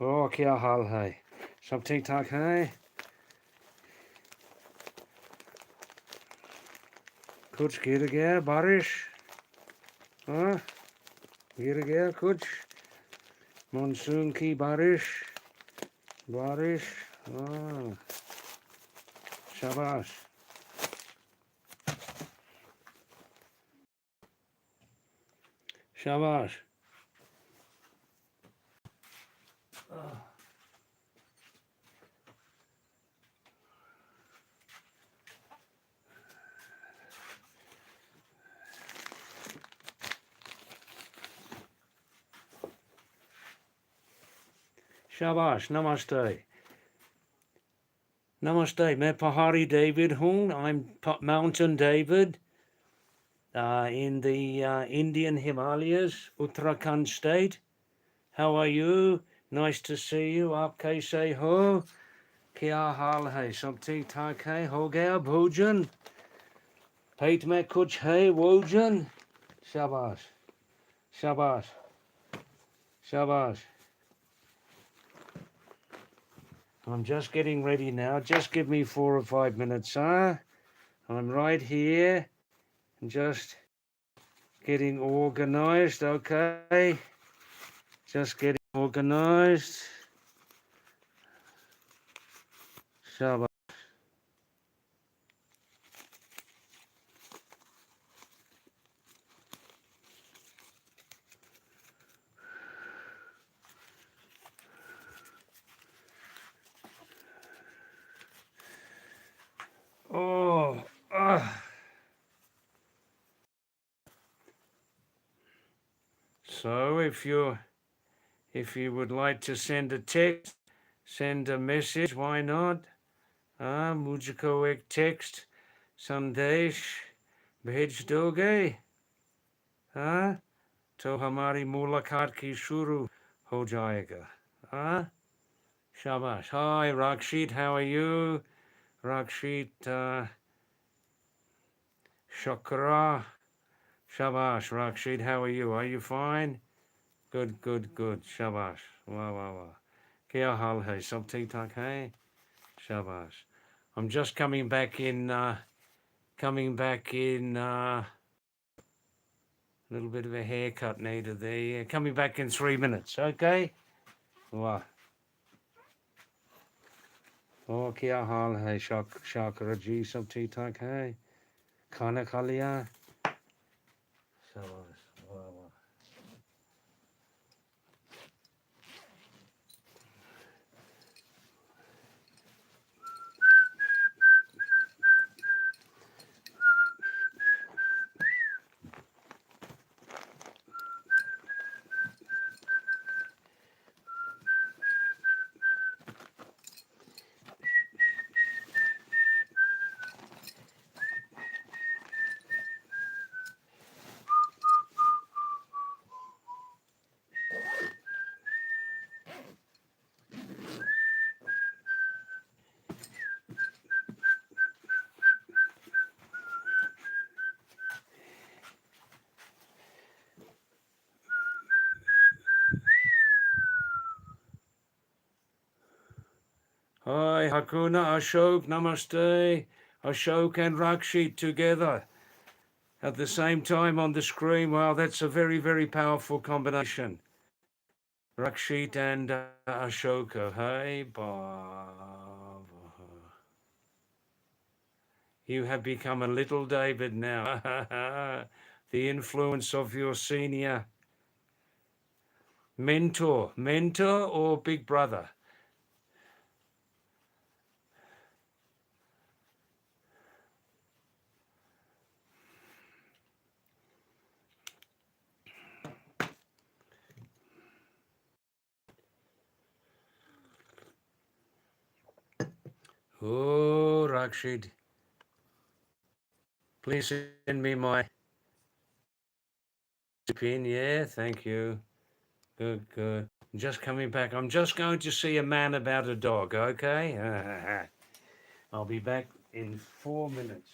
क्या हाल है? सब ठीक ठाक है? कुछ गिर गया बारिश? हाँ, गिर गया कुछ? मानसून की बारिश? हाँ, शाबाश। शाबाश। शाबाश। नमस्ते। Namaste, मैं Pahadi David हूँ. I'm Mountain David in the Indian Himalayas, Uttarakhand state. How are you? Nice to see you. आप कैसे हो? क्या हाल है? सब ठीक ठाक है? हो गया भोजन? पेट में कुछ है भोजन? शाबाश. शाबाश. शाबाश. I'm just getting ready now. Just give me 4 or 5 minutes, huh? I'm right here. Just getting organized, okay? Just getting organized. Shabash. Oh, So if you would like to send a text, send a message, why not? मुझको एक text संदेश भेज दोगे? हाँ, तो हमारी मुलाकात की शुरू हो जाएगा. Shabash. Hi, Rakshit, how are you? Rakshit, Shakra. Shabash, Rakshit, how are you? Are you fine? Good. Shabash. Wow. Kya hal hai? Sab theek thak hai? Shabash. I'm just coming back in, a little bit of a haircut needed there. Yeah, coming back in 3 minutes, okay? Wow. Oh, kya hal hai? Shakra ji, sab theek thak hai? Khana kha liya? Shabash. Wow. Hi, Hakuna, Ashok, Namaste. Ashok and Rakshit together at the same time on the screen. Wow, that's a very, very powerful combination. Rakshit and Ashoka. Hey, Baba. You have become a little David now. The influence of your senior mentor or big brother? Oh, Rakshit. Please send me my pin. Yeah, thank you. Good. Just coming back. I'm just going to see a man about a dog, okay? I'll be back in 4 minutes.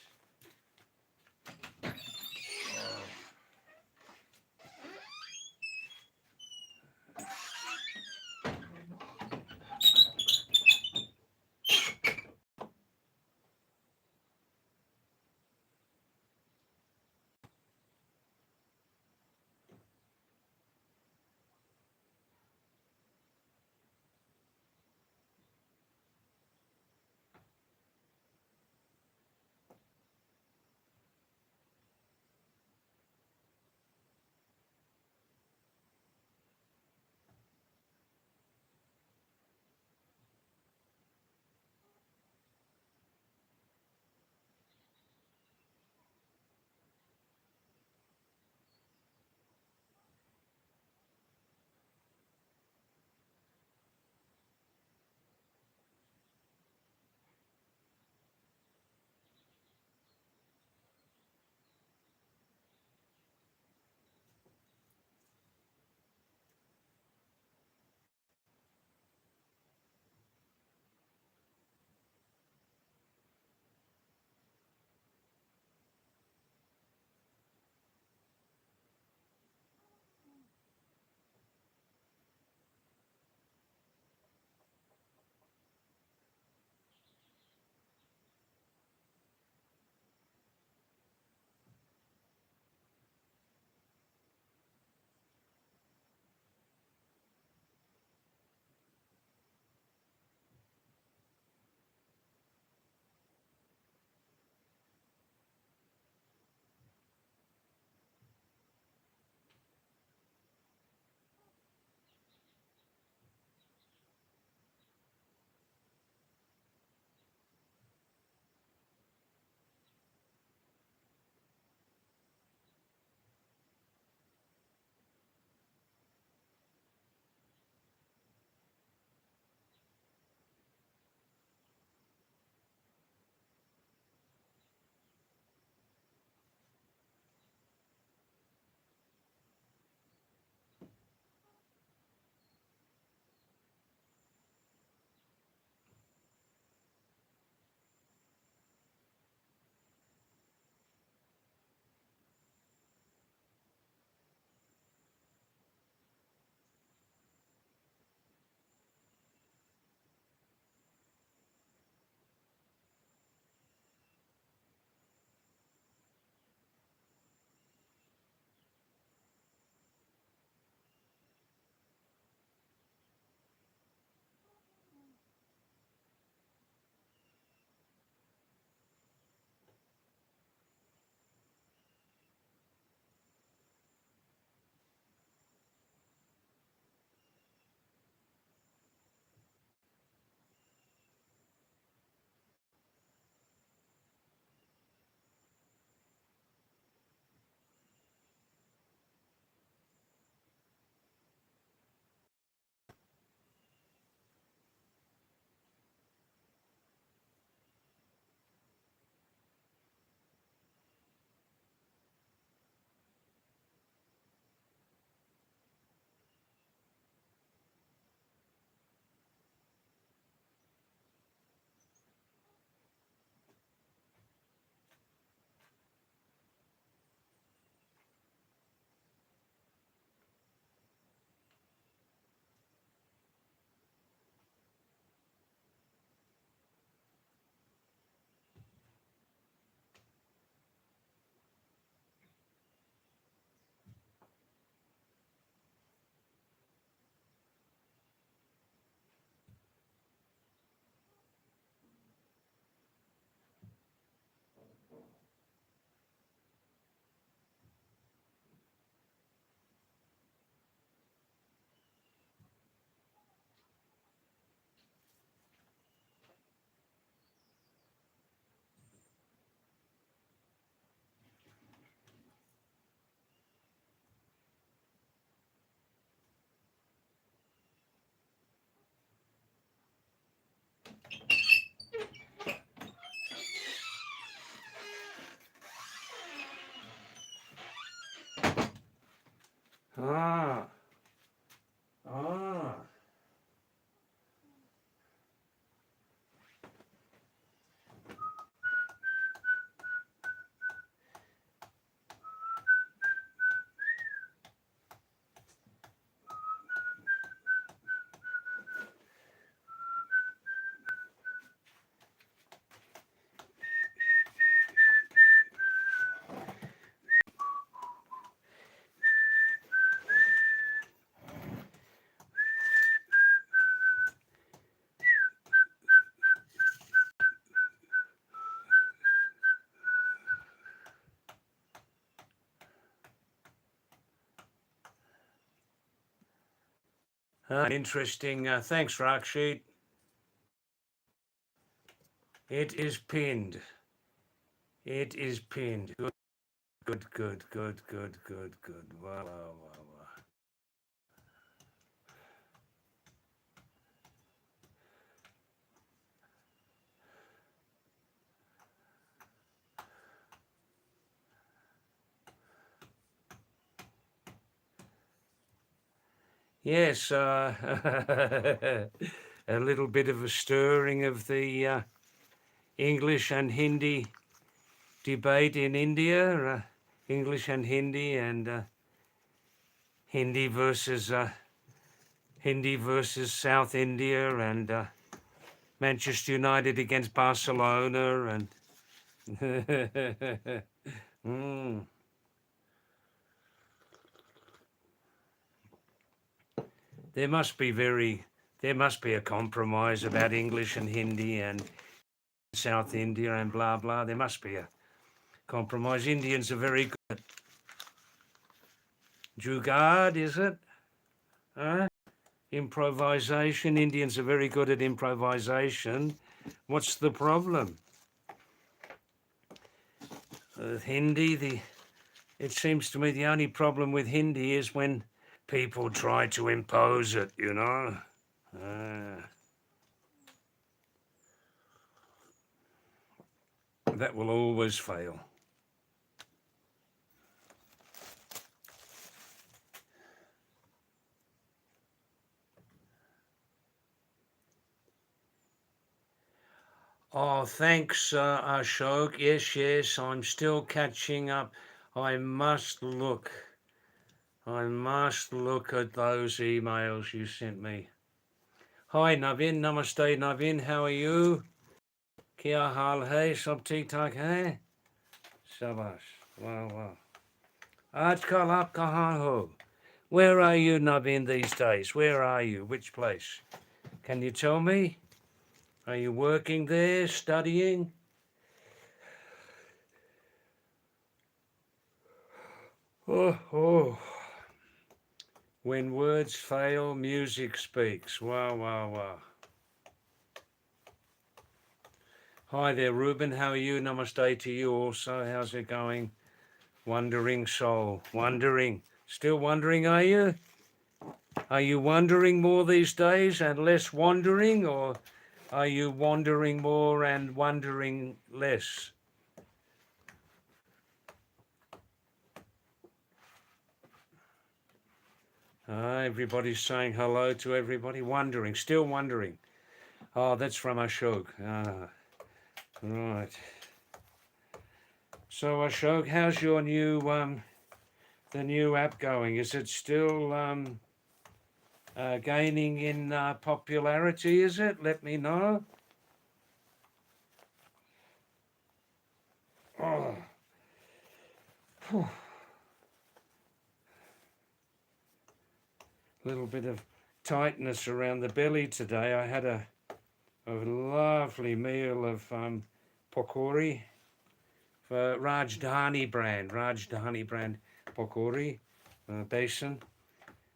Ah. Ah. Interesting. Thanks, Rakshit. It is pinned. It is pinned. Good, good, good, good, good, good, good. Wow, wow, wow, wow. Yes, a little bit of a stirring of the English and Hindi debate in India. English and Hindi, and Hindi versus South India, and Manchester United against Barcelona, and mm. There must be a compromise about English and Hindi and South India and blah blah. There must be a compromise. Indians are very good at jugaad, is it? Improvisation. Indians are very good at improvisation. What's the problem? Hindi, it seems to me the only problem with Hindi is when people try to impose it, you know. That will always fail. Oh, thanks, Ashok. Yes, yes, I'm still catching up. I must look at those emails you sent me. Hi, Navin. Namaste, Navin. How are you? Kya hal hai? Sab theek thak hai? Shabash. Wow, wow. Aajkal aap kahan ho? Where are you, Navin, these days? Where are you? Which place? Can you tell me? Are you working there, studying? Oh. When words fail, music speaks. Wow, wow, wow. Hi there, Ruben. How are you? Namaste to you also. How's it going? Wandering soul. Wondering. Still wondering, are you? Are you wondering more these days and less wandering, or are you wandering more and wondering less? Everybody's saying hello to everybody. Wondering, still wondering. Oh, that's from Ashok. Right. So Ashok, how's your new the new app going? Is it still gaining in popularity? Is it? Let me know. Oh. Little bit of tightness around the belly today. I had a lovely meal of pakori for Rajdhani brand pakori, besan.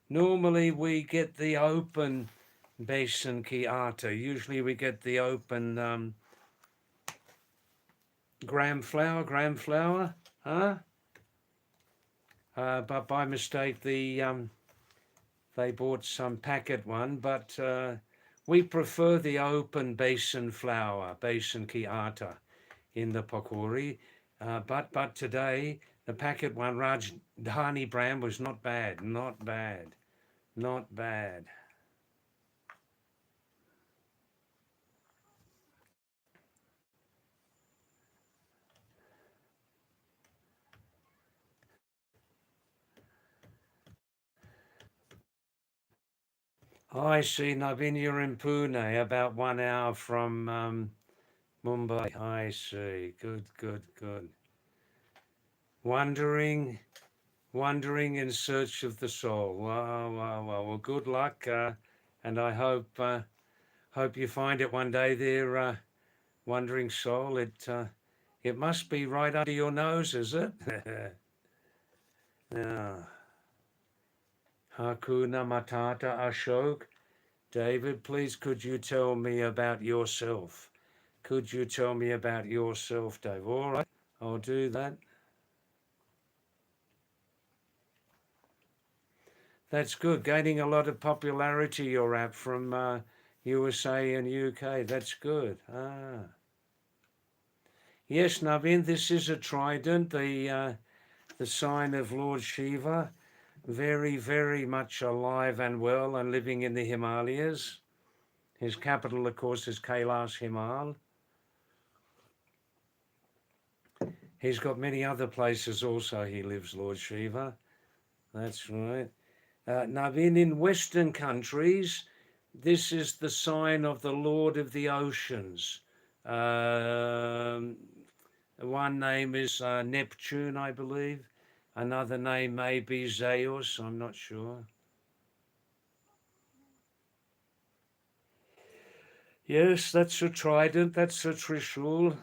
Normally we get the open besan ki atta. Usually we get the open gram flour, huh? But by mistake they bought some packet one, but we prefer the open besan flour, besan ki atta in the pakori. But today The packet one, Rajdhani brand, was not bad, not bad, not bad. I see Navin, you're in Pune, about 1 hour from Mumbai. I see. Good, good, good. Wandering, wandering in search of the soul. Wow, wow, wow. Well, good luck, and I hope you find it one day there, wandering soul. It must be right under your nose, is it? Yeah. Hakuna Matata Ashok. David, please could you tell me about yourself? Could you tell me about yourself, Dave? All right, I'll do that. That's good. Gaining a lot of popularity, your app from USA and UK. That's good. Ah. Yes, Navin, this is a trident, the sign of Lord Shiva. Very, very much alive and well and living in the Himalayas. His capital, of course, is Kailash Himal. He's got many other places also he lives, Lord Shiva. That's right. Navin, in Western countries, this is the sign of the Lord of the Oceans. One name is Neptune, I believe. Another name may be Zeus, I'm not sure. Yes, that's a trident, that's a trishul.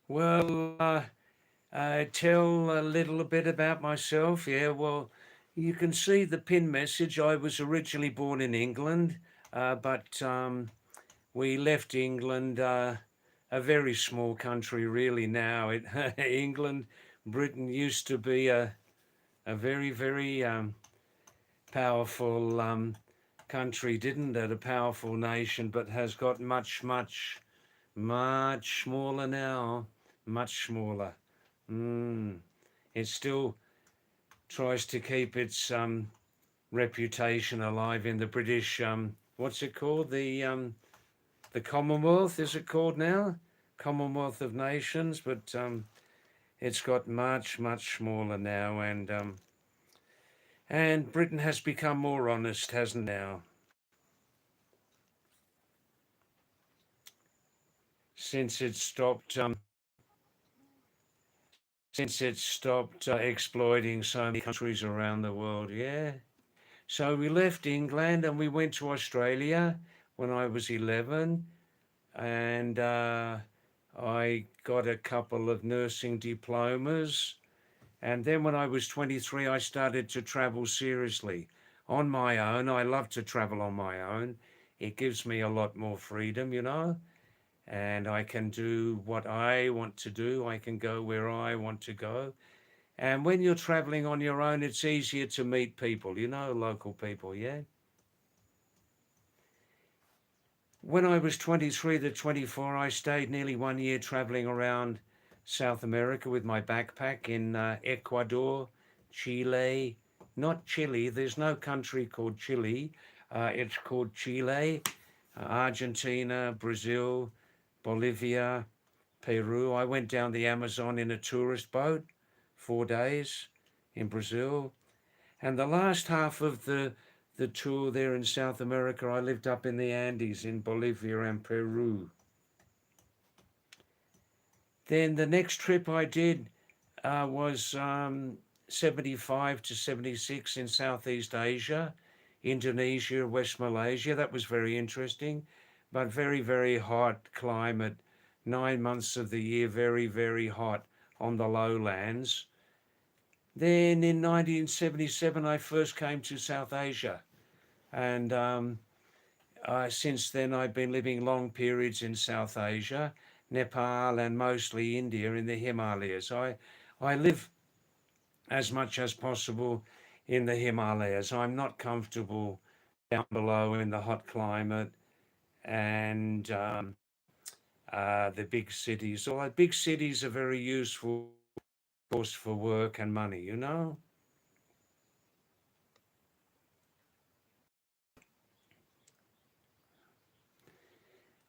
Well, tell a little bit about myself. Yeah, well, you can see the pin message. I was originally born in England, but we left England, a very small country, really. Now, England, Britain used to be a very, very powerful country, didn't it? A powerful nation, but has got much, much, much smaller now. Much smaller. Mm. It still tries to keep its reputation alive in the British. What's it called? The Commonwealth, is it called now? Commonwealth of Nations, but it's got much, much smaller now, and Britain has become more honest, hasn't it now? Since it stopped, exploiting so many countries around the world, yeah. So we left England and we went to Australia when I was 11, and I got a couple of nursing diplomas. And then when I was 23, I started to travel seriously on my own. I love to travel on my own. It gives me a lot more freedom, and I can do what I want to do. I can go where I want to go. And when you're traveling on your own, it's easier to meet people, local people, yeah? When I was 23 to 24, I stayed nearly 1 year traveling around South America with my backpack in Ecuador, Chile, not Chile. There's no country called Chile. It's called Chile, Argentina, Brazil, Bolivia, Peru. I went down the Amazon in a tourist boat, 4 days in Brazil. And the last half of the tour there in South America, I lived up in the Andes in Bolivia and Peru. Then the next trip I did was 75 to 76 in Southeast Asia, Indonesia, West Malaysia. That was very interesting, but very, very hot climate. 9 months of the year, very, very hot on the lowlands. Then in 1977, I first came to South Asia. And since then, I've been living long periods in South Asia, Nepal, and mostly India in the Himalayas. I live as much as possible in the Himalayas. I'm not comfortable down below in the hot climate and the big cities. Although big cities are very useful, of course, for work and money, you know?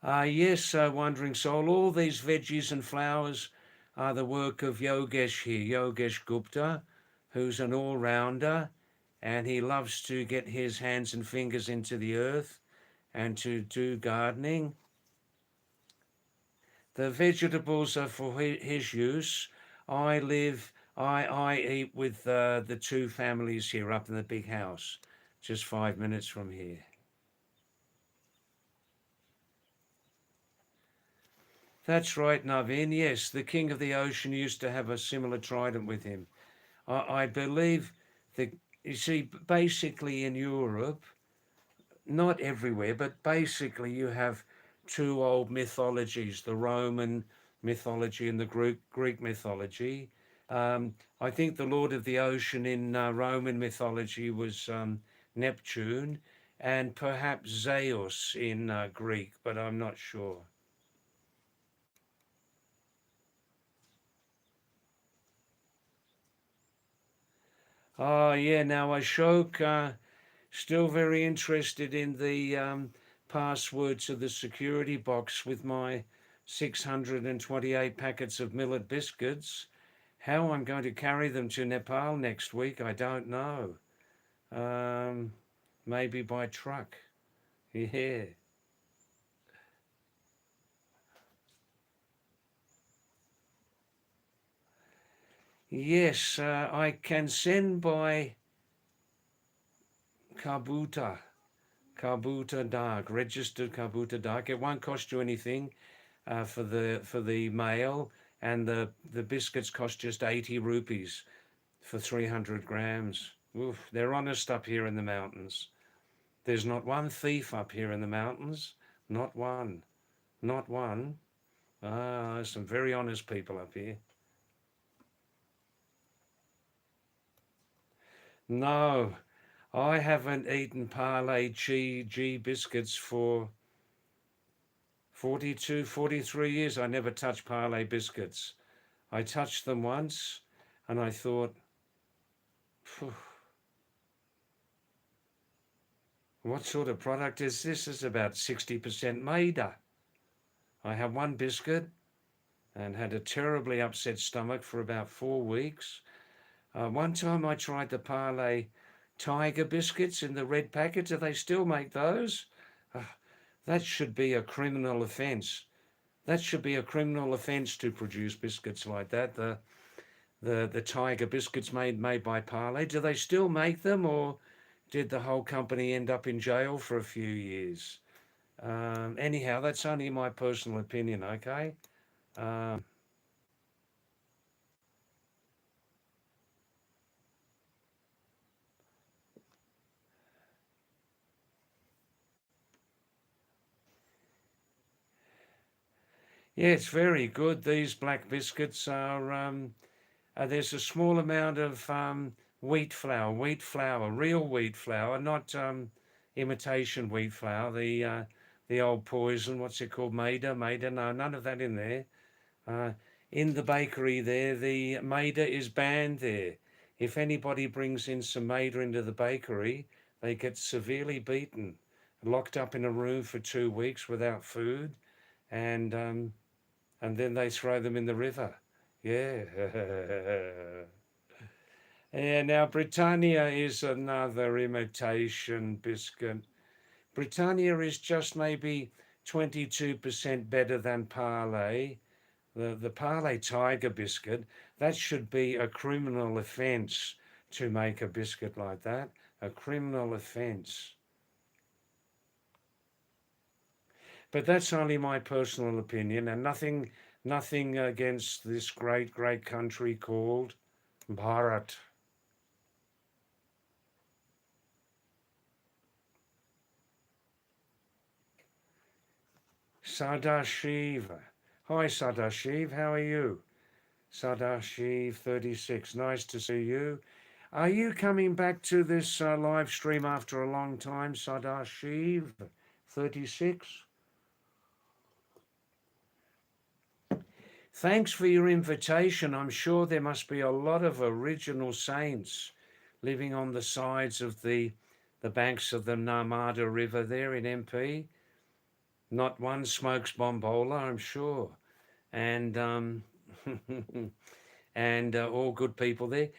Yes, Wandering Soul, all these veggies and flowers are the work of Yogesh here, Yogesh Gupta, who's an all-rounder, and he loves to get his hands and fingers into the earth and to do gardening. The vegetables are for his use. I eat with the two families here up in the big house, just 5 minutes from here. That's right, Naveen. Yes, the king of the ocean used to have a similar trident with him. I believe that, you see, basically in Europe, not everywhere, but basically you have two old mythologies, the Roman mythology and the Greek mythology. I think the Lord of the Ocean in Roman mythology was Neptune and perhaps Zeus in Greek, but I'm not sure. Oh, yeah, now Ashok, still very interested in the password to the security box with my 628 packets of millet biscuits. How I'm going to carry them to Nepal next week, I don't know. Um, Maybe by truck. Yeah. Yes, I can send by Kabuta, Kabuta Dark, registered Kabuta Dark. It won't cost you anything for the mail, and the biscuits cost just 80 rupees for 300 grams. Oof, they're honest up here in the mountains. There's not one thief up here in the mountains. Not one. Not one. Ah, there's some very honest people up here. No, I haven't eaten Parle G biscuits for 42, 43 years. I never touched Parle biscuits. I touched them once and I thought, "Phew, what sort of product is this? It's about 60% maida." I had one biscuit and had a terribly upset stomach for about 4 weeks. One time I tried the Parle Tiger biscuits in the red packet. Do they still make those? Uh, that should be a criminal offence. That should be a criminal offence to produce biscuits like that. The Tiger biscuits made by Parle. Do they still make them, or did the whole company end up in jail for a few years? Anyhow, that's only my personal opinion. Okay. Um, yeah, it's very good. These black biscuits are. There's a small amount of wheat flour, real wheat flour, not imitation wheat flour. The old poison, what's it called, maida? No, none of that in there. Uh, in the bakery there, the maida is banned there. If anybody brings in some maida into the bakery, they get severely beaten, locked up in a room for 2 weeks without food, and um, and then they throw them in the river. Yeah. Yeah, now Britannia is another imitation biscuit. Britannia is just maybe 22% better than Parle. The Parle Tiger biscuit, that should be a criminal offence to make a biscuit like that. A criminal offence. But that's only my personal opinion and nothing against this great country called Bharat. Sadashiv. Hi Sadashiv, how are you? Sadashiv 36. Nice to see you. Are you coming back to this live stream after a long time, Sardar Shiv 36? Thanks for your invitation. I'm sure there must be a lot of original saints living on the sides of the banks of the Narmada River there in MP. Not one smokes bombola, I'm sure. And and all good people there.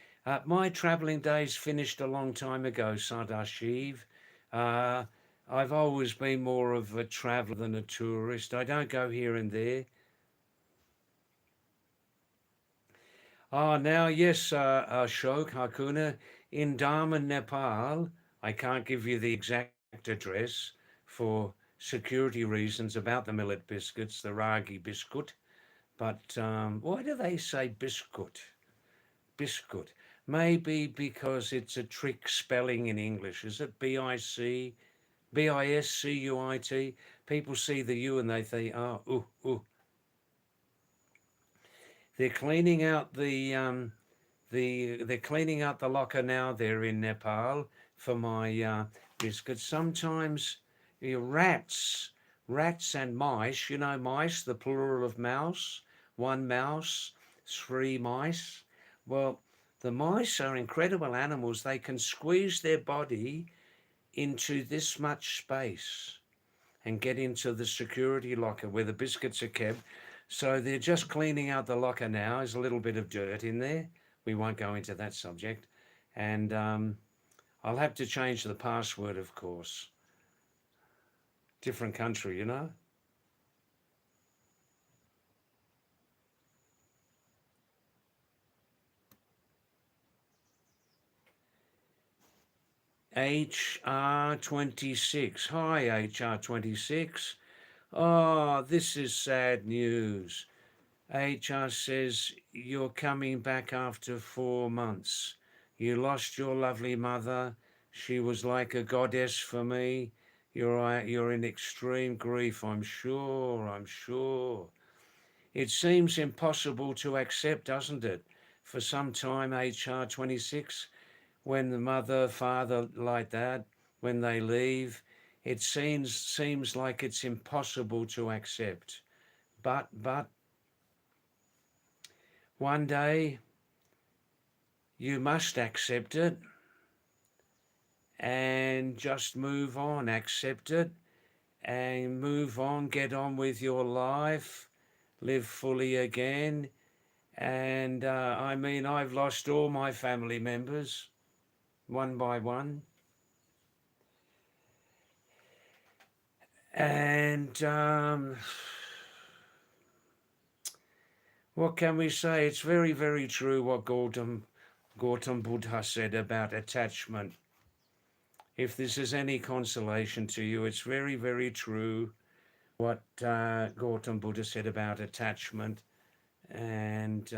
My travelling days finished a long time ago, Sardar Shiv. I've always been more of a traveller than a tourist. I don't go here and there. Now, yes, Ashok Hakuna, in Daman, Nepal. I can't give you the exact address for security reasons about the millet biscuits, the ragi biscuit. But why do they say biscuit? Biscuit. Maybe because it's a trick spelling in English. Is it Biscuit? People see the U and they think, oh, ooh, ooh. They're cleaning out they're cleaning out the locker now. They're in Nepal for my biscuits. Sometimes rats and mice. You know, mice, the plural of mouse. One mouse, three mice. Well, the mice are incredible animals. They can squeeze their body into this much space and get into the security locker where the biscuits are kept. So they're just cleaning out the locker now. There's a little bit of dirt in there. We won't go into that subject. And I'll have to change the password, of course. Different country, you know. HR26. Hi, HR26. Oh, this is sad news. HR says you're coming back after 4 months. You lost your lovely mother. She was like a goddess for me. You're in extreme grief, I'm sure, I'm sure. It seems impossible to accept, doesn't it? For some time, HR 26, when the mother, father like that, when they leave, it seems like it's impossible to accept. But one day you must accept it and just move on, accept it and move on, get on with your life, live fully again. And I mean, I've lost all my family members one by one. And what can we say? It's very, very true what Gautam Buddha said about attachment. If this is any consolation to you, it's very, very true what Gautam Buddha said about attachment. And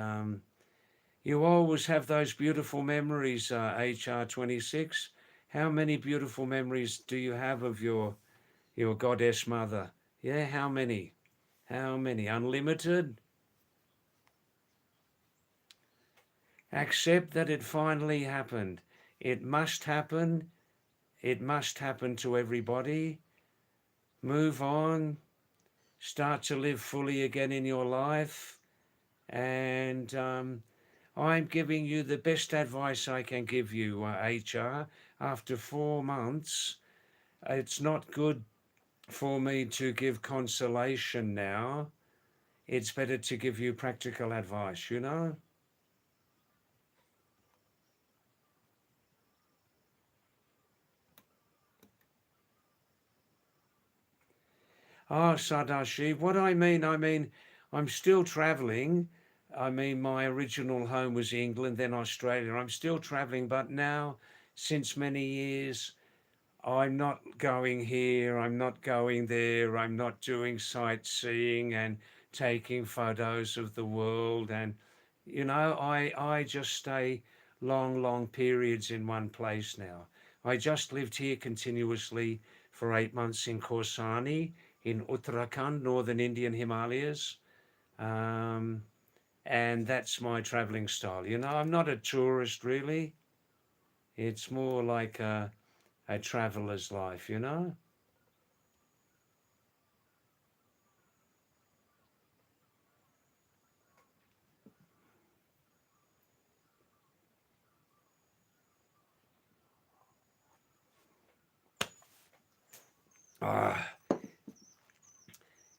you always have those beautiful memories, HR26. How many beautiful memories do you have of your goddess mother? Yeah, how many? How many? Unlimited? Accept that it finally happened. It must happen. It must happen to everybody. Move on. Start to live fully again in your life. And I'm giving you the best advice I can give you, HR. After 4 months, it's not good for me to give consolation now. It's better to give you practical advice, you know? Sadashiv, what I mean, I'm still traveling. I mean, my original home was England, then Australia. I'm still traveling, but now, since many years, I'm not going here, I'm not going there, I'm not doing sightseeing and taking photos of the world. And, you know, I just stay long periods in one place now. I just lived here continuously for 8 months in Khorsani in Uttarakhand, northern Indian Himalayas. And that's my traveling style. You know, I'm not a tourist really. It's more like a traveler's life, you know. Ah,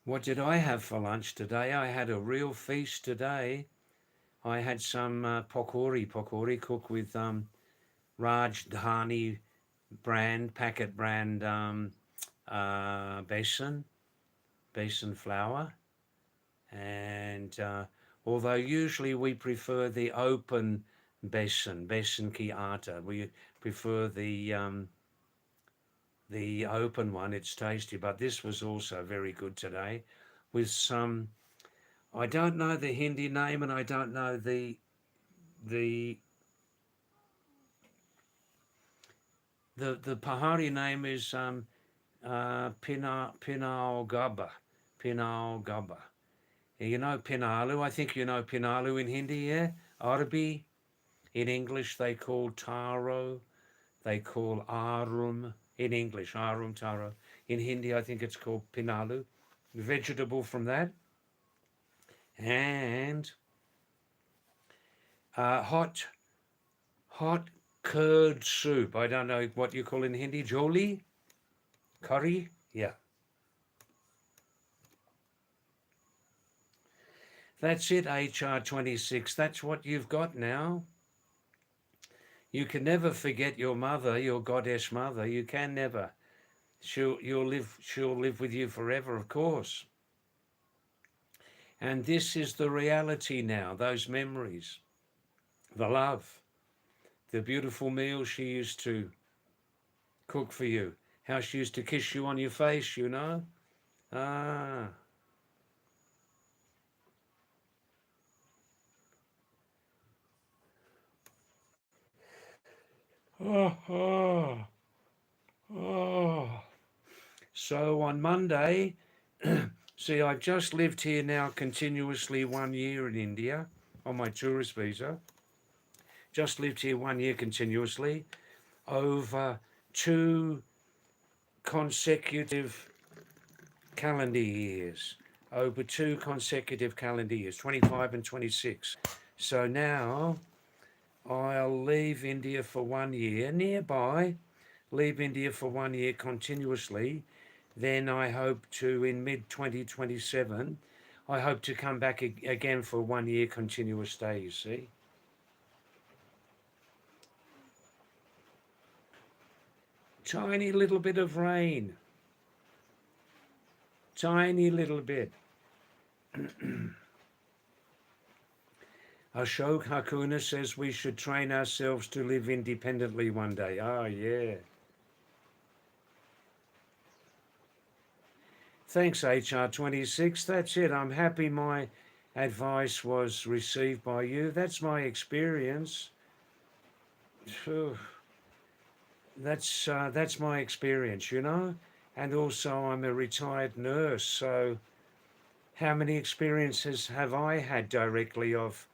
what did I have for lunch today? I had a real feast today. I had some pakori cooked with Rajdhani brand, packet brand besan flour. And although usually we prefer the open besan ki atta, we prefer the open one. It's tasty, but this was also very good today with some, I don't know the Hindi name, and I don't know the the Pahadi name is Pinal Gabba. Pinal Gabba. You know Pinalu, I think you know Pinalu in Hindi, yeah? Arabi, in English they call taro, they call arum, in English, arum taro. In Hindi I think it's called Pinalu. Vegetable from that. And hot curd soup. I don't know what you call in Hindi, joli? Curry? Yeah. That's it, HR 26. That's what you've got now. You can never forget your mother, your goddess mother. You can never. She'll live with you forever, of course. And this is the reality now, those memories, the love, the beautiful meals she used to cook for you, how she used to kiss you on your face, you know. Ah. Oh, oh, oh. So on Monday, see, I've just lived here now continuously 1 year in India on my tourist visa. Just lived here 1 year continuously over 2 consecutive calendar years. Over 2 consecutive calendar years, 25 and 26. So now I'll leave India for 1 year nearby, leave India for 1 year continuously. Then I hope to, in mid 2027, I hope to come back again for 1 year continuous stay, you see. Tiny little bit of rain. Tiny little bit. Ashok Hakuna says we should train ourselves to live independently one day. Oh, yeah. Thanks, HR 26. That's it. I'm happy my advice was received by you. That's my experience. That's my experience, you know. And also, I'm a retired nurse. So, how many experiences have I had directly of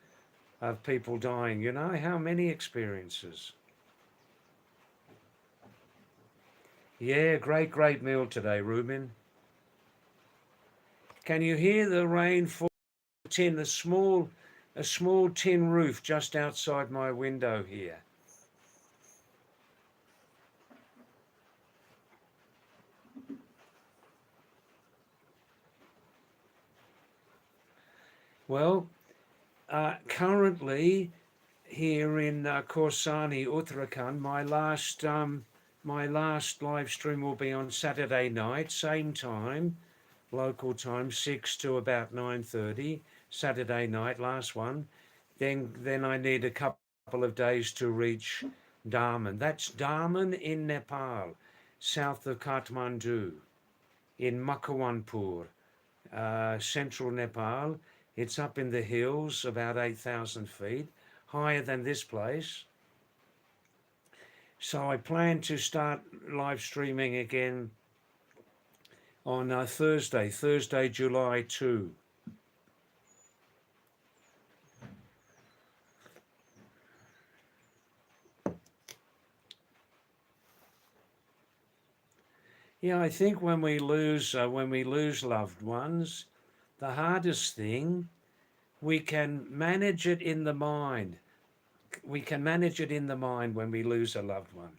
people dying? You know, how many experiences? Yeah, great meal today, Ruben. Can you hear the rain fall? Tin, a small tin roof just outside my window here. Well, currently here in Korsani, Uttarakhand, my last live stream will be on Saturday night, same time, local time, 6 to about 9:30, Saturday night, last one. Then I need a couple of days to reach Daman. That's Daman in Nepal, south of Kathmandu, in Makawanpur, central Nepal. It's up in the hills, about 8,000 feet, higher than this place. So I plan to start live streaming again on Thursday, July 2. Yeah, I think when we lose loved ones, the hardest thing, we can manage it in the mind. We can manage it in the mind when we lose a loved one.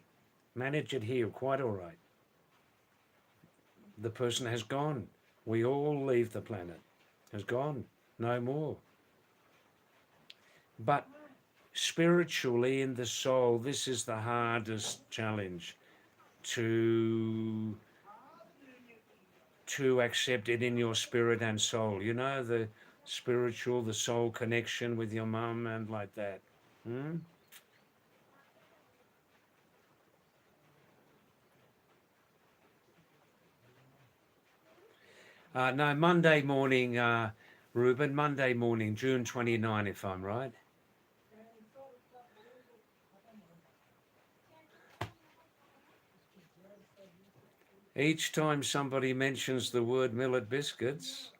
Manage it here, quite all right. The person has gone. We all leave the planet. Has gone. No more. But spiritually, in the soul, this is the hardest challenge to accept it in your spirit and soul. You know, the spiritual, the soul connection with your mum and like that. Hmm? No, Monday morning, Ruben, Monday morning, June 29, if I'm right. Each time somebody mentions the word millet biscuits,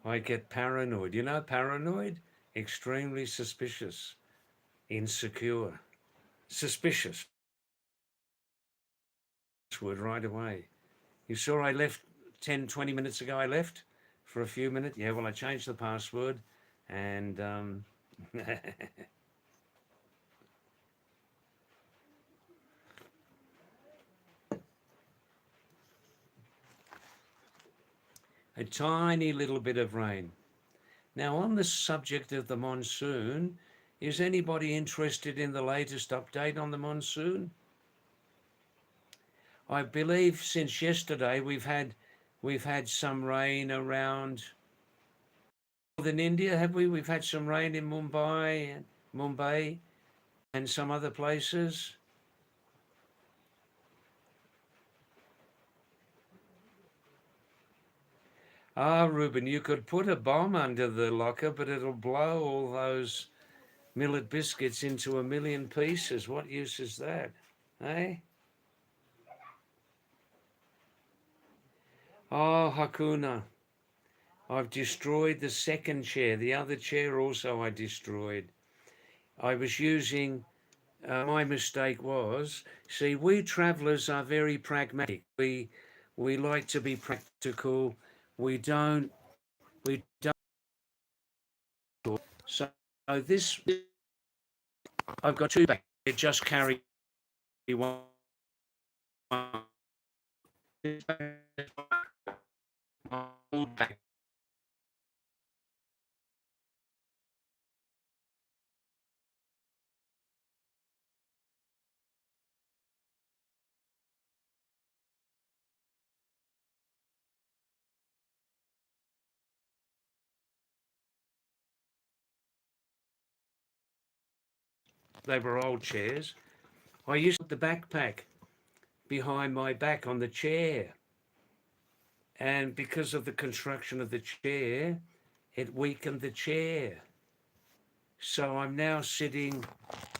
I get paranoid. You know, paranoid? Extremely suspicious, insecure, suspicious word right away. You saw I left 10, 20 minutes ago. I left for a few minutes. Yeah, well, I changed the password and a tiny little bit of rain. Now, on the subject of the monsoon, is anybody interested in the latest update on the monsoon? I believe since yesterday we've had some rain around northern India, have we? We've had some rain in Mumbai and some other places. Ah, Ruben, you could put a bomb under the locker, but it'll blow all those millet biscuits into a million pieces. What use is that? Eh? Oh, Hakuna. I've destroyed the second chair. The other chair also I destroyed. I was using, my mistake was, see, we travellers are very pragmatic. We like to be practical. We don't, we don't. So this, I've got two back. It just carry one. Back. They were old chairs. I used the backpack behind my back on the chair. And because of the construction of the chair, it weakened the chair. So I'm now sitting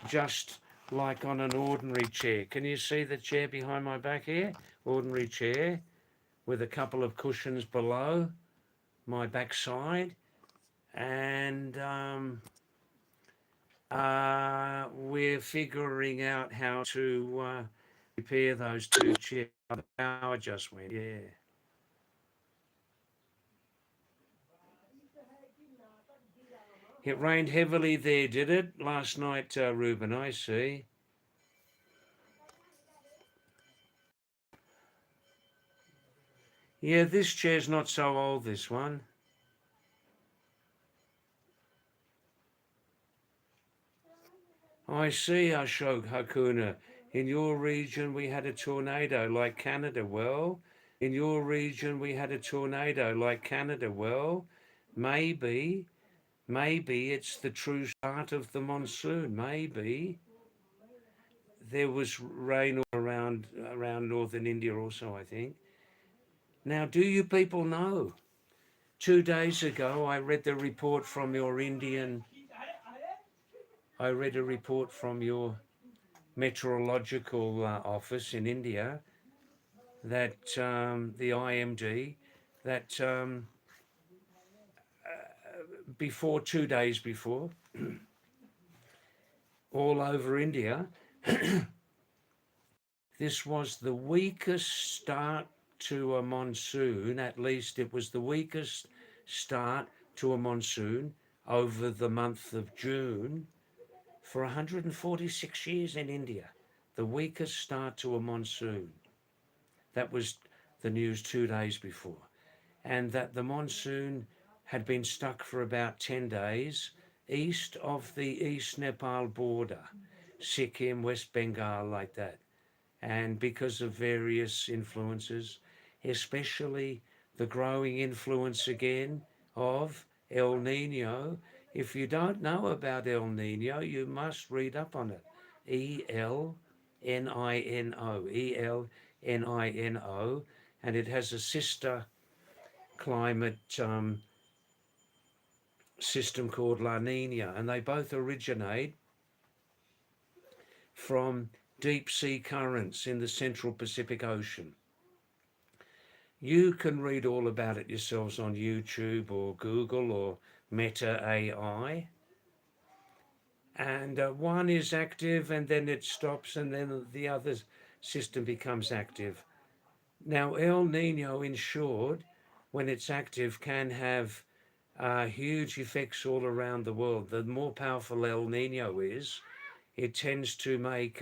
just like on an ordinary chair. Can you see the chair behind my back here? Ordinary chair with a couple of cushions below my backside. And we're figuring out how to repair those two chairs. The power just went, yeah. It rained heavily there, did it? Last night, Ruben, I see. Yeah, this chair's not so old, this one. I see, Ashok Hakuna. In your region, we had a tornado like Canada. Well, in your region, we had a tornado like Canada. Well, maybe, maybe it's the true start of the monsoon. Maybe there was rain around northern India also, I think. Now, do you people know? 2 days ago, I read the report from your Indian. I read a report from your meteorological office in India that the IMD that before 2 days before, all over India, This was the weakest start to a monsoon, at least it was the weakest start to a monsoon over the month of June for 146 years in India. The weakest start to a monsoon. That was the news 2 days before. And that the monsoon had been stuck for about 10 days east of the East Nepal border, Sikkim, West Bengal, like that. And because of various influences, especially the growing influence again of El Nino. If you don't know about El Nino, you must read up on it. ELNINO, ELNINO, and it has a sister climate system called La Nina, and they both originate from deep sea currents in the central Pacific Ocean. You can read all about it yourselves on YouTube or Google or Meta AI. And one is active and then it stops and then the other system becomes active. Now, El Nino, in short, when it's active, can have huge effects all around the world. The more powerful El Nino is, it tends to make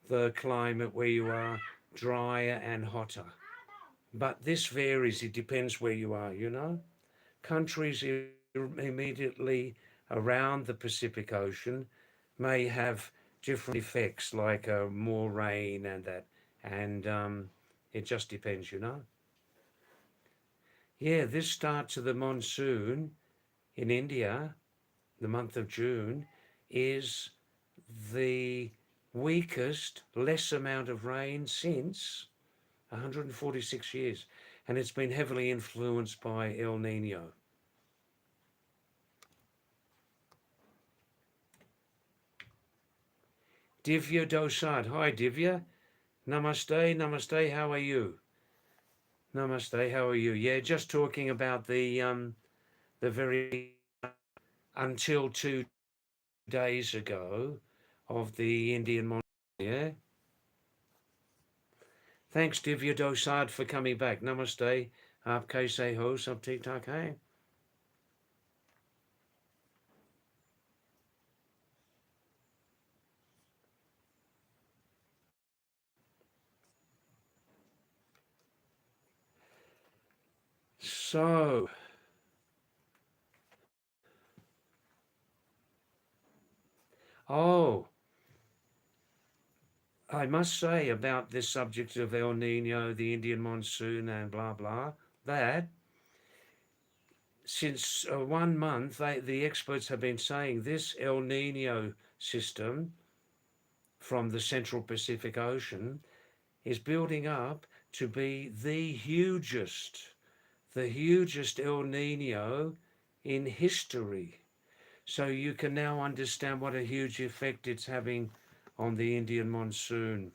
the climate where you are drier and hotter. But this varies, it depends where you are, you know. Countries immediately around the Pacific Ocean may have different effects, like more rain and that, and it just depends, you know. Yeah, this start to the monsoon in India, the month of June, is the weakest, less amount of rain since 146 years, and it's been heavily influenced by El Nino. Divya Dosad. Hi, Divya. Namaste, namaste. How are you? Namaste. How are you? Yeah, just talking about the very until 2 days ago of the Indian monsoon. Yeah. Thanks, Divya Dosad, for coming back. Namaste. Aap kaise ho? Sab theek thak hai? So, oh, I must say about this subject of El Nino, the Indian monsoon, and blah blah, that since 1 month, the experts have been saying this El Nino system from the central Pacific Ocean is building up to be the hugest El Nino in history. So you can now understand what a huge effect it's having on the Indian monsoon.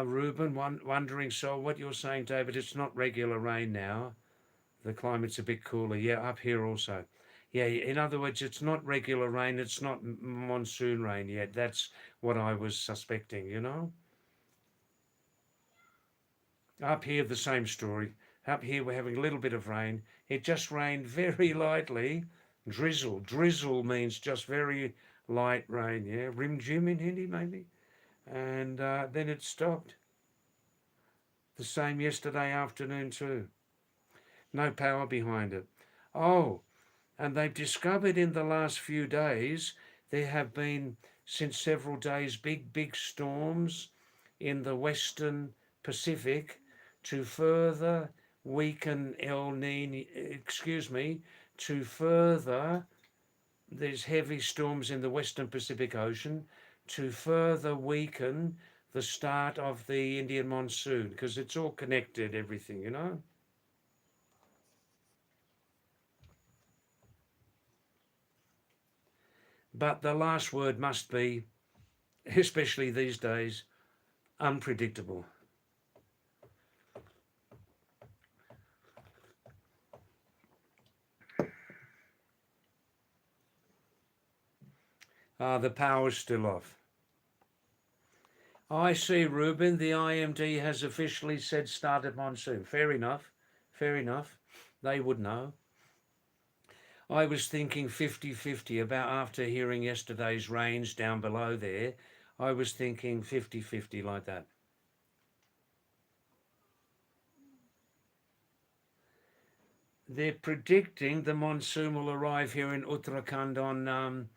Ruben, wondering, so what you're saying, David, it's not regular rain now. The climate's a bit cooler. Yeah, up here also. Yeah, in other words, it's not regular rain. It's not monsoon rain yet. That's what I was suspecting, you know? Up here, the same story. Up here, we're having a little bit of rain. It just rained very lightly. Drizzle. Drizzle means just very light rain, yeah? Rim jim in Hindi, maybe? And then it stopped. The same yesterday afternoon, too. No power behind it. Oh, and they've discovered in the last few days there have been, since several days, big storms in the western Pacific to further weaken El Nino, to further, there's heavy storms in the western Pacific Ocean to further weaken the start of the Indian monsoon, because it's all connected, everything, you know. But the last word must be, especially these days, unpredictable. The power's still off. I see, Ruben, the IMD has officially said start of monsoon. Fair enough. Fair enough. They would know. I was thinking 50-50 about after hearing yesterday's rains down below there. I was thinking 50-50 like that. They're predicting the monsoon will arrive here in Uttarakhand on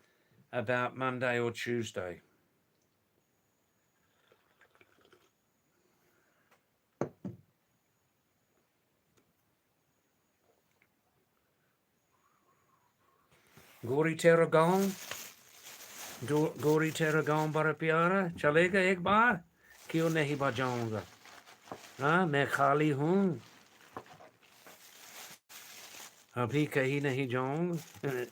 about Monday or Tuesday. गोरी तेरा गाँव गोरी तेरा गाँव बड़ा प्यारा चलेगा एक बार क्यों नहीं बजाऊंगा हाँ मैं खाली हूँ अभी कहीं नहीं जाऊंगा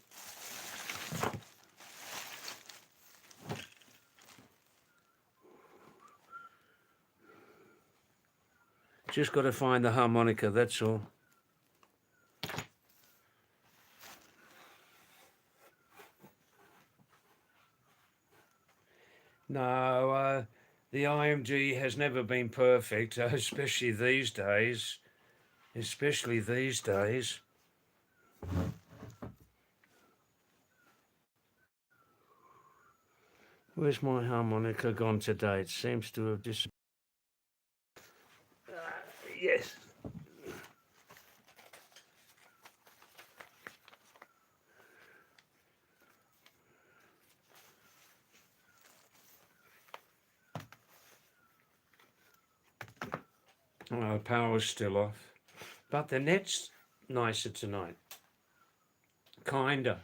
Just got to find the harmonica, that's all. No, the IMG has never been perfect, especially these days. Especially these days. Where's my harmonica gone today? It seems to have disappeared. Yes. Oh, power's still off. But the net's nicer tonight. Kinda.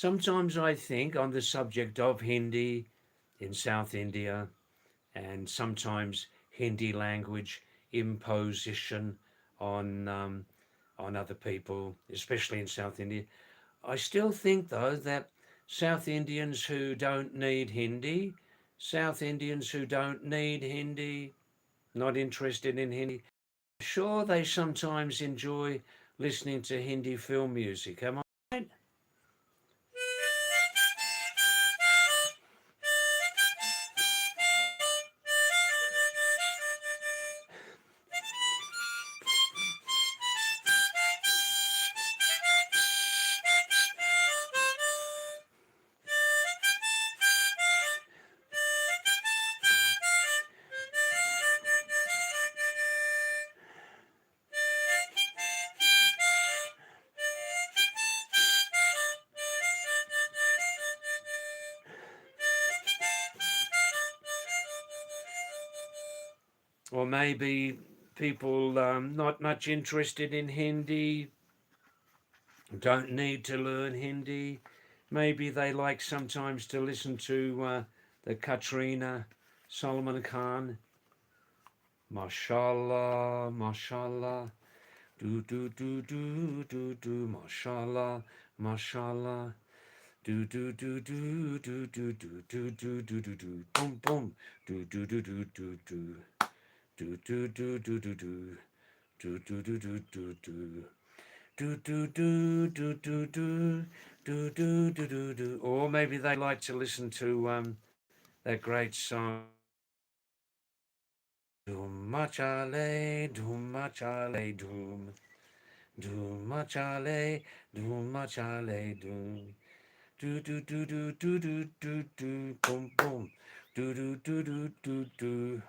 Sometimes I think on the subject of Hindi in South India and sometimes Hindi language imposition on other people, especially in South India. I still think though that South Indians who don't need Hindi, South Indians who don't need Hindi, not interested in Hindi, sure they sometimes enjoy listening to Hindi film music. Am I right? Or maybe people not much interested in Hindi, don't need to learn Hindi. Maybe they like sometimes to listen to the Katrina Solomon Khan. Mashallah, mashallah, do do do do do do, mashallah, mashallah. Do do do do do do do do do do do do boom boom do do do do do do do do do do do do do do do do do do Do do do do do do do do do do do. Or maybe they like to listen to that great song. Doom machale, doom machale, doom. Doom machale, doom machale, doom. Do do do do do do do do boom boom. Do do do do do do.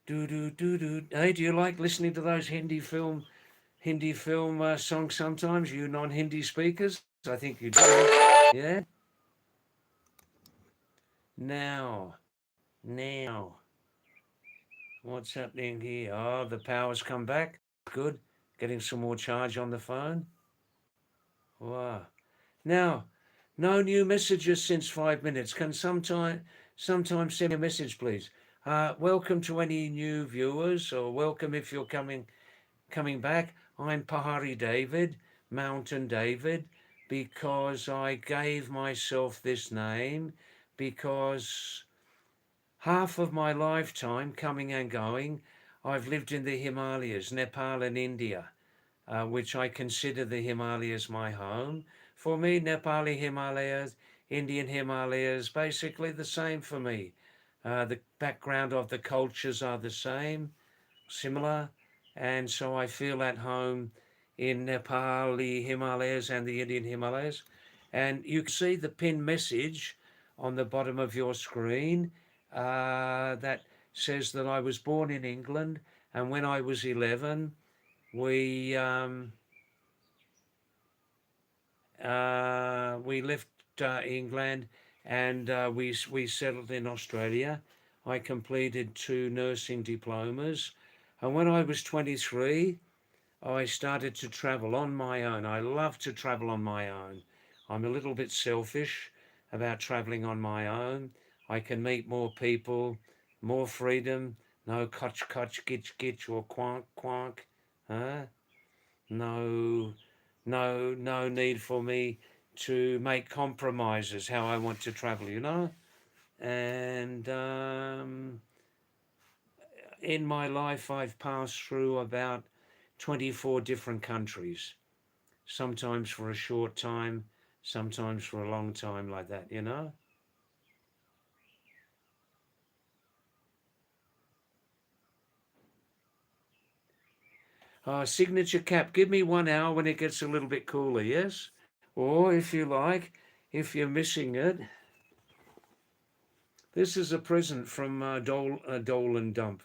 Do do do do. Hey, do you like listening to those Hindi film songs sometimes? You non-Hindi speakers? I think you do. Yeah. Now, what's happening here? Oh, the power's come back. Good. Getting some more charge on the phone. Wow. Now, no new messages since 5 minutes. Can sometime send me a message, please? Welcome to any new viewers, or welcome if you're coming back. I'm Pahadi David, Mountain David, because I gave myself this name because half of my lifetime, coming and going, I've lived in the Himalayas, Nepal and India, which I consider the Himalayas my home. For me, Nepali Himalayas, Indian Himalayas, basically the same for me. The background of the cultures are the same, similar, and so I feel at home in Nepali Himalayas and the Indian Himalayas. And you can see the pinned message on the bottom of your screen that says that I was born in England, and when I was 11, we left England, and we settled in Australia. I completed 2 nursing diplomas, and when I was 23, I started to travel on my own. I love to travel on my own. I'm a little bit selfish about traveling on my own. I can meet more people, more freedom, no kutch kutch, gitch gitch, or quank quank. Huh? No, no need for me to make compromises how I want to travel. And in my life, I've passed through about 24 different countries, sometimes for a short time, sometimes for a long time, like that. Signature cap, give me 1 hour when it gets a little bit cooler, yes? Or if you like, if you're missing it, this is a present from Dole and Dump.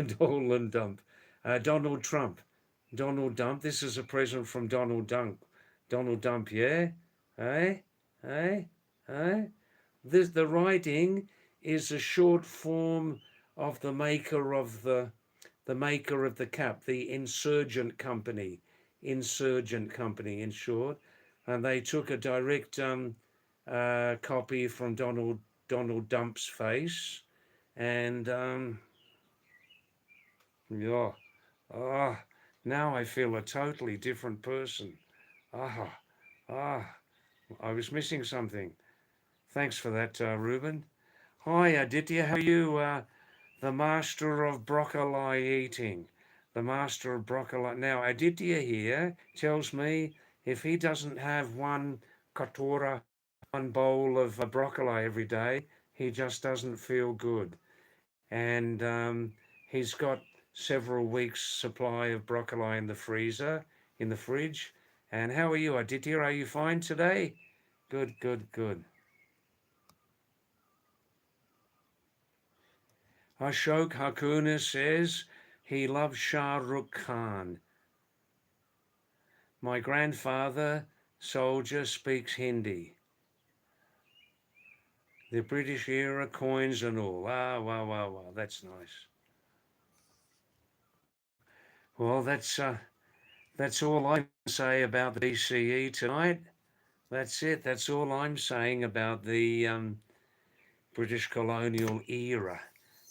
Dole and Dump. Donald Trump. Donald Dump. This is a present from Donald Dump. Donald Dump, yeah? Hey? Hey? Hey? The writing is a short form of the maker of the cap, the insurgent company in short, and they took a direct copy from Donald Dump's face, and yeah, ah, now I feel a totally different person. Ah, ah, I was missing something. Thanks for that, Ruben. Hi, Aditya. How are you? The master of broccoli eating. The master of broccoli. Now, Aditya here tells me if he doesn't have one katora, one bowl of broccoli every day, he just doesn't feel good. And he's got several weeks' supply of broccoli in the freezer, in the fridge. And how are you, Aditya? Are you fine today? Good, good, good. Ashok Hakuna says he loves Shah Rukh Khan. My grandfather, soldier, speaks Hindi. The British era coins and all. Ah, wow, wow, wow. That's nice. Well, that's all I can say about the BCE tonight. That's it. That's all I'm saying about the British colonial era.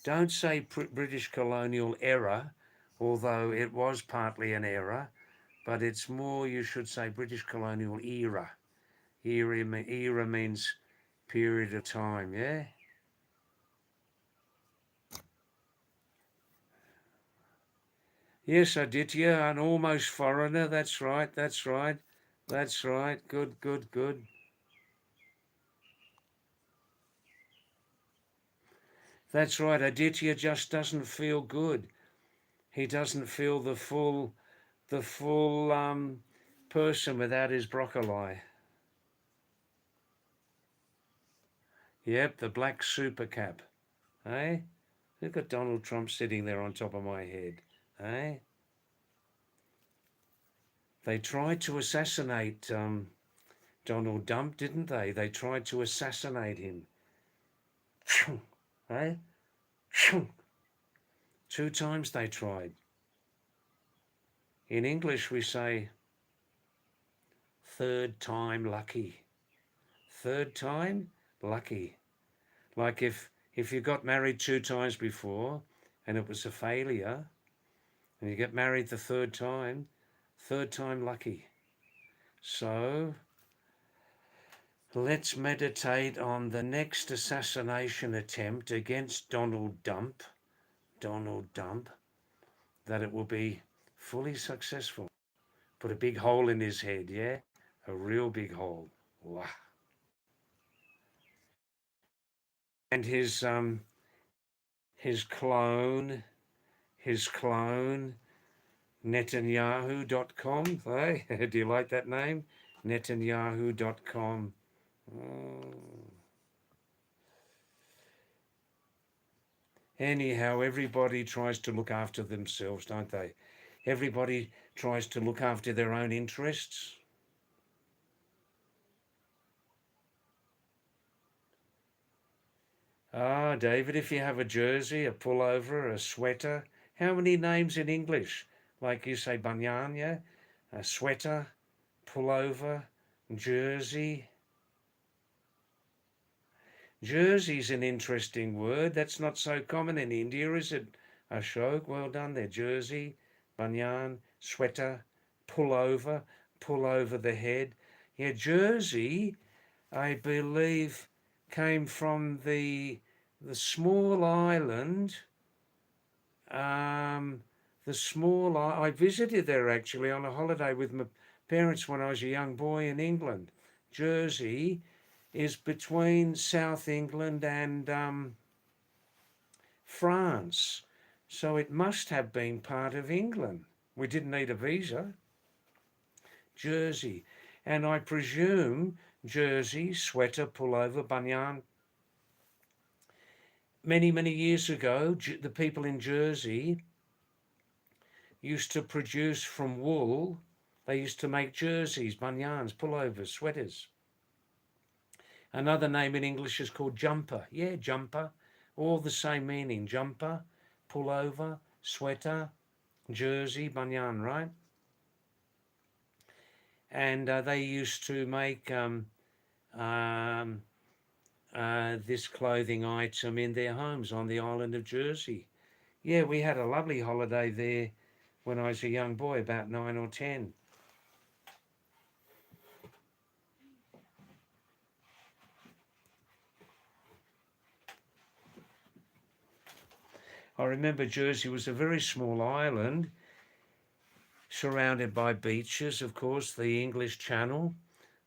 Don't say British colonial era, although it was partly an era, but it's more, you should say British colonial era. Era means period of time, yeah? Yes, Aditya, an almost foreigner. That's right. That's right. That's right. Good, good, good. That's right. Aditya just doesn't feel good. He doesn't feel the full person without his broccoli. Yep, the black super cap. Eh? Look at Donald Trump sitting there on top of my head. Eh? They tried to assassinate Donald Trump, didn't they? They tried to assassinate him. Eh? 2 times they tried. In English we say third time lucky. Third time lucky. Like if you got married 2 times before and it was a failure and you get married the third time lucky. So let's meditate on the next assassination attempt against Donald Trump, that it will be fully successful. Put a big hole in his head, yeah? A real big hole. Wow. And his clone, Netanyahu.com. Hey, do you like that name? Netanyahu.com. Oh. Anyhow, everybody tries to look after themselves, don't they? Everybody tries to look after their own interests. Ah, David, if you have a jersey, a pullover, a sweater, how many names in English? Like you say, banyan, yeah? A sweater, pullover, jersey. Jersey's an interesting word. That's not so common in India, is it? Ashok, well done there. Jersey, banyan, sweater, pull over the head. Yeah, Jersey, I believe, came from the small island. I visited there actually on a holiday with my parents when I was a young boy in England. Jersey is between South England and France. So it must have been part of England. We didn't need a visa. Jersey. And I presume jersey, sweater, pullover, banyan. Many, many years ago, the people in Jersey used to produce from wool. They used to make jerseys, banyans, pullovers, sweaters. Another name in English is called jumper. Yeah, jumper. All the same meaning. Jumper, pullover, sweater, jersey, banyan, right? And they used to make um, this clothing item in their homes on the island of Jersey. Yeah, we had a lovely holiday there when I was a young boy, about 9 or 10. I remember Jersey was a very small island surrounded by beaches, of course, the English Channel,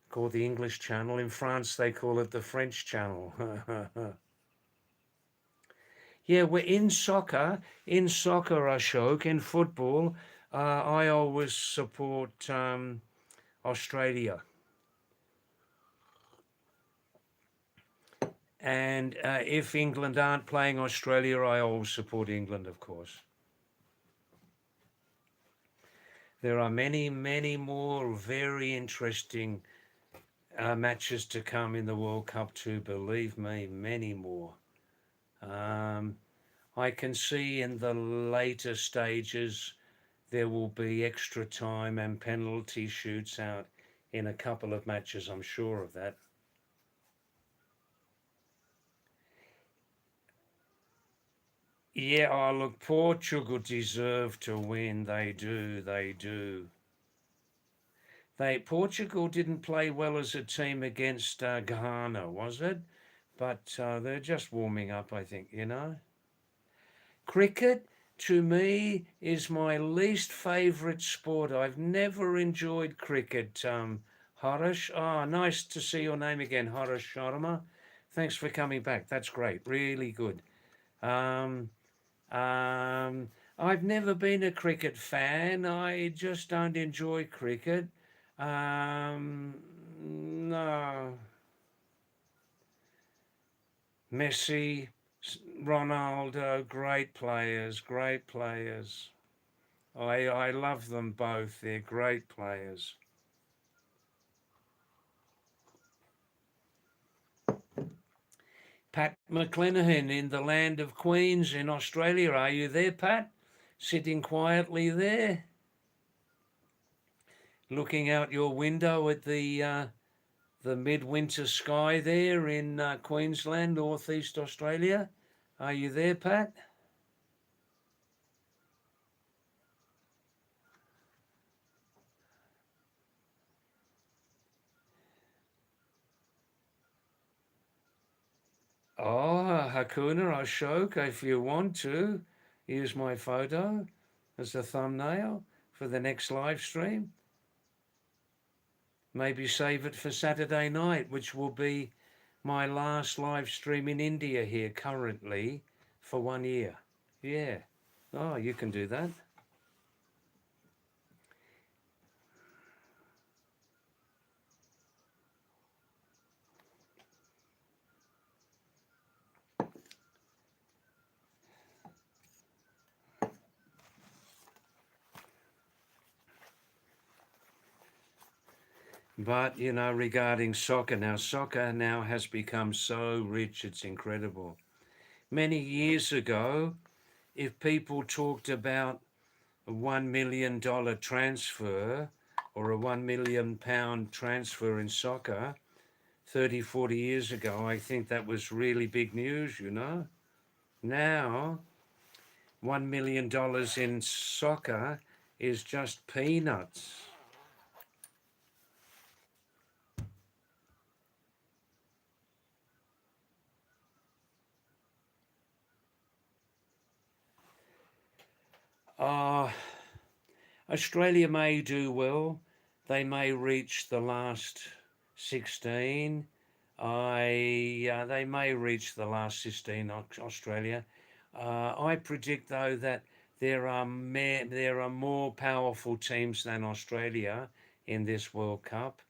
called the English Channel. In France, they call it the French Channel. Yeah, we're in soccer, Ashok, in football. I always support Australia. And if England aren't playing Australia, I always support England, of course. There are many, many more very interesting matches to come in the World Cup too, believe me, many more. I can see in the later stages there will be extra time and penalty shoots out in a couple of matches, I'm sure of that. Yeah, oh look, Portugal deserve to win. They do, they do. Portugal didn't play well as a team against Ghana, was it? But they're just warming up, I think, you know. Cricket, to me is my least favourite sport. I've never enjoyed cricket. Harish, nice to see your name again, Harish Sharma. Thanks for coming back. That's great. Really good. Um, um, I've never been a cricket fan. I just don't enjoy cricket. No. Messi, Ronaldo, great players, great players. I love them both. They're great players. Pat McClenahan in the land of Queens in Australia. Are you there, Pat? Sitting quietly there, looking out your window at the midwinter sky there in Queensland, northeast Australia. Are you there, Pat? Oh, Hakuna Ashok, if you want to use my photo as a thumbnail for the next live stream, maybe save it for Saturday night, which will be my last live stream in India here currently for 1 year. Yeah. Oh, you can do that. But, regarding soccer now has become so rich, it's incredible. Many years ago, if people talked about a $1 million transfer or a £1 million transfer in soccer 30, 40 years ago, I think that was really big news. Now, $1 million in soccer is just peanuts. Uh, Australia may do well. They may reach the last 16. They may reach the last 16. Australia. I predict though that there are more powerful teams than Australia in this World Cup.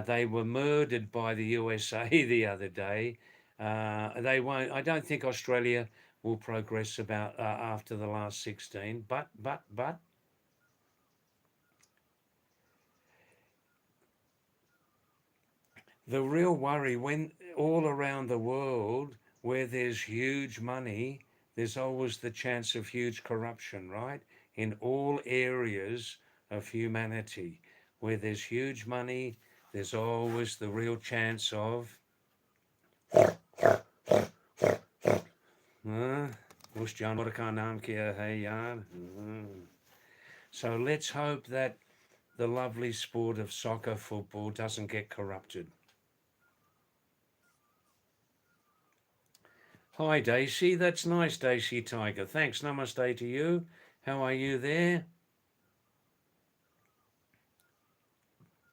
They were murdered by the USA the other day. They won't. I don't think Australia will progress about after the last 16. But the real worry when all around the world where there's huge money, there's always the chance of huge corruption, right? In all areas of humanity, where there's huge money, there's always the real chance of उस जानवर का नाम क्या है यार? So let's hope that the lovely sport of soccer football doesn't get corrupted. Hi Daisy, that's nice, Daisy Tiger. Thanks, namaste to you. How are you there?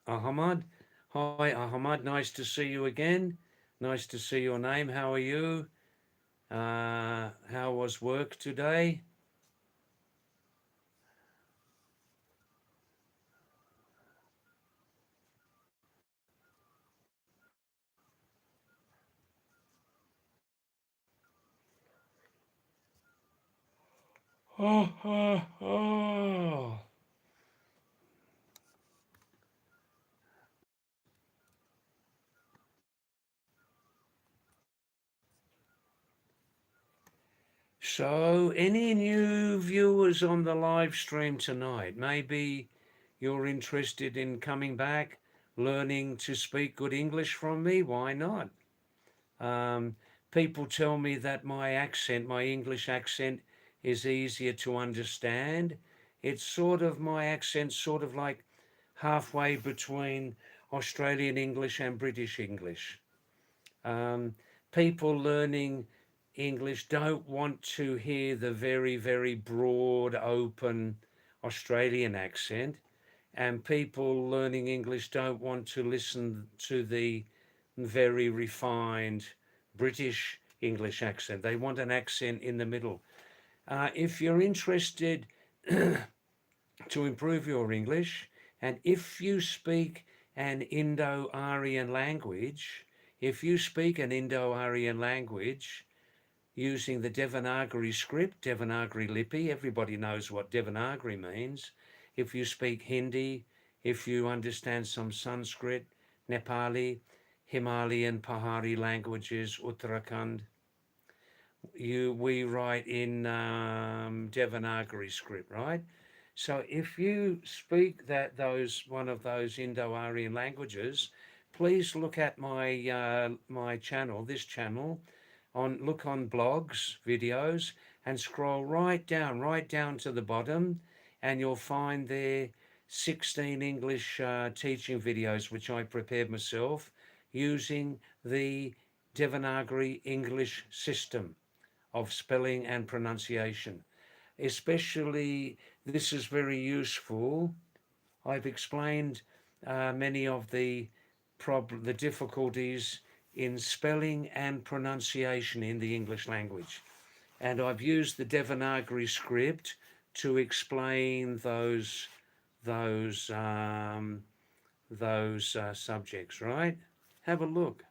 Ahmad. Hi Ahmad, nice to see you again. Nice to see your name. How are you? How was work today? Oh, oh, oh. So, any new viewers on the live stream tonight? Maybe you're interested in coming back, learning to speak good English from me? Why not? Um, People tell me that my accent, my English accent, is easier to understand. It's sort of my accent, sort of like halfway between Australian English and British English. Um, People learning English don't want to hear the very, very broad, open Australian accent, and people learning English don't want to listen to the very refined British English accent. They want an accent in the middle. If you're interested to improve your English, and if you speak an Indo-Aryan language, if you speak an Indo-Aryan language using the Devanagari script, Devanagari Lipi, everybody knows what Devanagari means. If you speak Hindi, if you understand some Sanskrit, Nepali, Himalayan Pahadi languages, Uttarakhand, we write in Devanagari script, right? So if you speak one of those Indo-Aryan languages, please look at my channel, this channel, look on blogs, videos, and scroll right down to the bottom, and you'll find there 16 English teaching videos which I prepared myself using the Devanagari English system of spelling and pronunciation. Especially, this is very useful. I've explained many of the difficulties in spelling and pronunciation in the English language, and I've used the Devanagari script to explain those subjects. Right? Have a look.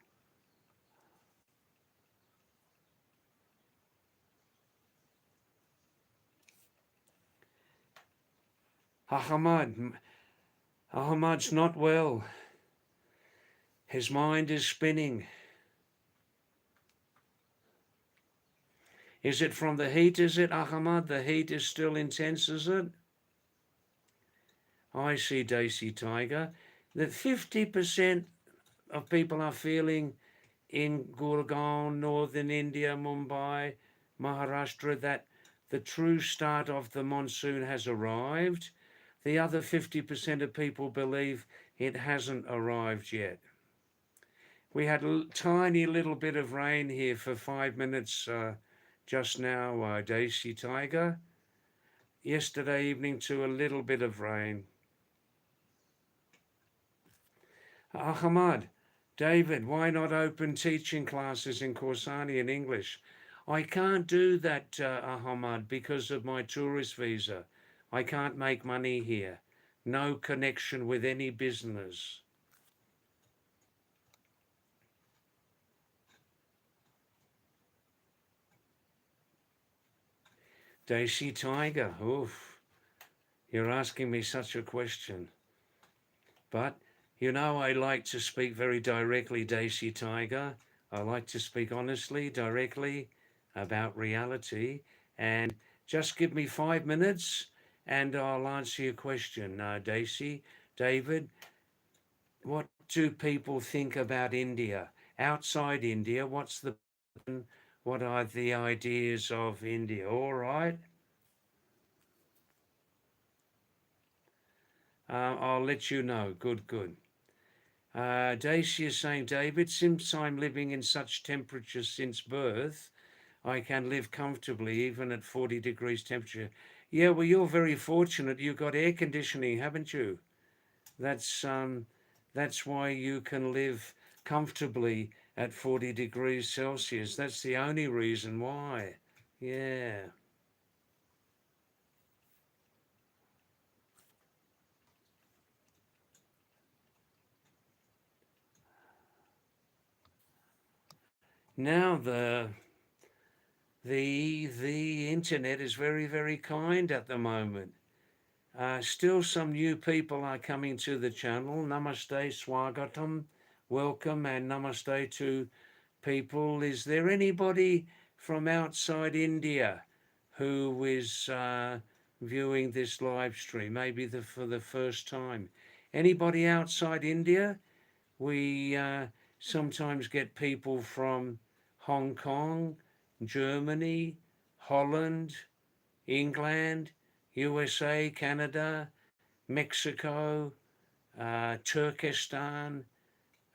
Ahmad's not well. His mind is spinning. Is it from the heat, is it, Ahmad? The heat is still intense, is it? I see, Daisy Tiger, that 50% of people are feeling in Gurgaon, northern India, Mumbai, Maharashtra, that the true start of the monsoon has arrived. The other 50% of people believe it hasn't arrived yet. We had a tiny little bit of rain here for 5 minutes just now, Daisy Tiger. Yesterday evening too, a little bit of rain. Ahmad, David, why not open teaching classes in Khorsani in English? I can't do that, Ahmad, because of my tourist visa. I can't make money here. No connection with any business. Daisy Tiger, oof, you're asking me such a question. But, you know, I like to speak very directly, Daisy Tiger. I like to speak honestly, directly about reality. And just give me 5 minutes and I'll answer your question, Daisy. David, what do people think about India? Outside India, what are the ideas of India? All right. I'll let you know. Good, good. Daisy is saying, David, since I'm living in such temperatures since birth, I can live comfortably even at 40 degrees temperature. Yeah, well, you're very fortunate. You've got air conditioning, haven't you? That's why you can live comfortably at 40 degrees Celsius. That's the only reason why. Yeah. Now the internet is very, very kind at the moment. Still some new people are coming to the channel. Namaste, Swagatam, welcome, and namaste to people. Is there anybody from outside India who is viewing this live stream, maybe for the first time? Anybody outside India? We sometimes get people from Hong Kong, Germany, Holland, England, USA, Canada, Mexico, Turkestan,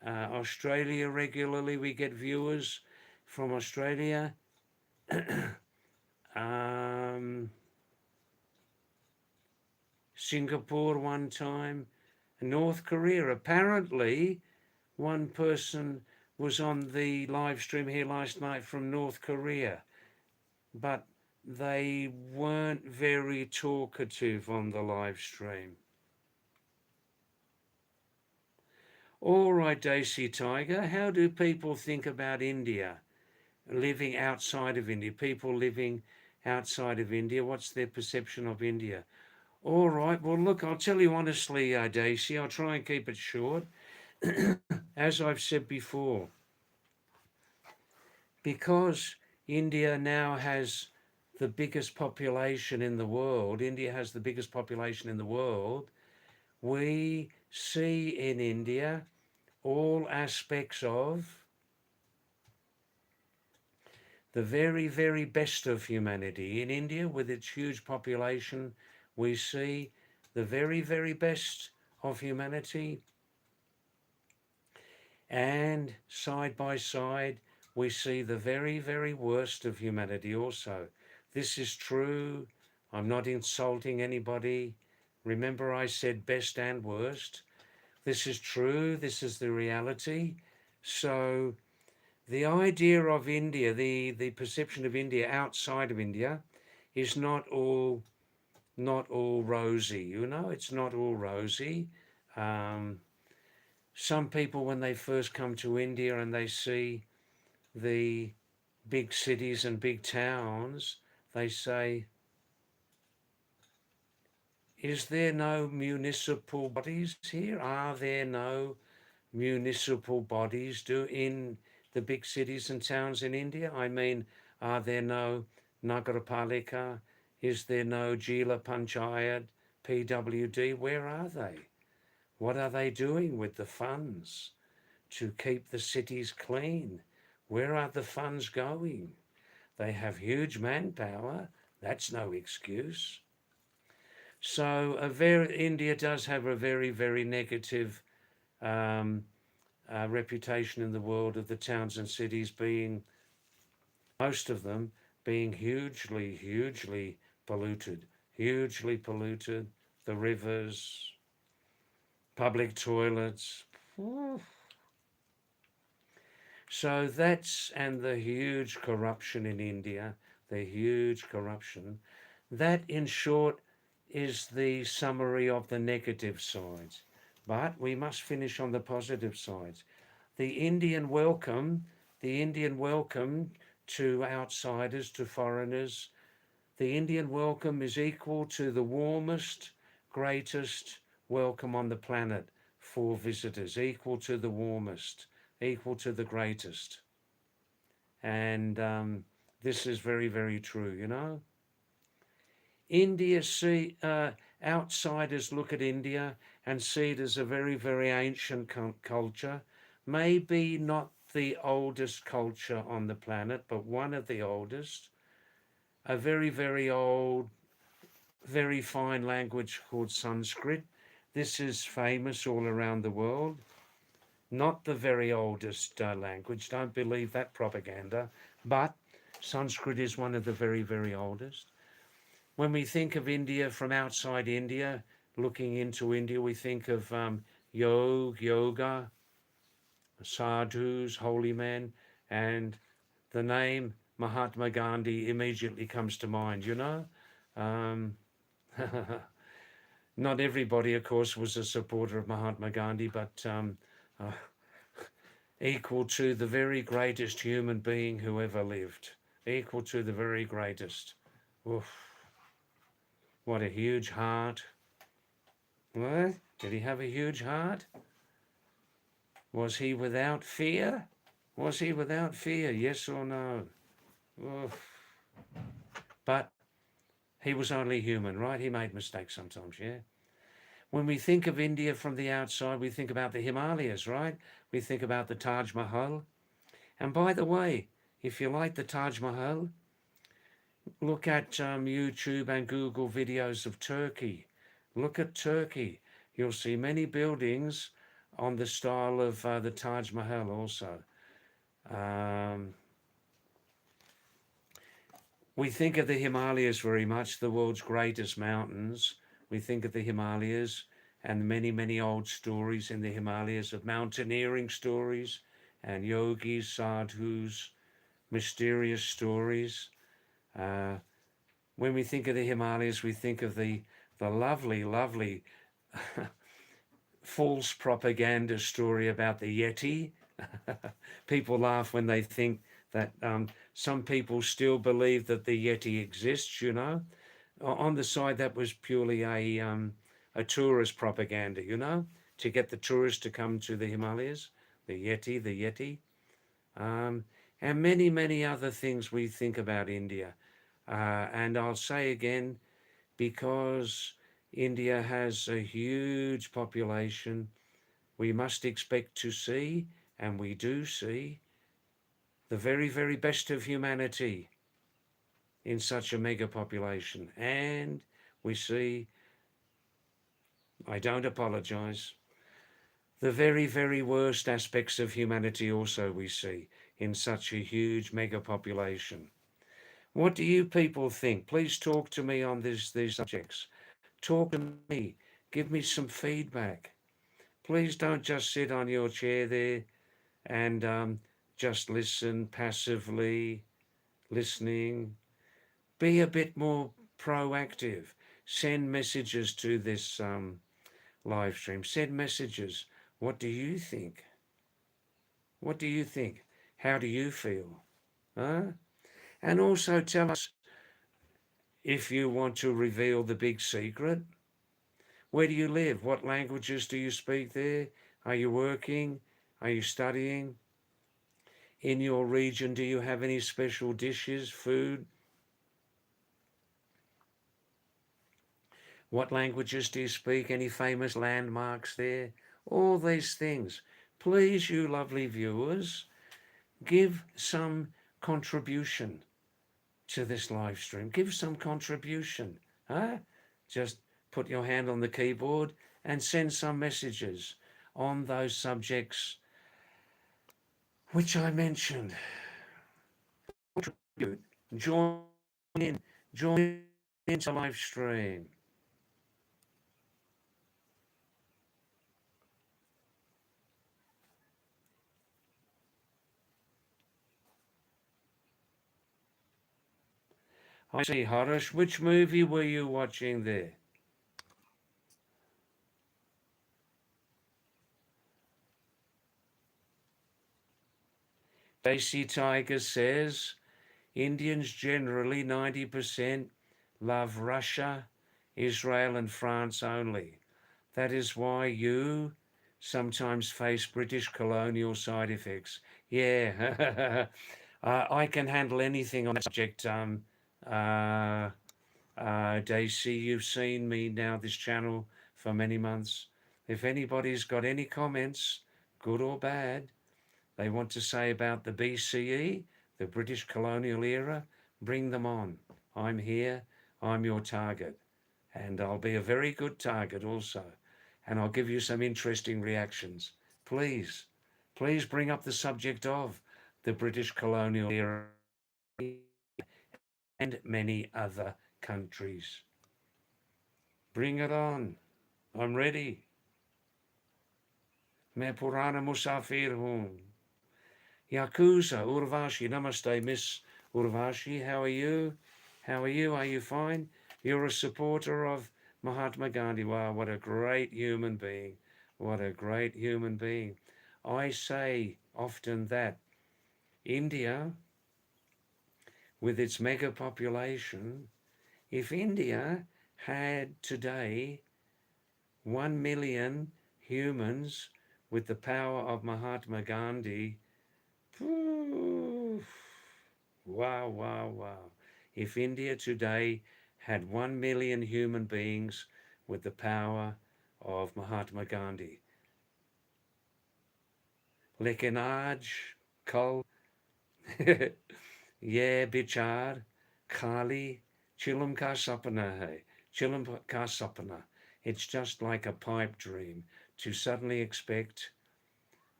Australia regularly. We get viewers from Australia. Singapore one time, North Korea. Apparently, one person was on the live stream here last night from North Korea, but they weren't very talkative on the live stream. All right, Daisy Tiger, how do people think about India, living outside of India? People living outside of India, what's their perception of India? All right, well, look, I'll tell you honestly, Daisy, I'll try and keep it short. As I've said before, because India now has the biggest population in the world, India has the biggest population in the world, we see in India all aspects of the very, very best of humanity. In India, with its huge population, we see the very, very best of humanity, and side by side, we see the very, very worst of humanity also. This is true. I'm not insulting anybody. Remember, I said best and worst. This is true. This is the reality. So, the idea of India, the perception of India outside of India, is not all rosy. You know, it's not all rosy. Some people, when they first come to India and they see the big cities and big towns, they say, is there no municipal bodies here? Are there no municipal bodies in the big cities and towns in India? I mean, are there no Nagarapalika? Is there no Jila Panchayat, PWD? Where are they? What are they doing with the funds to keep the cities clean? Where are the funds going? They have huge manpower. That's no excuse. So India does have a very, very negative reputation in the world of the towns and cities being, most of them being hugely, hugely polluted. Hugely polluted. The rivers, public toilets. So that's, and the huge corruption in India, the huge corruption. That, in short, is the summary of the negative sides. But we must finish on the positive sides. The Indian welcome to outsiders, to foreigners, the Indian welcome is equal to the warmest, greatest welcome on the planet for visitors, equal to the warmest, equal to the greatest. And this is very, very true, you know. India outsiders look at India and see it as a very, very ancient culture, maybe not the oldest culture on the planet, but one of the oldest, a very, very old, very fine language called Sanskrit. This is famous all around the world. Not the very oldest language, don't believe that propaganda, but Sanskrit is one of the very, very oldest. When we think of India from outside India, looking into India, we think of yoga, sadhus, holy men, and the name Mahatma Gandhi immediately comes to mind, you know. Not everybody, of course, was a supporter of Mahatma Gandhi, but equal to the very greatest human being who ever lived. Equal to the very greatest. Oof. What a huge heart. What? Did he have a huge heart? Was he without fear? Was he without fear? Yes or no? Oof. But he was only human, right? He made mistakes sometimes, yeah? When we think of India from the outside, we think about the Himalayas, right? We think about the Taj Mahal. And by the way, if you like the Taj Mahal, look at YouTube and Google videos of Turkey. Look at Turkey. You'll see many buildings on the style of the Taj Mahal also. We think of the Himalayas very much, the world's greatest mountains. We think of the Himalayas and many, many old stories in the Himalayas of mountaineering stories and yogis, sadhus, mysterious stories. Uh, when we think of the Himalayas, we think of the lovely, lovely false propaganda story about the Yeti. People laugh when they think that some people still believe that the Yeti exists, you know. On the side, that was purely a tourist propaganda, you know, to get the tourists to come to the Himalayas, the Yeti, the Yeti. Um, and many, many other things we think about India. And I'll say again, because India has a huge population, we must expect to see, and we do see, the very, very best of humanity in such a mega population. And we see, I don't apologize, the very, very worst aspects of humanity also we see in such a huge mega population. What do you people think? Please talk to me on these subjects. Talk to me. Give me some feedback. Please don't just sit on your chair there and just listen passively, listening. Be a bit more proactive. Send messages to this live stream. Send messages. What do you think? What do you think? How do you feel? Huh? And also tell us if you want to reveal the big secret. Where do you live? What languages do you speak there? Are you working? Are you studying? In your region, do you have any special dishes, food? What languages do you speak? Any famous landmarks there? All these things. Please, you lovely viewers, give some contribution to this live stream. Give some contribution. Huh? Just put your hand on the keyboard and send some messages on those subjects which I mentioned. Contribute. Join in. Join into live stream. I see, Harish. Which movie were you watching there? Daisy Tiger says Indians generally 90% love Russia, Israel, and France only. That is why you sometimes face British colonial side effects. Yeah, I can handle anything on that subject. Uh, Daisy, you've seen me now, this channel, for many months. If anybody's got any comments, good or bad, they want to say about the BCE, the British colonial era, bring them on. I'm here, I'm your target, and I'll be a very good target also. And I'll give you some interesting reactions. Please, please bring up the subject of the British colonial era and many other countries. Bring it on. I'm ready. मैं पुराना मुसाफिर हूँ. Yakuza, Urvashi, namaste, Miss Urvashi. How are you? How are you? Are you fine? You're a supporter of Mahatma Gandhi. Wow, what a great human being. What a great human being. I say often that India, with its mega population, if India had today 1 million humans with the power of Mahatma Gandhi, wow, wow, wow. If India today had 1 million human beings with the power of Mahatma Gandhi. लेकिन आज कल ये विचार खाली चिलम का सपना है. Chilam ka sapna. It's just like a pipe dream to suddenly expect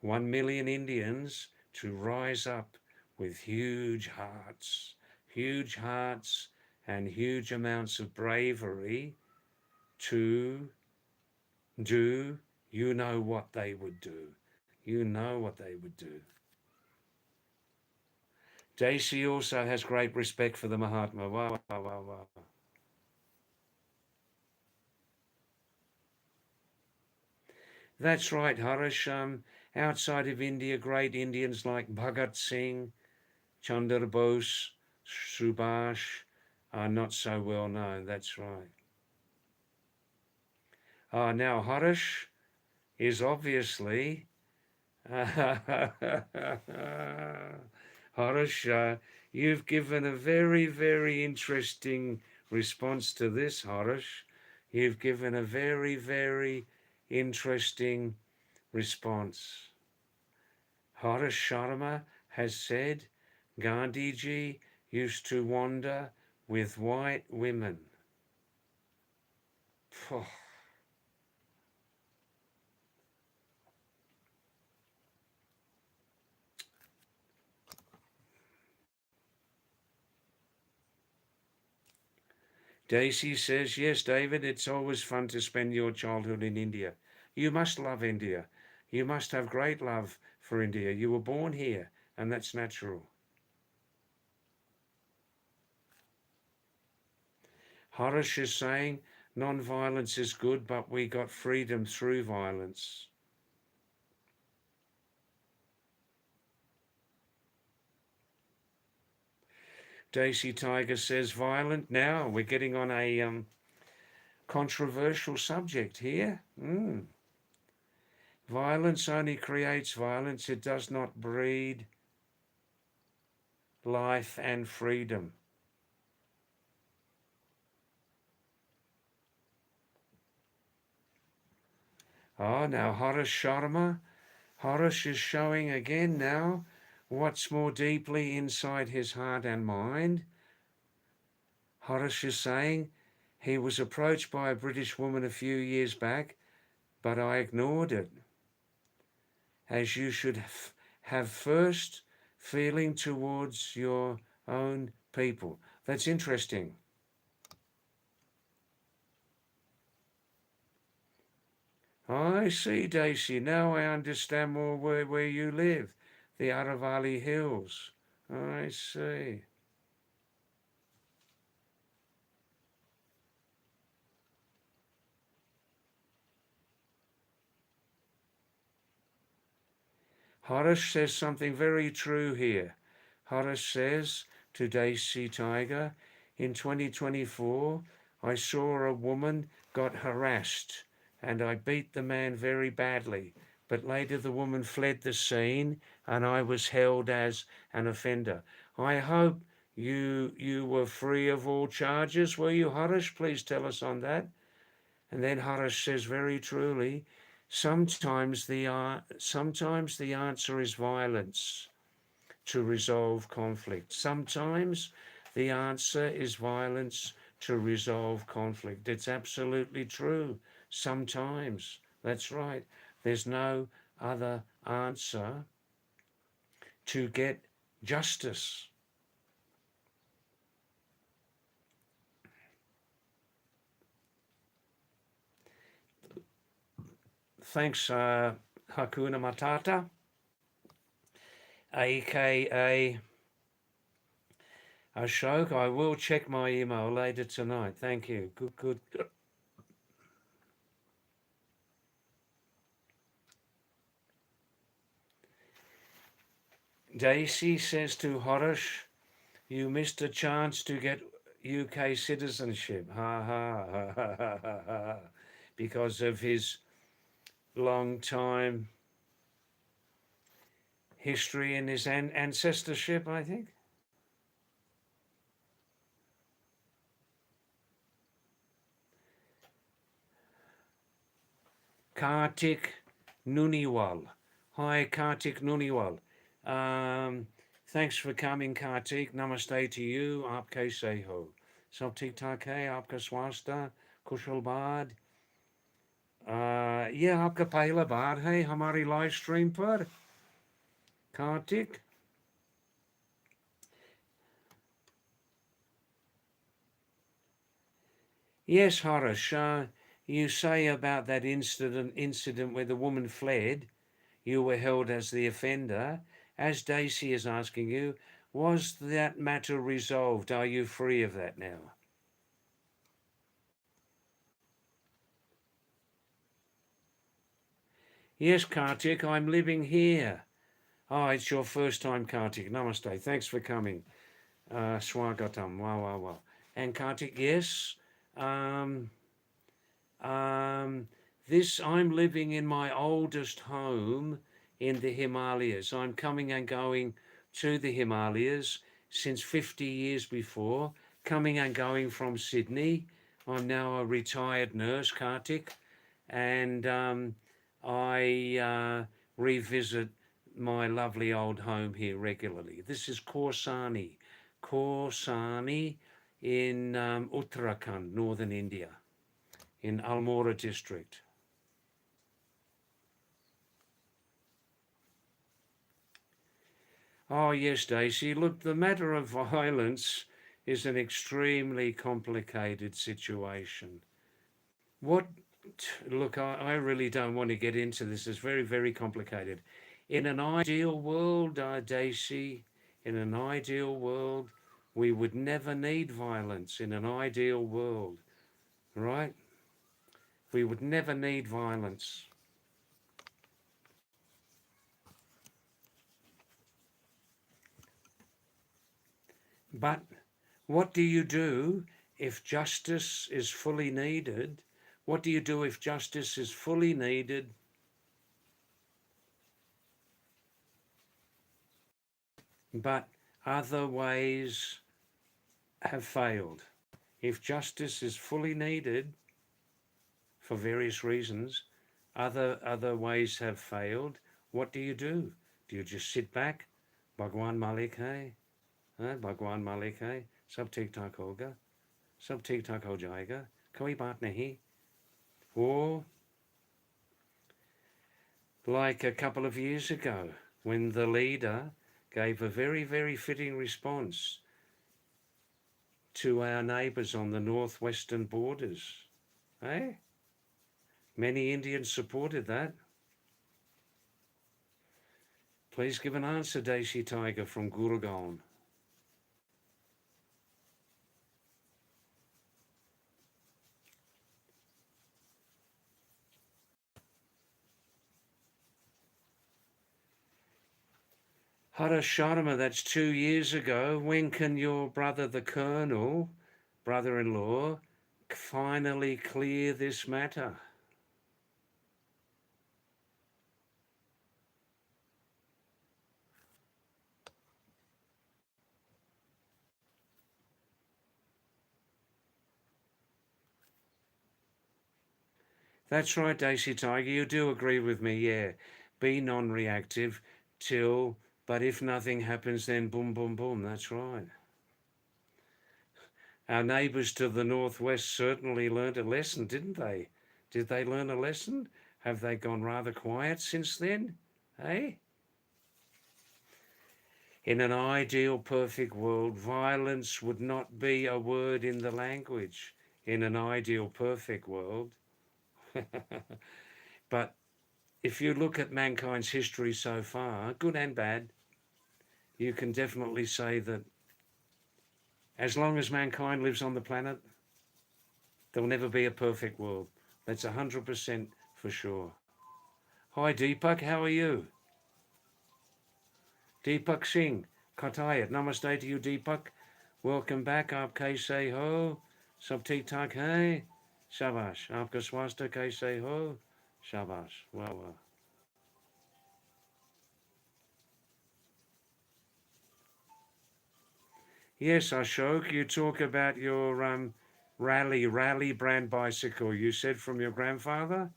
1 million Indians to rise up with huge hearts, huge hearts and huge amounts of bravery to do, you know what they would do. You know what they would do. Daisy also has great respect for the Mahatma. Wow, wow, wow, wow. That's right, Harish. Outside of India, great Indians like Bhagat Singh, Chandra Bose, Subhash are not so well known. That's right. Now Harish is obviously Harish, you've given a very, very interesting response to this, Harish. You've given a very, very interesting response. Harish Sharma has said Gandhiji used to wander with white women. Phew. Daisy says, yes, David, it's always fun to spend your childhood in India. You must love India. You must have great love for India. You were born here, and that's natural. Harish is saying, non-violence is good, but we got freedom through violence. Daisy Tiger says, violent now. We're getting on a controversial subject here. Violence only creates violence. It does not breed life and freedom. Now Harish Sharma. Harish is showing again now what's more deeply inside his heart and mind. Harish is saying he was approached by a British woman a few years back, but I ignored it. As you should have first feeling towards your own people. That's interesting. I see, Daisy. Now I understand more where you live, the Aravalli Hills. I see. Harish says something very true here. Harish says to Daisy Tiger, in 2024, I saw a woman got harassed and I beat the man very badly. But later the woman fled the scene and I was held as an offender. I hope you were free of all charges, were you, Harish? Please tell us on that. And then Harish says very truly, sometimes the answer is violence to resolve conflict. Sometimes the answer is violence to resolve conflict. It's absolutely true. Sometimes. That's right. There's no other answer to get justice. Thanks, Hakuna Matata, aka Ashok. I will check my email later tonight. Thank you. Good. Daisy says to Harish, you missed a chance to get UK citizenship. Ha ha ha ha ha ha ha. Because of his long time history and his ancestorship, I think. Kartik Nuniwal. Hi, Kartik Nuniwal. Thanks for coming, Kartik. Namaste to you. आप कैसे हो? सब ठीक ठाक है? आपका स्वास्थ्य कुशल बाद? ये आपका पहला बार है हमारी लाइव स्ट्रीम पर, Kartik. Yes, Harish, you say about that incident where the woman fled, you were held as the offender. As Daisy is asking you, was that matter resolved? Are you free of that now? Yes, Kartik, I'm living here. Oh, it's your first time, Kartik. Namaste. Thanks for coming. Swagatam. Wow, wow, wow. And Kartik, yes. Um, Um, I'm living in my oldest home in the Himalayas. I'm coming and going to the Himalayas since 50 years before, coming and going from Sydney. I'm now a retired nurse, Kartik, and I revisit my lovely old home here regularly. This is Korsani in Uttarakhand, northern India, in Almora district. Oh, yes, Daisy. Look, the matter of violence is an extremely complicated situation. What, look, I really don't want to get into this. It's very, very complicated. In an ideal world, Daisy, in an ideal world, we would never need violence in an ideal world, right? We would never need violence. But what do you do if justice is fully needed? What do you do if justice is fully needed, but other ways have failed? If justice is fully needed for various reasons, other ways have failed, what do you do? Do you just sit back? Bhagwan Malik hai? Bhagwan Malik hai? Sab ठीक ठाक होगा, सब ठीक ठाक हो जाएगा, कोई बात नहीं. Or like a couple of years ago when the leader gave a very, very fitting response to our neighbours on the northwestern borders. Eh? Many Indians supported that. Please give an answer, Desi Tiger from Gurgaon. Hara Sharma, that's 2 years ago. When can your brother, the Colonel, brother-in-law, finally clear this matter? That's right, Daisy Tiger. You do agree with me, yeah. Be non-reactive till, but if nothing happens, then boom, boom, boom. That's right. Our neighbours to the northwest certainly learnt a lesson, didn't they? Did they learn a lesson? Have they gone rather quiet since then? Eh? In an ideal, perfect world, violence would not be a word in the language. In an ideal, perfect world. But if you look at mankind's history so far, good and bad, you can definitely say that as long as mankind lives on the planet, there'll never be a perfect world. That's 100% for sure. Hi Deepak, how are you? Deepak Singh, Katayat. Namaste to you, Deepak. Welcome back. Aap kaise ho? Sab theek thak hai? Shabash. Aapka swastha kaise ho? Shabash. Wow, wow. Yes, Ashok, you talk about your rally brand bicycle. You said from your grandfather?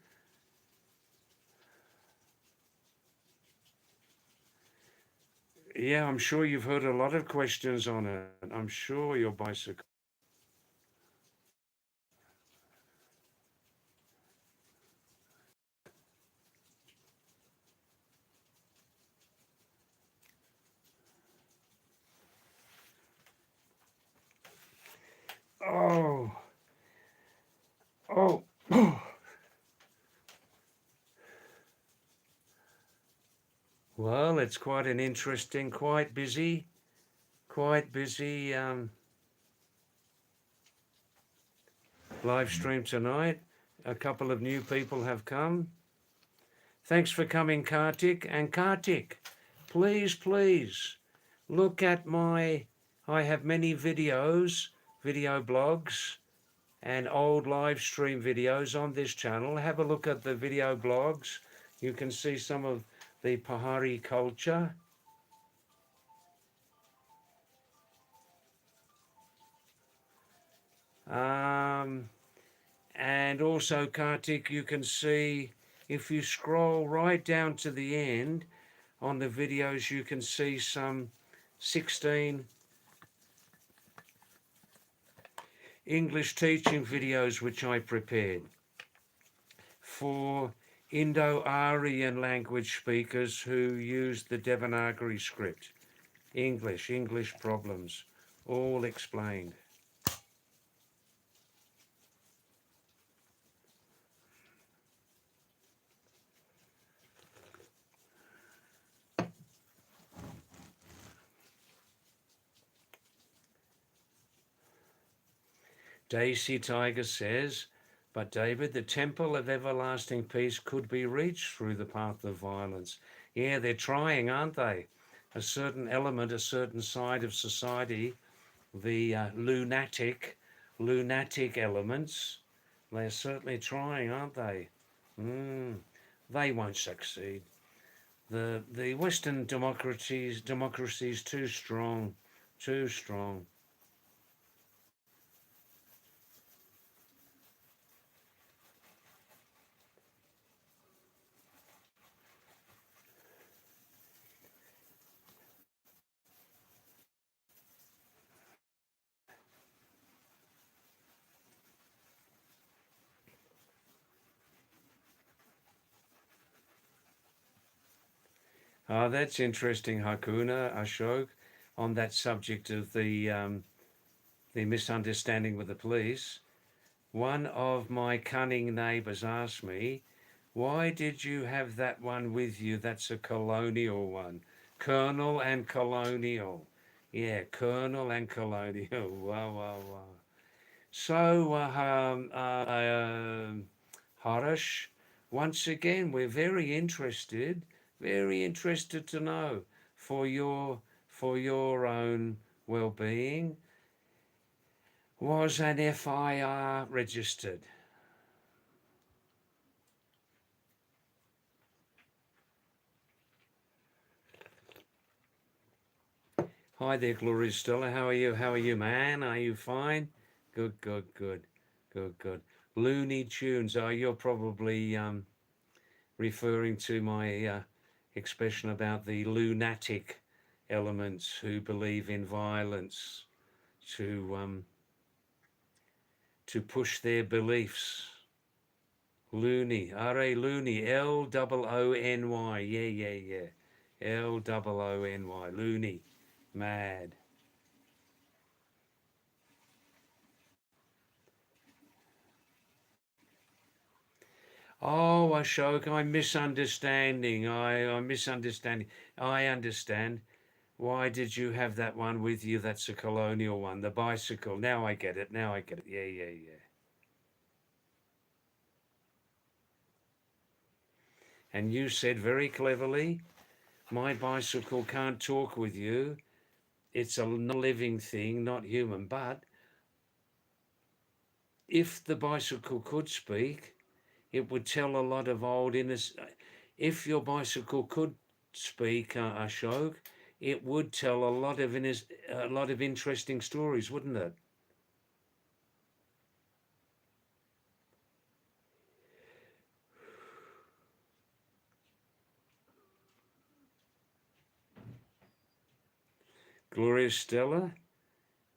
Yeah, I'm sure you've heard a lot of questions on it. I'm sure your bicycle. Oh, Well, it's quite an interesting, quite busy live stream tonight. A couple of new people have come. Thanks for coming, Kartik. And Kartik, please look at I have many videos, video blogs, and old live stream videos on this channel. Have a look at the video blogs. You can see some of the Pahari culture. And also, Kartik, you can see, if you scroll right down to the end on the videos, you can see some 16 English teaching videos which I prepared for Indo-Aryan language speakers who use the Devanagari script. English problems, all explained. Daisy Tiger says, but David, the temple of everlasting peace could be reached through the path of violence. Yeah, they're trying, aren't they? A certain element, a certain side of society, the lunatic elements, they're certainly trying, aren't they? They won't succeed. The Western democracy is too strong, too strong. Oh, that's interesting, Hakuna, Ashok, on that subject of the misunderstanding with the police. One of my cunning neighbours asked me, why did you have that one with you? That's a colonial one. Colonel and colonial. Yeah, colonel and colonial. Wow. So, Harish, once again, we're very interested to know for your own well-being. Was an FIR registered? Hi there, Gloria Stella. How are you? How are you, man? Are you fine? Good. Looney Tunes. Oh, you're probably referring to my expression about the lunatic elements who believe in violence to push their beliefs. Loony, Loony, Loony. Yeah. Loony, loony, mad. Oh, Ashok, I'm misunderstanding. I'm misunderstanding. I understand. Why did you have that one with you? That's a colonial one, the bicycle. Now I get it. Yeah. And you said very cleverly, my bicycle can't talk with you. It's a non-living thing, not human. But if the bicycle could speak, it would tell a lot of old innocent. If your bicycle could speak, Ashok, it would tell a lot of interesting stories, wouldn't it? Gloria Stella,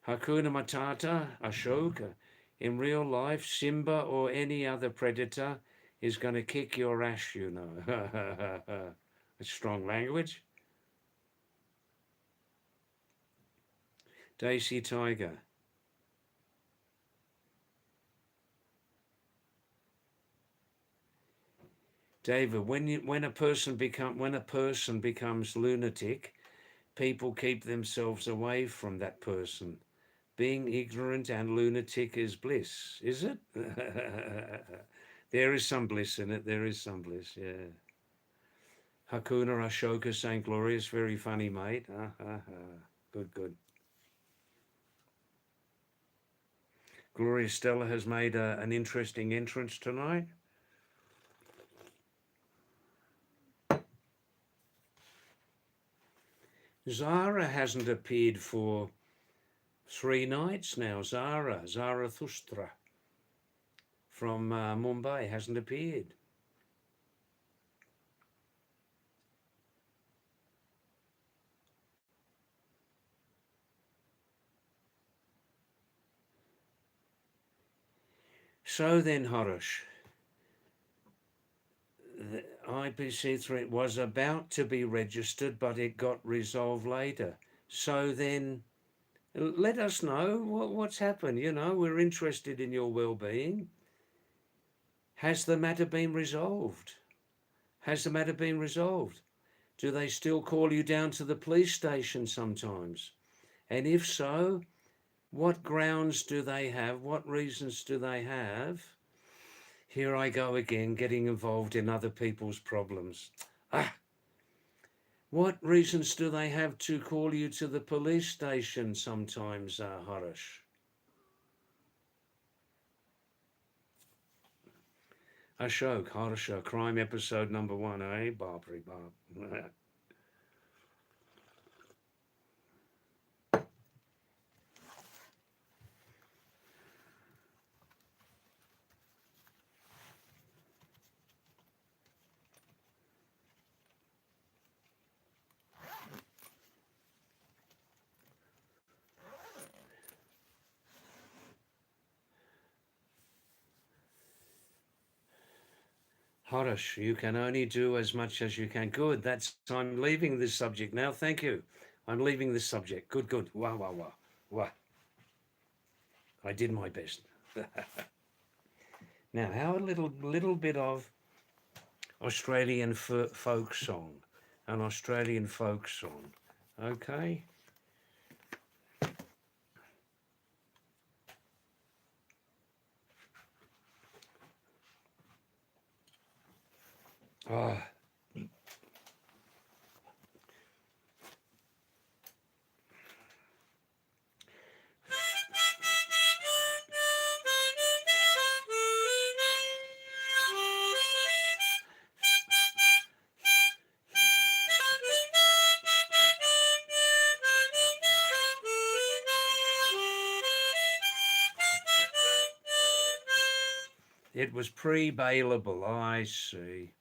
Hakuna Matata, Ashoka. In real life, Simba or any other predator is going to kick your ass, you know. It's strong language. Daisy Tiger. David, when a person becomes lunatic, people keep themselves away from that person. Being ignorant and lunatic is bliss, is it? There is some bliss in it. There is some bliss, yeah. Hakuna Ashoka St. Glorious, very funny, mate. Good, good. Gloria Stella has made an interesting entrance tonight. Zara hasn't appeared for 3 nights now. Zarathustra from Mumbai hasn't appeared. So then, Harish, the IPC3 was about to be registered, but it got resolved later. So then, let us know what's happened. You know, we're interested in your well-being. Has the matter been resolved? Has the matter been resolved? Do they still call you down to the police station sometimes? And if so, what grounds do they have? What reasons do they have? Here I go again, getting involved in other people's problems. What reasons do they have to call you to the police station sometimes, Harish? Ashok, Harsha, crime episode number 1, eh? Barbary Barb. Harish, you can only do as much as you can. Good, I'm leaving this subject now. Thank you. I'm leaving this subject. Good, good. Wow, wow, wow. Wow. I did my best. Now, how a little bit of Australian folk song. An Australian folk song. Okay. Ah. It was pre-bailable, I see.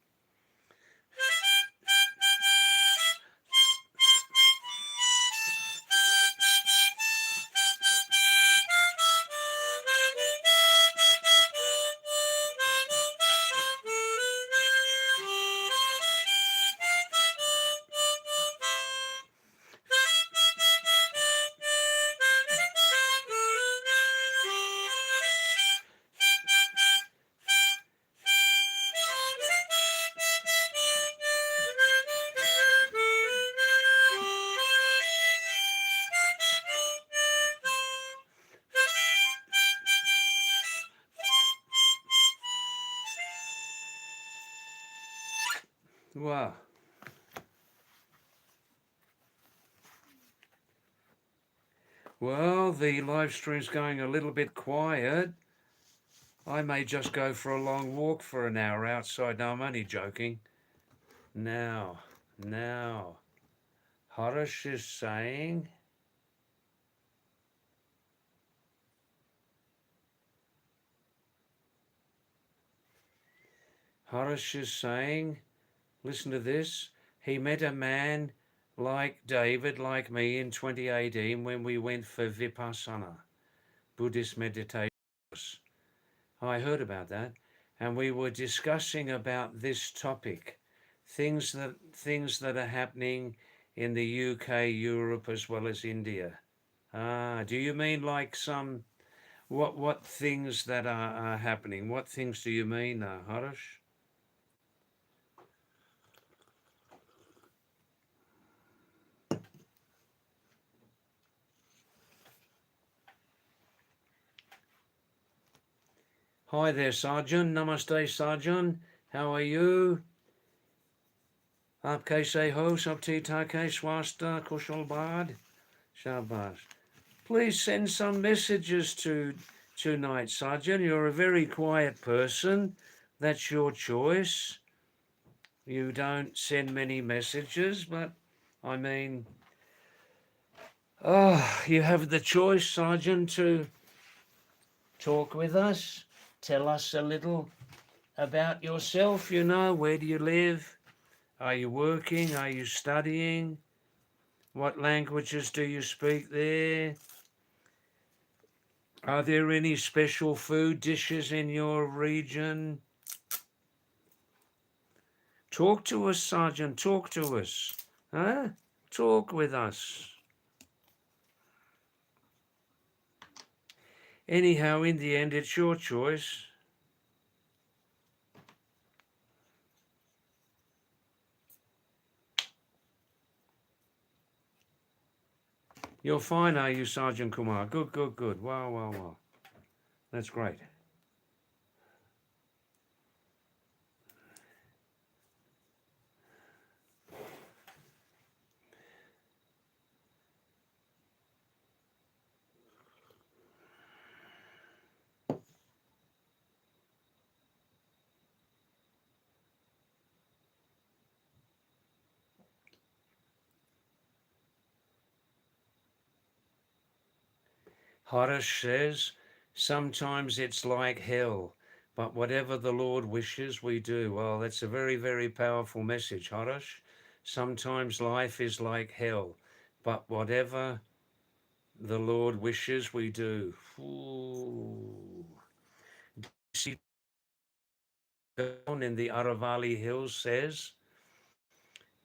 Wow. Well, the live stream's going a little bit quiet. I may just go for a long walk for an hour outside. No, I'm only joking. Now, Harish is saying, listen to this. He met a man like David, like me, in 2018 when we went for Vipassana, Buddhist meditation. I heard about that. And we were discussing about this topic, things that are happening in the UK, Europe, as well as India. Do you mean like some, what things that are happening? What things do you mean, Harish? Hi there, Sergeant. Namaste, Sergeant. How are you? Aapke se ho, sab theek thaak hai, swasta, kushal bad. Shabash. Please send some messages tonight, Sergeant. You're a very quiet person. That's your choice. You don't send many messages, but I mean, you have the choice, Sergeant, to talk with us. Tell us a little about yourself. Where do you live? Are you working? Are you studying? What languages do you speak there? Are there any special food dishes in your region? Talk to us, Sergeant. Talk to us. Huh? Talk with us. Anyhow, in the end, it's your choice. You're fine, are you, Sergeant Kumar? Good, good, good. Wow, wow, wow. That's great. Harish says, sometimes it's like hell, but whatever the Lord wishes, we do. Well, that's a very, very powerful message, Harish. Sometimes life is like hell, but whatever the Lord wishes, we do. Ooh. See, down in the Aravali Hills says,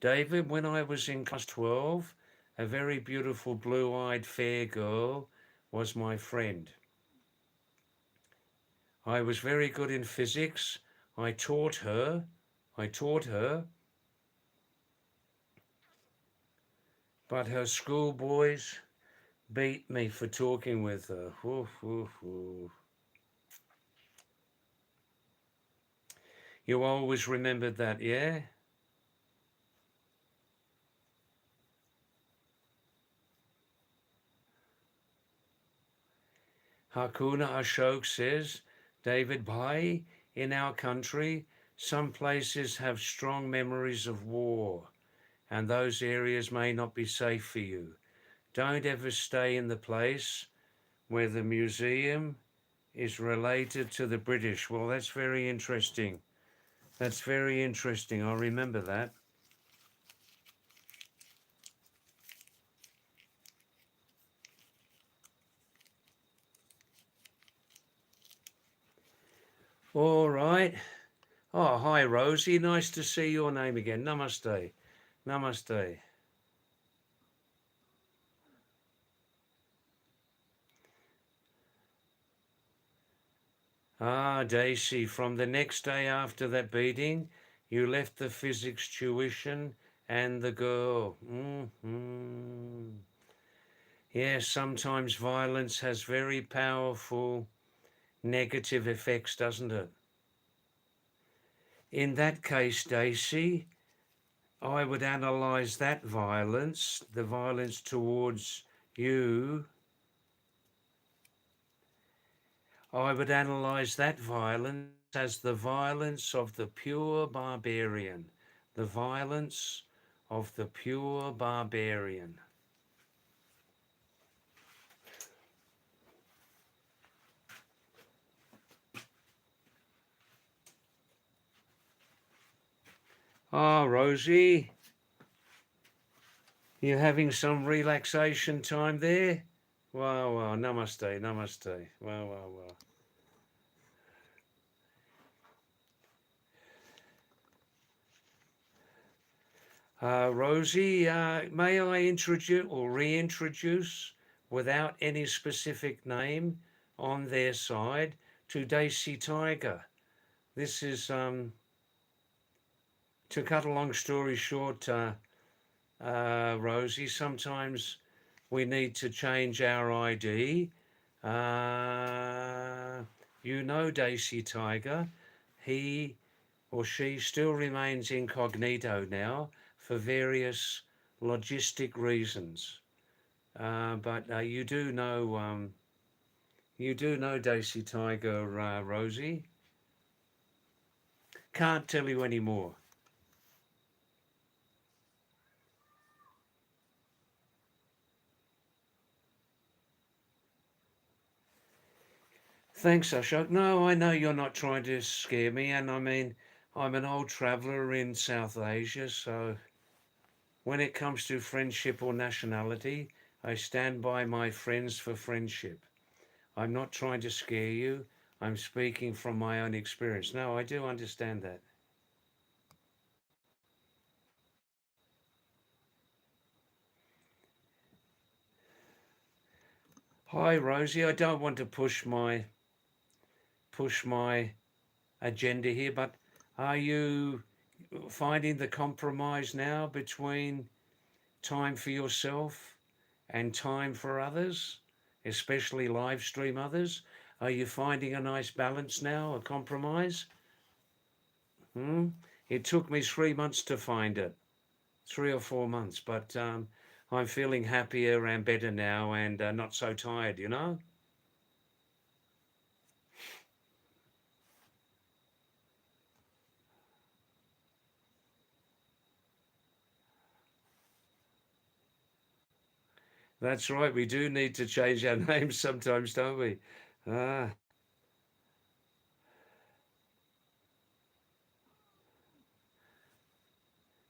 David, when I was in class 12, a very beautiful blue-eyed fair girl was my friend. I was very good in physics. I taught her, but her schoolboys beat me for talking with her. Oof, oof, oof. You always remembered that, yeah? Hakuna Ashok says, David Bhai, in our country, some places have strong memories of war, and those areas may not be safe for you. Don't ever stay in the place where the museum is related to the British. Well, that's very interesting. That's very interesting. I'll remember that. All right. Oh, hi, Rosie. Nice to see your name again. Namaste. Namaste. Ah, Daisy, from the next day after that beating, you left the physics tuition and the girl. Yes, sometimes violence has very powerful negative effects, doesn't it? In that case, Daisy, I would analyze that violence, the violence towards you. I would analyze that violence as the violence of the pure barbarian, the violence of the pure barbarian. Ah, Rosie, you having some relaxation time there? Wow, wow, namaste, namaste. Wow, wow, wow. Rosie, may I introduce or reintroduce without any specific name on their side to Daisy Tiger? This is, to cut a long story short, Rosie, sometimes we need to change our ID. You know Daisy Tiger, he or she still remains incognito now for various logistic reasons. But you do know Daisy Tiger, Rosie. Can't tell you any more. Thanks, Ashok. No, I know you're not trying to scare me, and I mean, I'm an old traveller in South Asia, so when it comes to friendship or nationality, I stand by my friends for friendship. I'm not trying to scare you. I'm speaking from my own experience. No, I do understand that. Hi, Rosie. I don't want to push my agenda here, but are you finding the compromise now between time for yourself and time for others, especially live stream others? Are you finding a nice balance now, a compromise? Hmm? It took me 3 months to find it, 3 or 4 months, but I'm feeling happier and better now and not so tired, you know? That's right, we do need to change our names sometimes, don't we? Ah,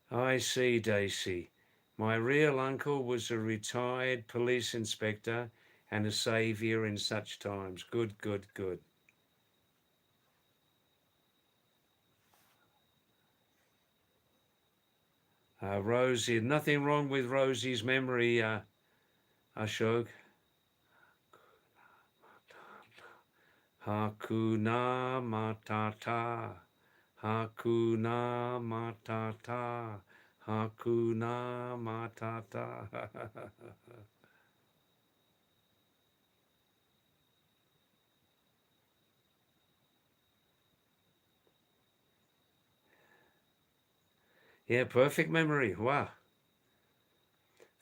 I see, Daisy. My real uncle was a retired police inspector and a saviour in such times. Good, good, good. Rosie, nothing wrong with Rosie's memory, Ashok. Hakuna Matata. Hakuna Matata. Hakuna Matata. Yeah, perfect memory. Wow.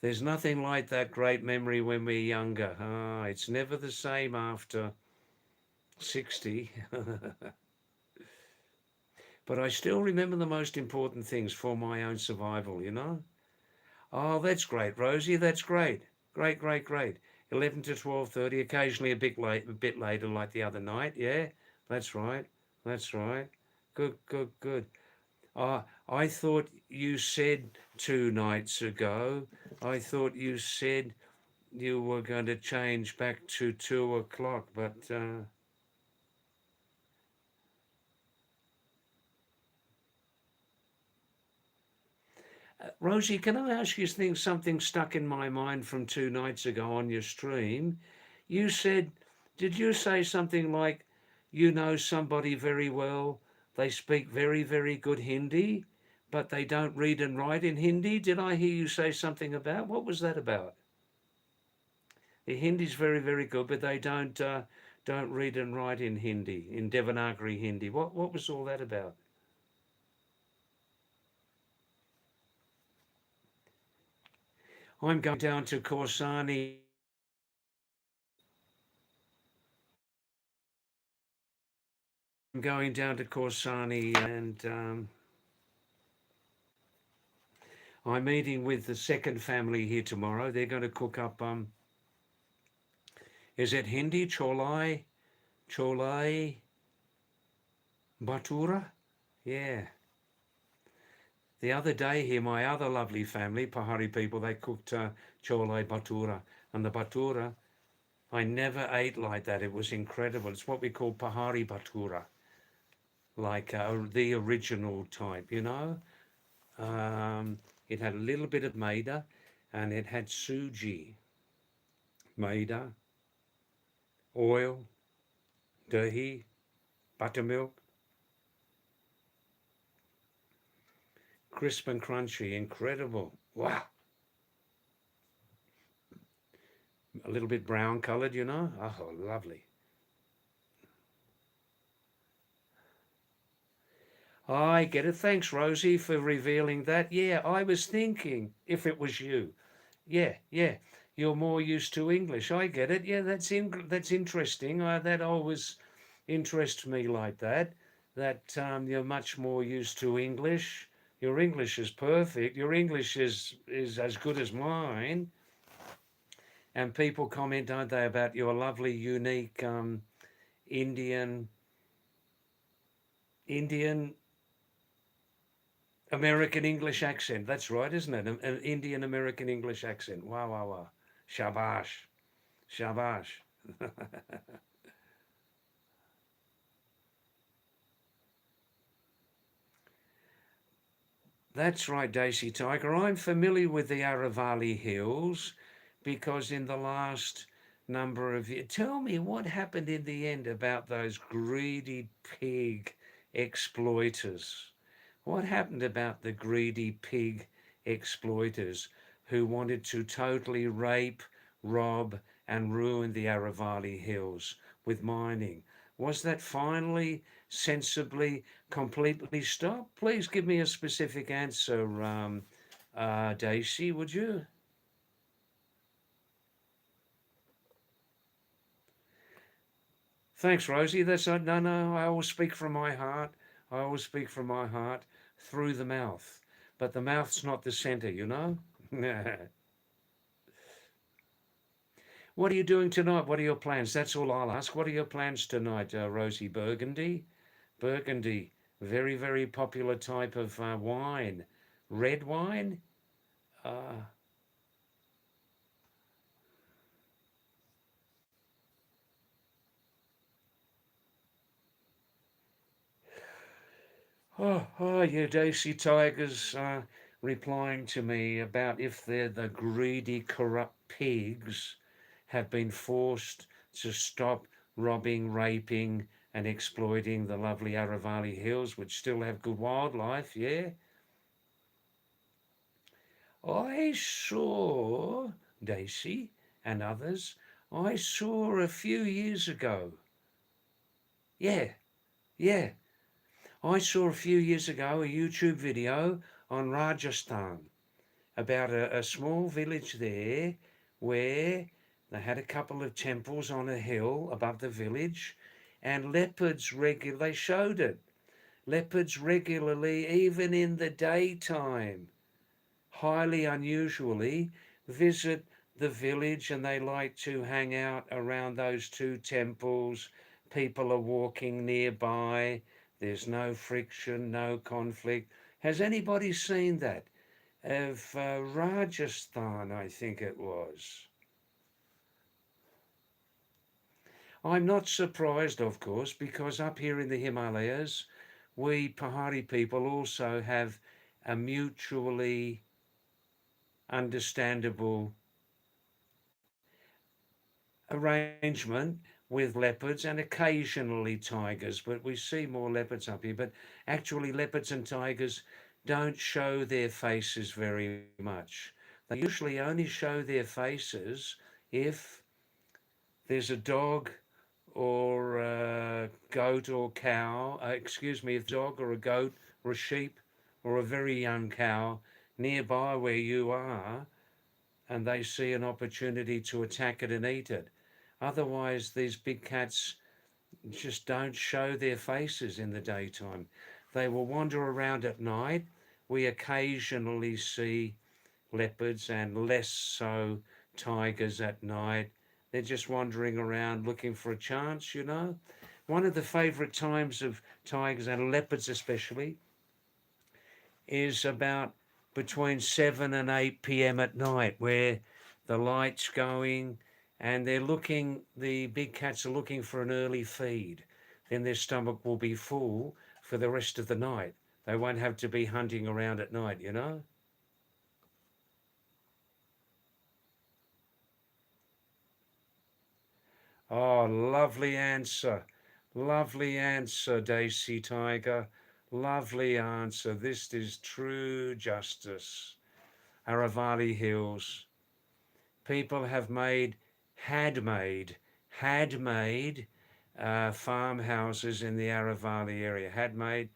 There's nothing like that great memory when we're younger. Ah, it's never the same after 60. But I still remember the most important things for my own survival, you know? Oh, that's great, Rosie. That's great. Great, great, great. 11 to 12:30, occasionally a bit later like the other night. Yeah, that's right. That's right. Good, good, good. I thought you said 2 nights ago. I thought you said you were going to change back to 2 o'clock, but Rosie, can I ask you something stuck in my mind from 2 nights ago on your stream? You said, did you say something like, you know somebody very well, they speak very, very good Hindi, but they don't read and write in Hindi? Did I hear you say something about? What was that about? The Hindi's very, very good, but they don't read and write in Hindi, in Devanagari Hindi. What was all that about? I'm going down to Corsani. I'm going down to Corsani and I'm meeting with the second family here tomorrow. They're going to cook up, is it Hindi? Cholai? Cholai Batura? Yeah. The other day here, my other lovely family, Pahari people, they cooked Cholai Batura. And the Batura, I never ate like that. It was incredible. It's what we call Pahari Batura, like the original type, you know? It had a little bit of maida and it had suji, maida, oil, dahi, buttermilk, crisp and crunchy, incredible. Wow. A little bit brown colored, you know? Oh, lovely. I get it. Thanks, Rosie, for revealing that. Yeah, I was thinking if it was you. Yeah, yeah. You're more used to English. I get it. Yeah, that's interesting. That always interests me like that. That you're much more used to English. Your English is perfect. Your English is as good as mine. And people comment, don't they, about your lovely, unique Indian Indian American English accent. That's right, isn't it? An Indian American English accent. Wow, wow, wow. Shabash. Shabash. That's right, Daisy Tiger. I'm familiar with the Aravalli Hills because in the last number of years, tell me what happened in the end about those greedy pig exploiters. What happened about the greedy pig exploiters who wanted to totally rape, rob, and ruin the Aravalli Hills with mining? Was that finally, sensibly, completely stopped? Please give me a specific answer, Daisy, would you? Thanks, Rosie. That's not, no, no. I always speak from my heart. I always speak from my heart through the mouth. But the mouth's not the center, you know? What are you doing tonight? What are your plans? That's all I'll ask. What are your plans tonight, Rosie? Burgundy? Burgundy. Very, very popular type of wine. Red wine? Uh, you Daisy Tigers replying to me about if they're the greedy, corrupt pigs have been forced to stop robbing, raping, and exploiting the lovely Aravalli Hills, which still have good wildlife, yeah? I saw, Daisy and others, I saw a few years ago. Yeah, yeah. I saw a few years ago a YouTube video on Rajasthan about a small village there where they had a couple of temples on a hill above the village and they showed it. Leopards regularly, even in the daytime, highly unusually, visit the village and they like to hang out around those two temples. People are walking nearby. There's no friction, no conflict. Has anybody seen that? Of Rajasthan, I think it was. I'm not surprised, of course, because up here in the Himalayas, we Pahari people also have a mutually understandable arrangement with leopards and occasionally tigers, but we see more leopards up here. But actually, leopards and tigers don't show their faces very much. They usually only show their faces if there's a dog or a goat or cow, excuse me, a dog or a goat or a sheep or a very young cow nearby where you are, and they see an opportunity to attack it and eat it. Otherwise, these big cats just don't show their faces in the daytime. They will wander around at night. We occasionally see leopards and less so tigers at night. They're just wandering around looking for a chance, you know. One of the favourite times of tigers and leopards, especially, is about between 7 and 8 p.m. at night, where the light's going and the big cats are looking for an early feed. Then their stomach will be full for the rest of the night. They won't have to be hunting around at night, you know. Oh, lovely answer. Lovely answer, Daisy Tiger. Lovely answer. This is true justice. Aravalli Hills. People have made, had made farmhouses in the Aravalli area. Had made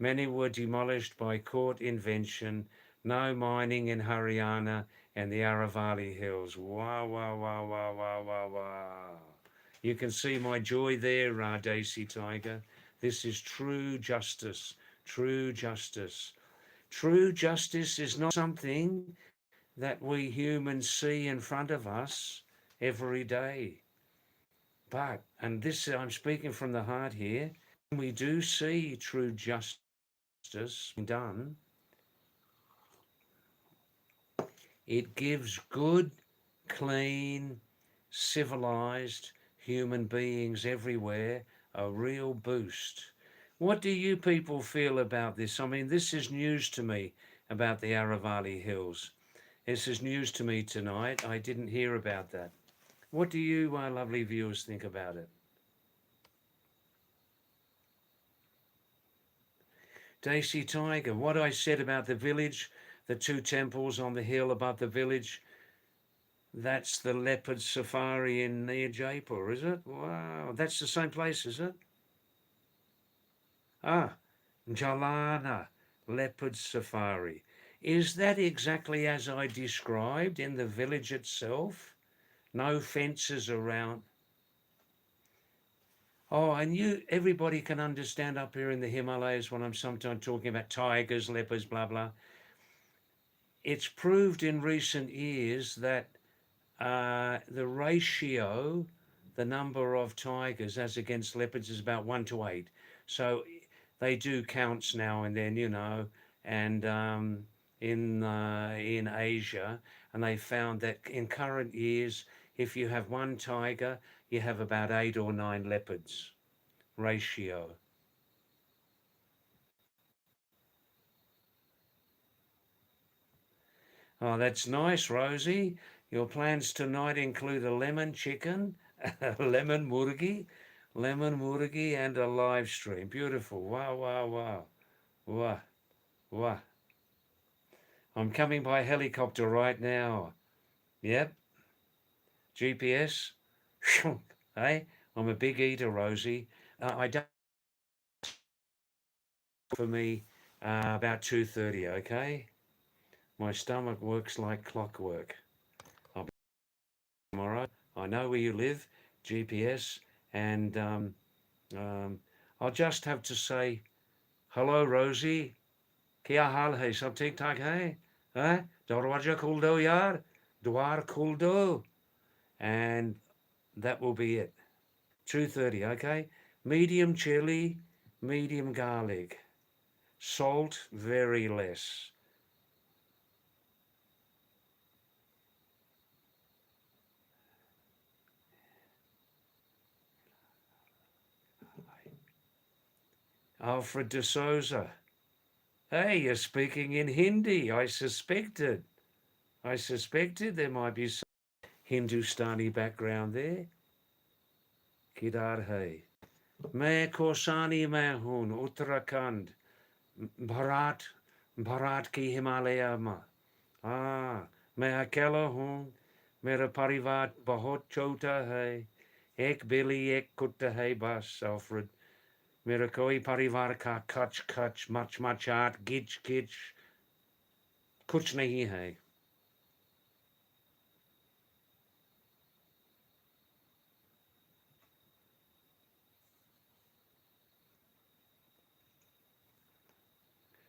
Many were demolished by court invention. No mining in Haryana and the Aravalli Hills. Wow, wow, wow, wow, wow, wow, wow. You can see my joy there, Daisy Tiger. This is true justice. True justice. True justice is not something that we humans see in front of us every day. But, and this, I'm speaking from the heart here, we do see true justice done. It gives good, clean, civilized human beings everywhere a real boost. What do you people feel about this? I mean, this is news to me about the Aravalli Hills. This is news to me tonight. I didn't hear about that. What do you, lovely viewers, think about it? Daisy Tiger, what I said about the village, the two temples on the hill above the village, that's the leopard safari in near Jaipur, is it? Wow, that's the same place, is it? Ah, Jalana, leopard safari. Is that exactly as I described in the village itself? No fences around. Oh, and everybody can understand up here in the Himalayas when I'm sometimes talking about tigers, leopards, blah, blah. It's proved in recent years that the ratio, the number of tigers as against leopards is about 1 to 8. So they do counts now and then, and in Asia, and they found that in current years, if you have one tiger, you have about 8 or 9 leopards ratio. Oh, that's nice, Rosie. Your plans tonight include a lemon chicken, a lemon murgi, and a live stream. Beautiful. Wow, wow, wow. Wow, wow. I'm coming by helicopter right now. Yep. GPS. Hey, I'm a big eater, Rosie. I don't for me about 2:30. Okay. My stomach works like clockwork. I'll be tomorrow. I know where you live. GPS, and I'll just have to say hello, Rosie. Kya hal hai? Sab theek thak hai? Darwaja khul do yaar. Dwar khul do. And that will be it. 2:30, okay? Medium chili, medium garlic. Salt, very less. Alfred de Souza. Hey, you're speaking in Hindi. I suspected. There might be some Hindustani background there. Kidar hai. मैं कोसानी में हूँ उत्तराखंड भारत भारत की हिमालय में मैं अकेला हूँ मेरा परिवार बहुत छोटा है एक बिल्ली एक कुत्ता है बस अल्फ्रेड मेरा कोई परिवार का कच कच मच मचाट गिच गिच कुछ नहीं है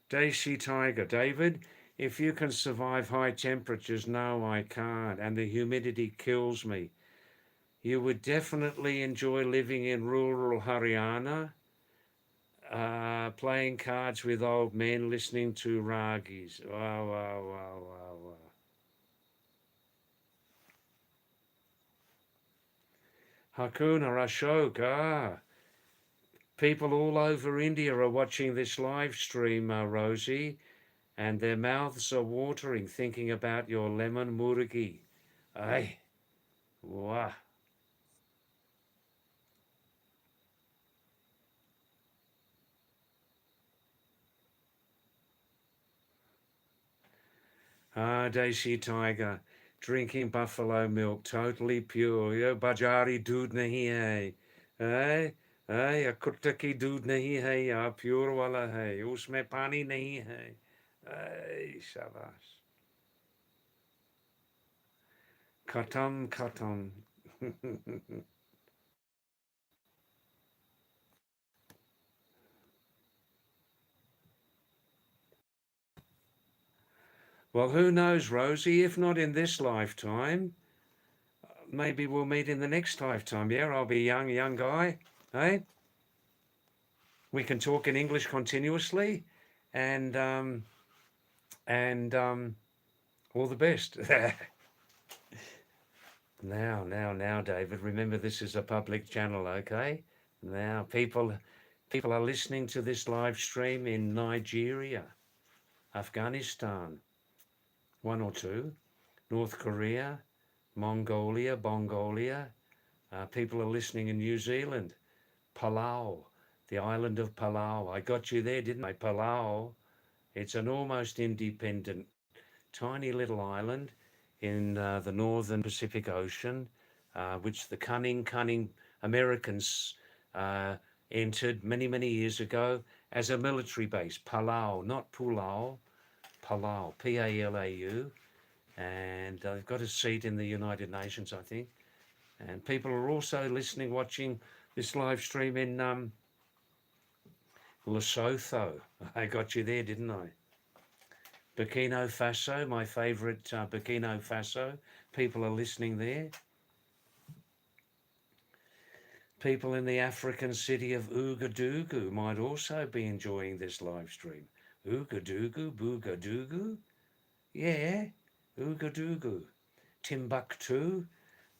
Daisy Tiger, David, if you can survive high temperatures, no, I can't, and the humidity kills me. You would definitely enjoy living in rural Haryana, playing cards with old men, listening to ragis. Wow, wow, wow, wow, wow. Hakuna Ashok, people all over India are watching this live stream, Rosie, and their mouths are watering thinking about your lemon murgi. Ay, wow. Desi Tiger, drinking buffalo milk, totally pure. Yo, bajari doodh nahi hai. Eh? है, कुत्ते की दूध नहीं है, या pure वाला है, उसमें पानी नहीं है। शाबाश। खत्म खत्म। Well, who knows, Rosie? If not in this lifetime, maybe we'll meet in the next lifetime. Yeah, I'll be a young guy. Hey, we can talk in English continuously, and all the best. Now, David. Remember, this is a public channel, okay? Now, people are listening to this live stream in Nigeria, Afghanistan, one or two, North Korea, Mongolia. People are listening in New Zealand, Palau, the island of Palau. I got you there, didn't I? Palau. It's an almost independent, tiny little island in the northern Pacific Ocean, which the cunning Americans entered many years ago as a military base. Palau, not Pulau, Palau, P-A-L-A-U. And they've got a seat in the United Nations, I think. And people are also listening, watching this live stream in Lesotho. I got you there, didn't I? Burkina Faso, my favourite Burkina Faso. People are listening there. People in the African city of Ouagadougou might also be enjoying this live stream. Ouagadougou, Bougadougou, yeah, Ouagadougou, Timbuktu.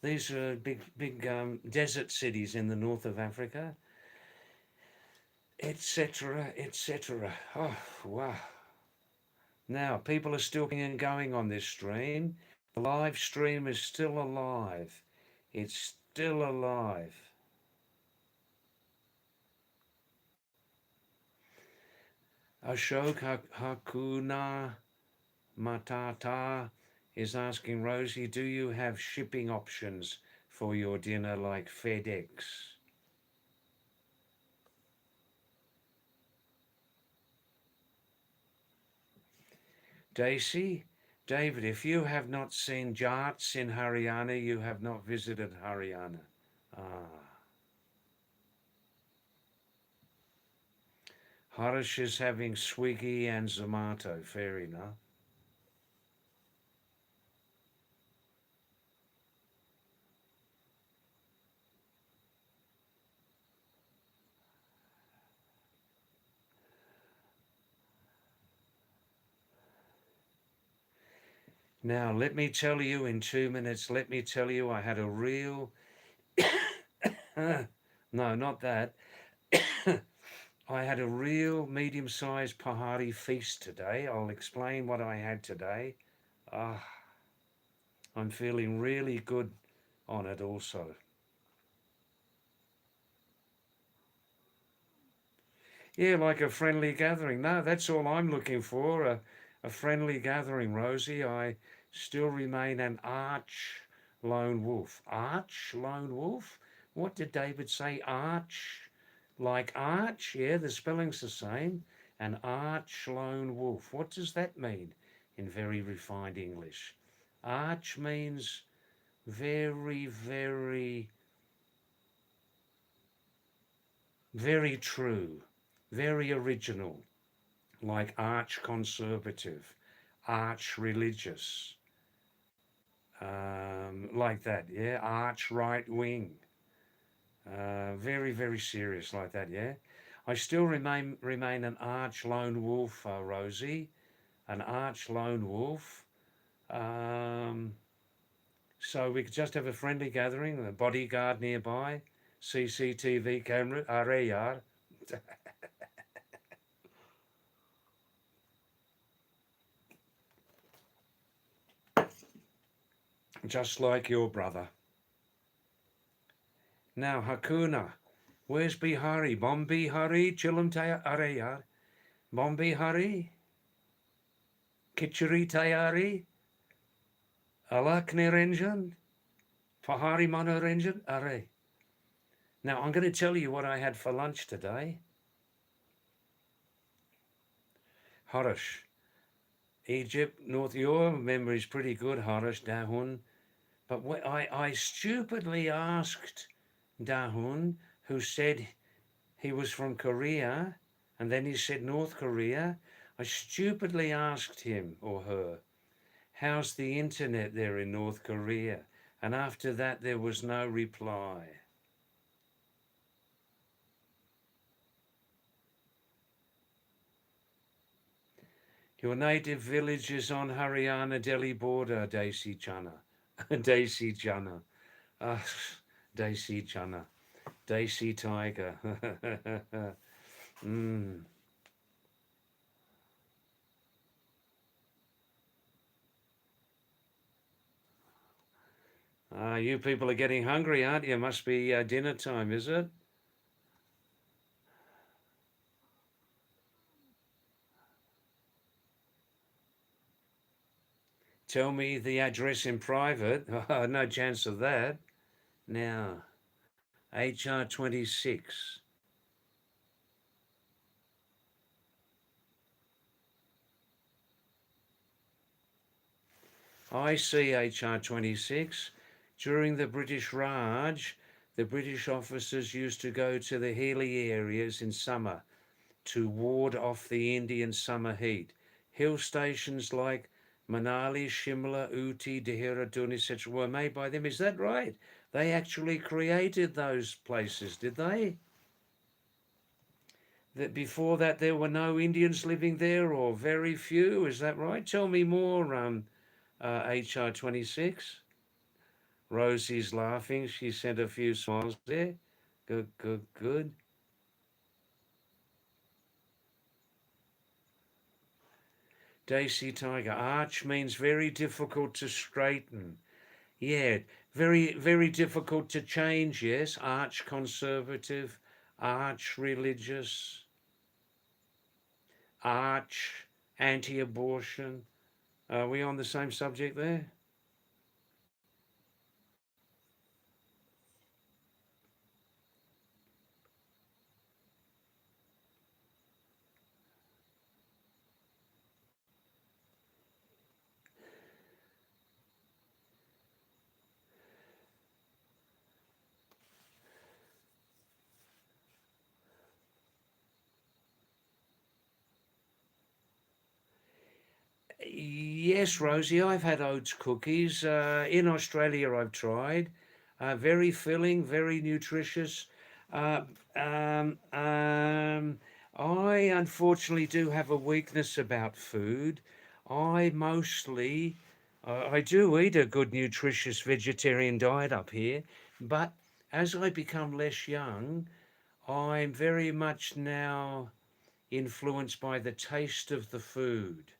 These are big desert cities in the north of Africa, etc., etc. Oh, wow. Now, people are still coming and going on this stream. The live stream is still alive. It's still alive. Ashok Hakuna Matata is asking, Rosie, do you have shipping options for your dinner like FedEx? Daisy, David, if you have not seen Jats in Haryana, you have not visited Haryana. Harish is having Swiggy and Zomato, fair enough. Now, let me tell you in 2 minutes, let me tell you, I had a real, no, not that. I had a real medium-sized Pahadi feast today. I'll explain what I had today. I'm feeling really good on it also. Yeah, like a friendly gathering. No, that's all I'm looking for, a friendly gathering, Rosie. I still remain an arch lone wolf. Arch lone wolf? What did David say? Arch? Like arch? Yeah, the spelling's the same. An arch lone wolf. What does that mean in very refined English? Arch means very, very true, very original, like arch conservative, arch religious, like that, yeah, arch right wing, very serious like that, yeah. I still remain an arch lone wolf, Rosie, an arch lone wolf. So we could just have a friendly gathering, a bodyguard nearby, CCTV camera, RAR. Just like your brother. Now, Hakuna, where's Bihari? Bombi Hari, Chilam Arayar. Bombi Hari, Kichari Tayari, Alak Niranjan, Pahari Manoranjan, Are. Now, I'm going to tell you what I had for lunch today. Harish, Egypt, North, your memory is pretty good, Harish Dahun. But I stupidly asked Dahun, who said he was from Korea, and then he said North Korea. I stupidly asked him or her, how's the internet there in North Korea? And after that, there was no reply. Your native village is on Haryana Delhi border, Desi Chana. Desi Chana. Ah, Desi Chana. Desi Tiger. mm. You people are getting hungry, aren't you? Must be dinner time, is it? Tell me the address in private. No chance of that. Now, HR 26. I see HR 26. During the British Raj, the British officers used to go to the hilly areas in summer to ward off the Indian summer heat. Hill stations like Manali, Shimla, Uti, Dehradun, etc. were made by them. Is that right? They actually created those places, did they? That before that there were no Indians living there, or very few. Is that right? Tell me more, HR 26. Rosie's laughing. She sent a few smiles there. Good, good, good. Daisy Tiger. Arch means very difficult to straighten. Yeah, very, very difficult to change. Yes, arch conservative, arch religious, arch anti abortion. Are we on the same subject there? Yes, Rosie, I've had oats cookies. In Australia, I've tried. Very filling, very nutritious. Uh, um, um, I unfortunately do have a weakness about food. I mostly, I do eat a good, nutritious vegetarian diet up here, but as I become less young, I'm very much now influenced by the taste of the food.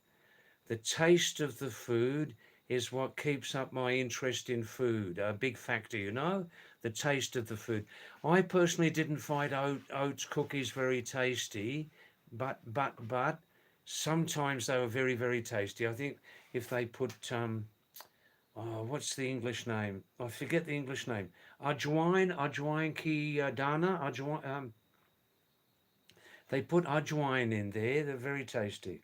The taste of the food is what keeps up my interest in food. A big factor, the taste of the food. I personally didn't find oats cookies very tasty, but sometimes they were very, very tasty. I think if they put oh, what's the English name? I forget the English name. Ajwain ki dana, ajwain. They put ajwain in there. They're very tasty.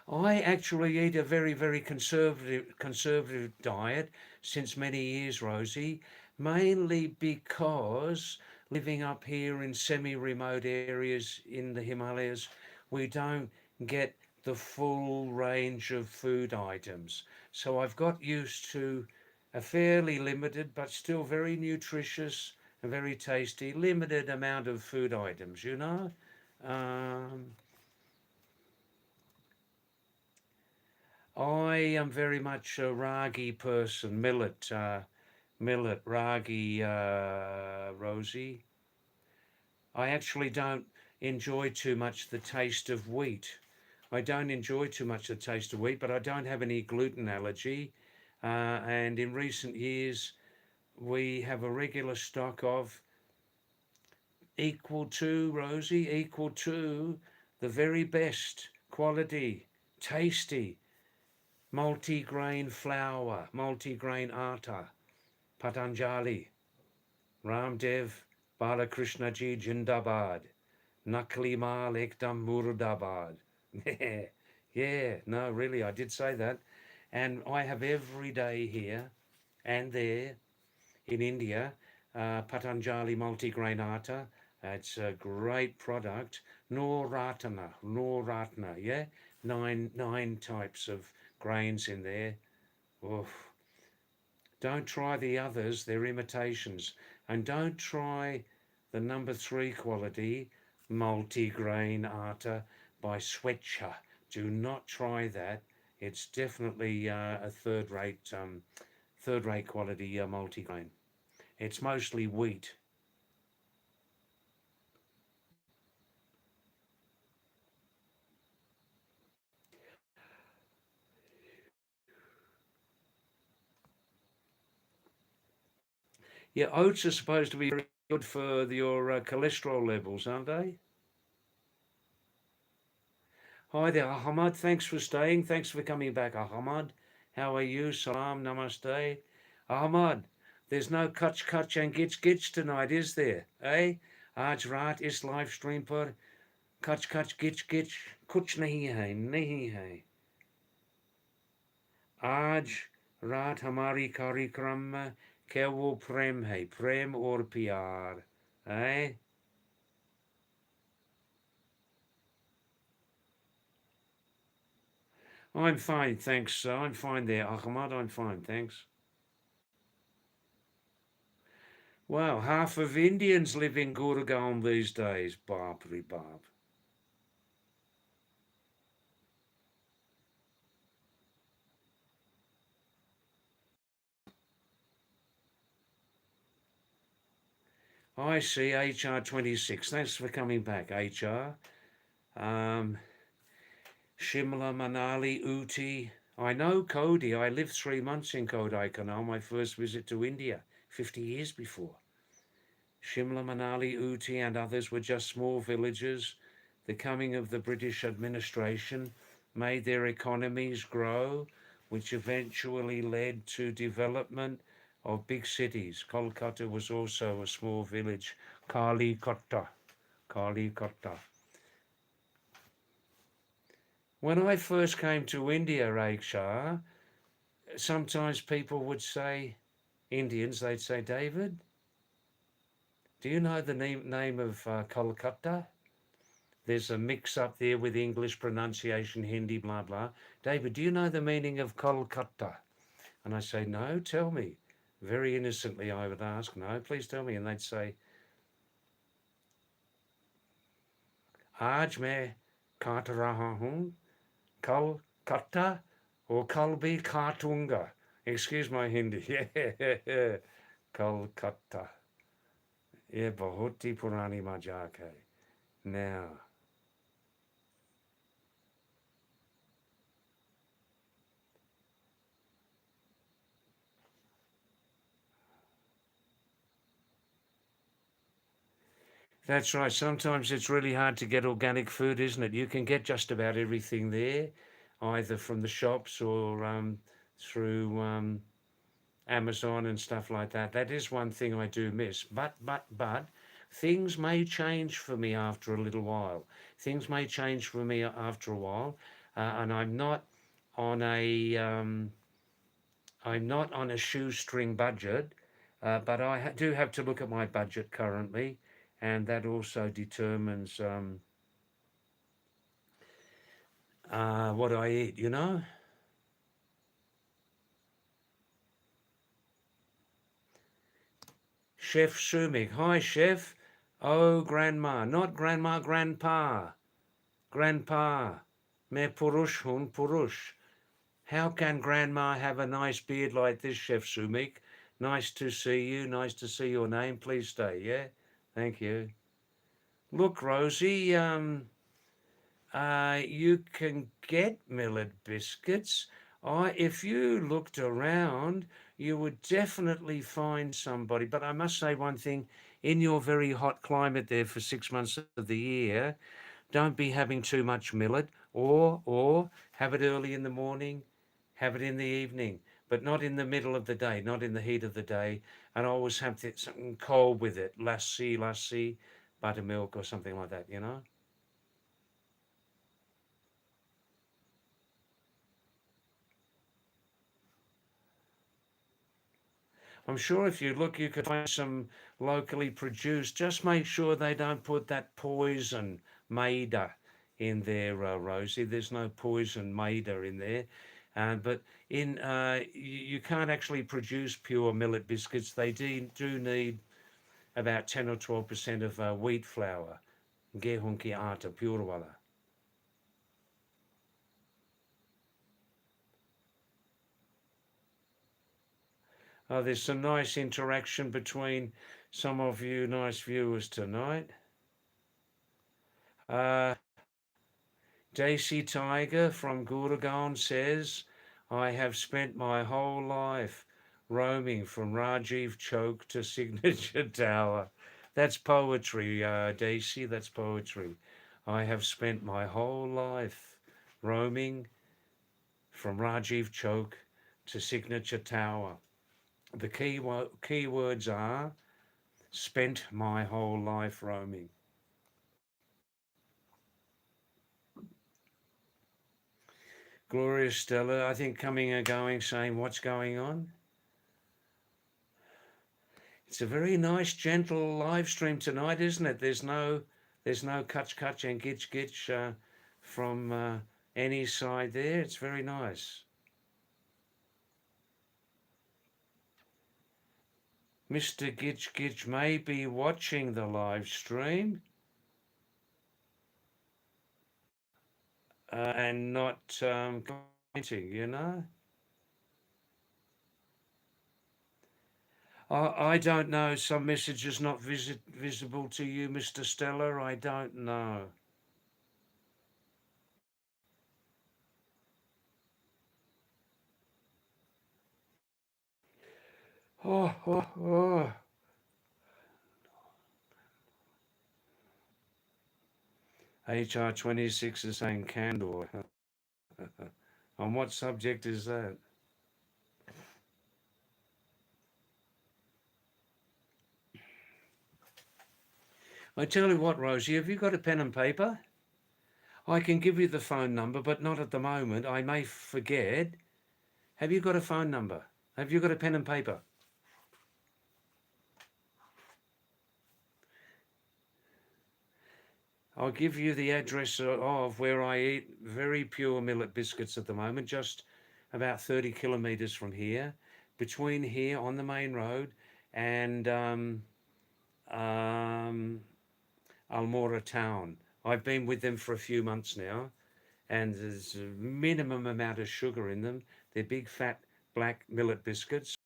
I actually eat a very, very conservative diet since many years, Rosie, mainly because living up here in semi-remote areas in the Himalayas, we don't get the full range of food items. So I've got used to a fairly limited but still very nutritious and very tasty limited amount of food items. Um, I am very much a ragi person, millet, ragi, Rosie. I actually don't enjoy too much the taste of wheat. I don't enjoy too much the taste of wheat, but I don't have any gluten allergy. And in recent years, we have a regular stock of equal to, Rosie, equal to the very best quality, tasty multi-grain flour, multi-grain atta, Patanjali, Ramdev Balakrishna Ji Jindabad. Nakli Mal Ekdam Murdabad. Yeah, no, really, I did say that. And I have every day here and there in India, Patanjali multigrain atta. It's a great product. Noratna, yeah? Nine types of grains in there. Oof. Don't try the others, they're imitations. And don't try the number 3 quality multigrain atta by Swetcha. Do not try that. It's definitely a third rate quality multigrain. It's mostly wheat. Yeah, oats are supposed to be very good for your cholesterol levels, aren't they? Hi there, Ahmad. Thanks for staying. Thanks for coming back, Ahmad. How are you? Salam, namaste. Ahmad, there's no kach and gitch tonight, is there? Eh? Aaj raat is live stream पर kach gitch कुछ नहीं है. आज रात हमारी कार्यक्रम में क्या वो प्रेम है, प्रेम और प्यार. Eh? I'm fine, thanks. I'm fine there, Ahmad. I'm fine, thanks. Wow, half of Indians live in Gurgaon these days. Barbary Barb. I see HR 26. Thanks for coming back, HR. Um, Shimla, Manali, Uti. I know Kodi. I lived 3 months in Kodaikanal, my first visit to India, 50 years before. Shimla, Manali, Uti, and others were just small villages. The coming of the British administration made their economies grow, which eventually led to development of big cities. Kolkata was also a small village. Kalikata. Kalikata. When I first came to India, Raksha, sometimes people would say, Indians, they'd say, David, do you know the name of Kolkata? There's a mix up there with English pronunciation, Hindi, blah, blah. David, do you know the meaning of Kolkata? And I say, no, tell me. Very innocently, I would ask, no, please tell me. And they'd say, Aaj मैं काट रहा हूँ, Kolkata or कल भी काटूंगा. Excuse my Hindi. Yeah, Kolkata. ये बहुत ही पुरानी मजाक है. Now, that's right. Sometimes it's really hard to get organic food, isn't it? You can get just about everything there, either from the shops or through Amazon and stuff like that. That is one thing I do miss. But, things may change for me after a little while. Things may change for me after a while, and on a um, I'm not on a shoestring budget, but I do have to look at my budget currently, and that also determines what I eat. You know, Chef Sumik. Hi, Chef. Oh, Grandma, not Grandma, Grandpa. Grandpa. Me purush hun purush. How can Grandma have a nice beard like this, Chef Sumik? Nice to see you. Nice to see your name. Please stay. Yeah, thank you. Look, Rosie. You can get millet biscuits. If you looked around, you would definitely find somebody. But I must say one thing: in your very hot climate there for 6 months of the year, don't be having too much millet, or have it early in the morning, have it in the evening. but not in the middle of the day, not in the heat of the day. And I always have something cold with it, lassi, buttermilk or something like that, you know. I'm sure if you look, you could find some locally produced. Just make sure they don't put that poison maida in there, Rosie. There's no poison maida in there. But you can't actually produce pure millet biscuits. They do need about 10 or 12% of wheat flour. Gehunki ata, pure wala. Oh, there's some nice interaction between some of you nice viewers tonight. Uh, Daisy Tiger from Gurgaon says, I have spent my whole life roaming from Rajiv Chowk to Signature Tower. That's poetry, Daisy, that's poetry. I have spent my whole life roaming from Rajiv Chowk to Signature Tower. The key words are spent my whole life roaming. Gloria Stella, I think, coming and going, saying, what's going on? It's a very nice, gentle live stream tonight, isn't it? There's no kutch and gitch from any side there. It's very nice. Mr. Gitch may be watching the live stream and not commenting, you know. I don't know. Some messages not visible to you, Mr. Stella. I don't know. Oh, oh, oh. HR26 is saying candor. On what subject is that? I tell you what, Rosie, have you got a pen and paper? I can give you the phone number, but not at the moment. I may forget. Have you got a phone number? Have you got a pen and paper? I'll give you the address of where I eat very pure millet biscuits at the moment, just about 30 kilometres from here, between here on the main road and um, Almora town. I've been with them for a few months now, and there's a minimum amount of sugar in them. They're big fat black millet biscuits,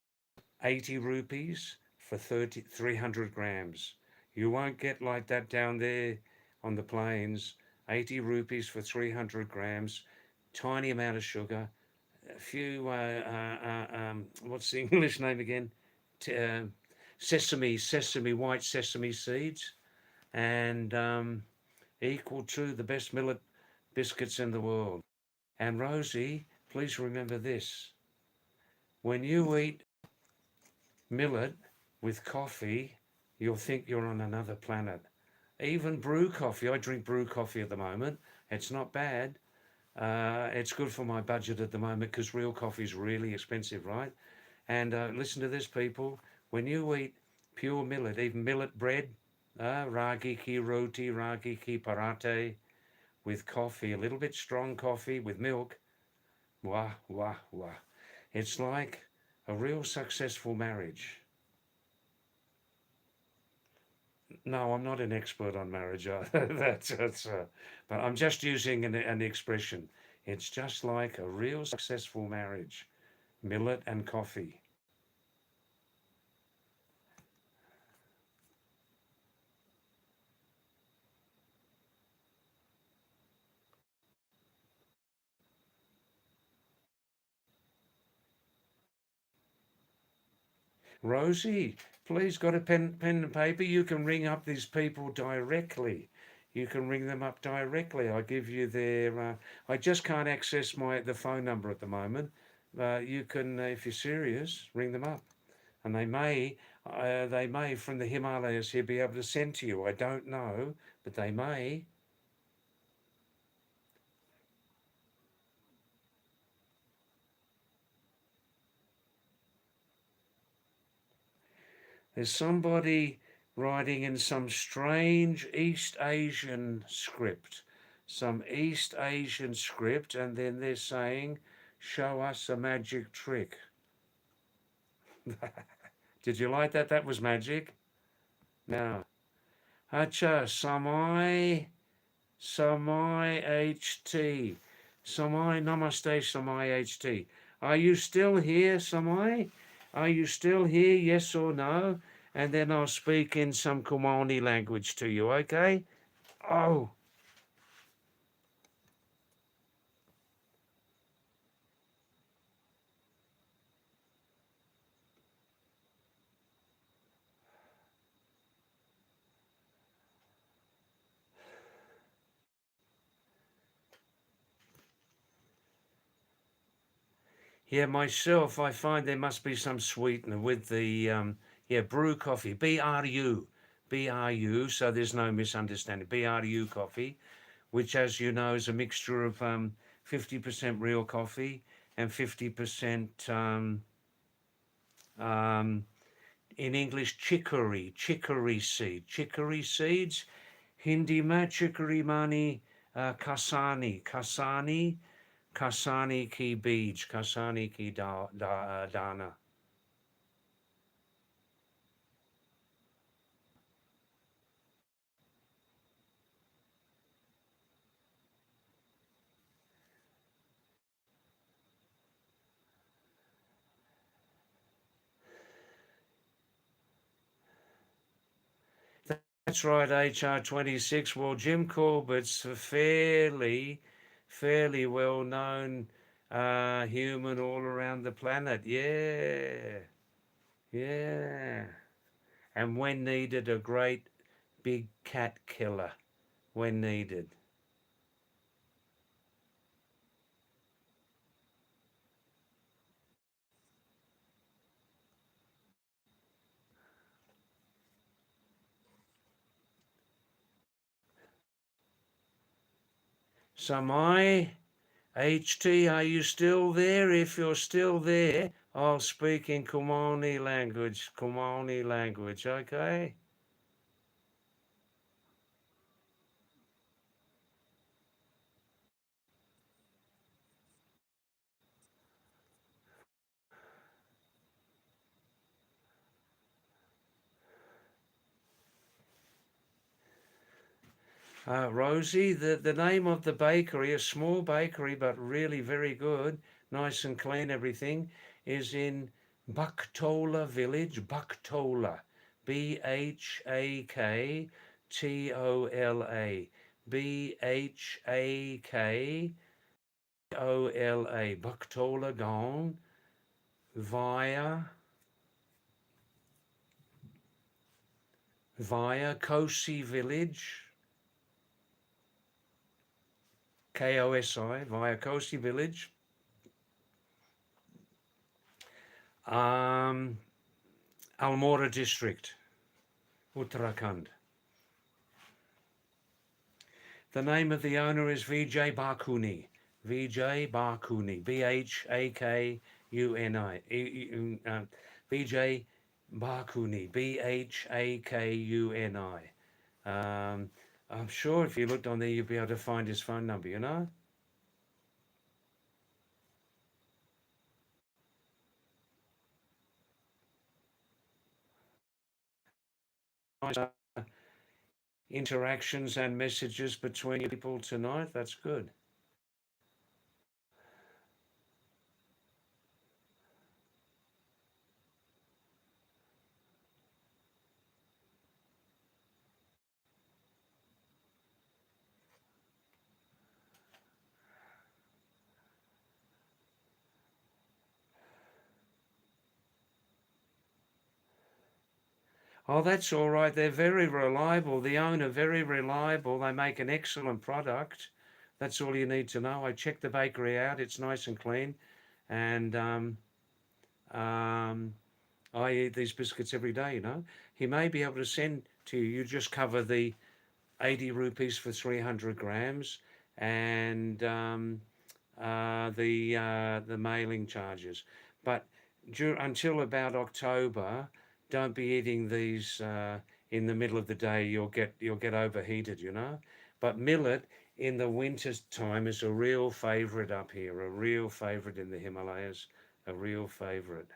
80 rupees for 300 grams. You won't get like that down there on the plains. 80 rupees for 300 grams, tiny amount of sugar, a few, what's the English name again? White sesame seeds, and equal to the best millet biscuits in the world. And Rosie, please remember this. When you eat millet with coffee, you'll think you're on another planet. Even brew coffee, I drink brew coffee at the moment. It's not bad. It's good for my budget at the moment because real coffee is really expensive, right? And listen to this, people. When you eat pure millet, even millet bread, ragi ki roti, ragi ki parathe, with coffee, a little bit strong coffee with milk, wah, wah, wah. It's like a real successful marriage. No, I'm not an expert on marriage. But I'm just using an expression. It's just like a real successful marriage, millet and coffee. Rosie, please got a pen and paper. You can ring up these people directly. You can ring them up directly. I give you their. I just can't access the phone number at the moment, You can, if you're serious, ring them up, and they may from the Himalayas here be able to send to you. I don't know, but they may. There's somebody writing in some strange East Asian script, and then they're saying, "Show us a magic trick." Did you like that? That was magic. Now, Hacha Samai HT. Samai Namaste Samai HT. Are you still here, Samai? Are you still here, yes or no? And then I'll speak in some Kumani language to you, okay? Oh, yeah, myself, I find there must be some sweetener with the, brew coffee, BRU, so there's no misunderstanding, BRU coffee, which, as you know, is a mixture of 50% real coffee and 50% um, in English chicory seeds. Hindi ma chicory mani kasani ki beej, kasani ki dana. That's right, HR 26. Well, Jim Corbett's a fairly well known human all around the planet. Yeah, yeah. And when needed, a great big cat killer. When needed. So, my HT, are you still there? If you're still there, I'll speak in Kumani language, okay? Rosie, the name of the bakery, a small bakery, but really very good, nice and clean, everything, is in Bhaktola village, Bhaktola, Bhaktola, Bhaktola, Bhaktola gone via Kosi village, KOSI, via Kosi village. Almora district, Uttarakhand. The name of the owner is Vijay Barkuni. Vijay Barkuni. Bhakuni. Vijay Barkuni. Bhakuni. I'm sure if you looked on there, you'd be able to find his phone number, you know? Nice interactions and messages between people tonight. That's good. Oh, that's all right. They're very reliable. The owner, very reliable. They make an excellent product. That's all you need to know. I checked the bakery out. It's nice and clean. and um, I eat these biscuits every day, you know. He may be able to send to you. You just cover the 80 rupees for 300 grams and the mailing charges. But until about October, don't be eating these in the middle of the day. You'll get overheated, you know. But millet in the winter time is a real favorite up here, a real favorite in the Himalayas, a real favorite.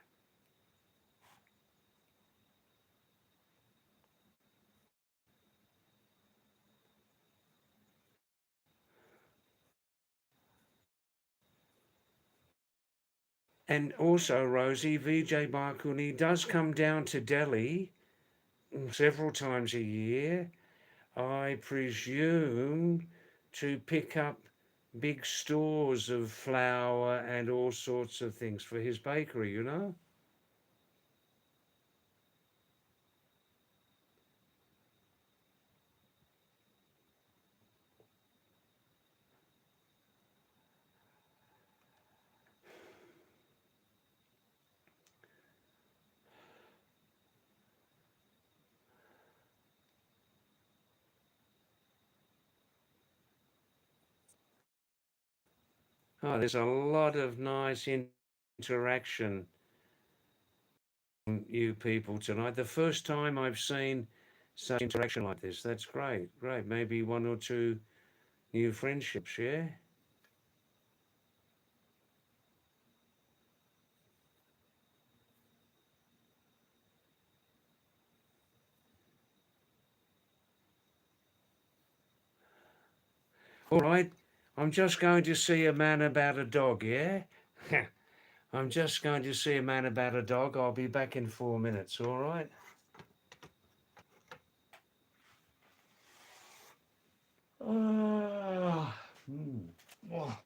And also, Rosie, VJ Barkuni does come down to Delhi several times a year, I presume, to pick up big stores of flour and all sorts of things for his bakery, you know? Oh, there's a lot of nice interaction from you people tonight. The first time I've seen such interaction like this. That's great, great. Maybe one or two new friendships, yeah? All right, I'm just going to see a man about a dog, yeah? I'm just going to see a man about a dog. I'll be back in 4 minutes, all right? Ah, oh.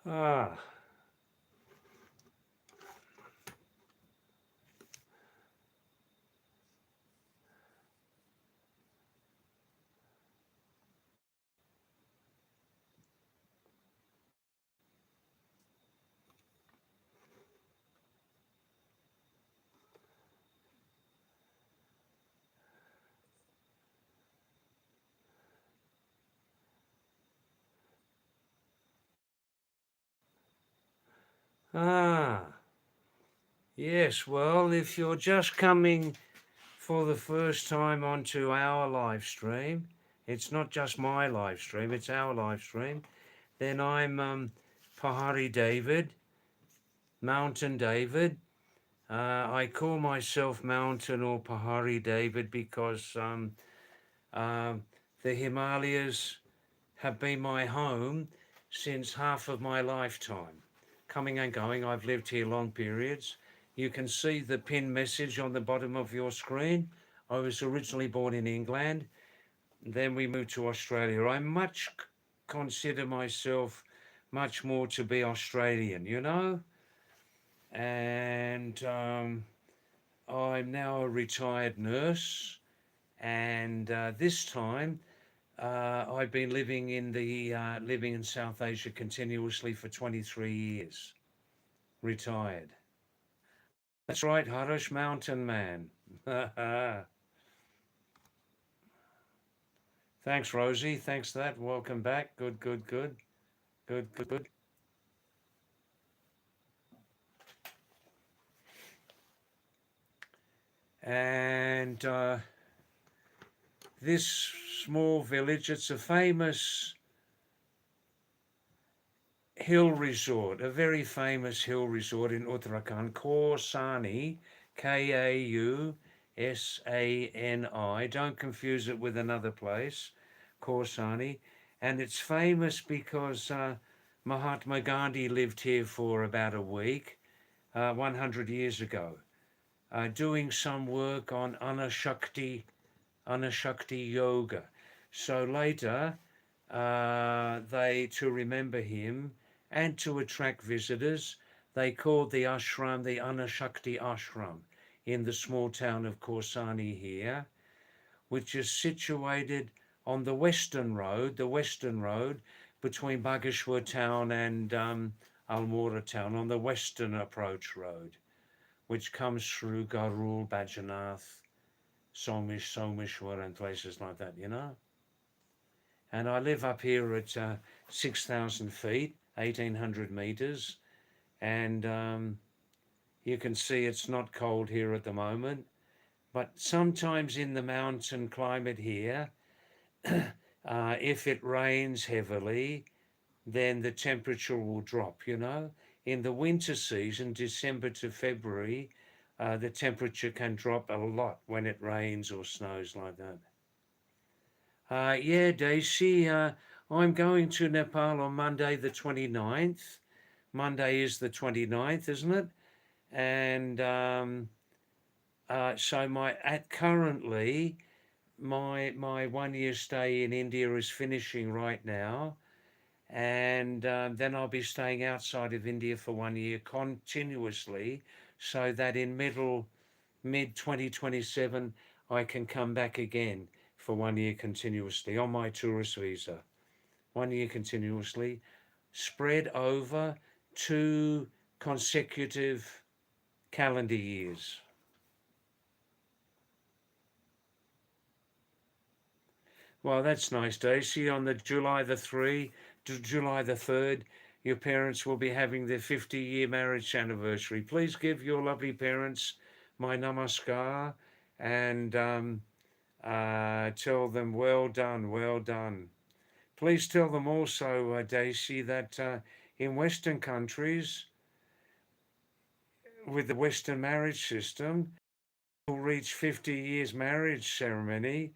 Ah, ah. Yes, well, if you're just coming for the first time onto our live stream, it's not just my live stream, it's our live stream, then I'm Pahadi David, Mountain David. I call myself Mountain or Pahari David because um, the Himalayas have been my home since half of my lifetime. Coming and going, I've lived here long periods. You can see the pin message on the bottom of your screen. I was originally born in England, then we moved to Australia. I much consider myself much more to be Australian, you know? And I'm now a retired nurse, and this time I've been living in South Asia continuously for 23 years, retired. That's right, Harish, mountain man. Thanks, Rosie. Thanks for that. Welcome back. Good, good, good. Good, good, good. And this small village, it's a famous hill resort, a very famous hill resort in Uttarakhand, Kaursani, Kausani. Don't confuse it with another place, Kaursani. And it's famous because Mahatma Gandhi lived here for about a week, 100 years ago, doing some work on Anashakti yoga. So later, to remember him and to attract visitors, they called the ashram the Anashakti Ashram in the small town of Kaursani here, which is situated on the western road between Bageshwar town and Almora town, on the western approach road, which comes through Garul, Bajanath, Someshwar and places like that, you know. And I live up here at 6,000 feet, 1,800 meters, and you can see it's not cold here at the moment. But sometimes in the mountain climate here, if it rains heavily, then the temperature will drop, you know. In the winter season, December to February, the temperature can drop a lot when it rains or snows like that. Yeah, Daisy, I'm going to Nepal on Monday the 29th. Monday is the 29th, isn't it? And so currently my 1 year stay in India is finishing right now, and then I'll be staying outside of India for 1 year continuously, so that in mid 2027 I can come back again for 1 year continuously on my tourist visa. 1 year continuously, spread over 2 consecutive calendar years. Well, that's nice, Daisy. On the July the 3rd, your parents will be having their 50-year marriage anniversary. Please give your lovely parents my namaskar and tell them well done, well done. Please tell them also, Daisy, that in Western countries with the Western marriage system, will reach 50 years marriage ceremony.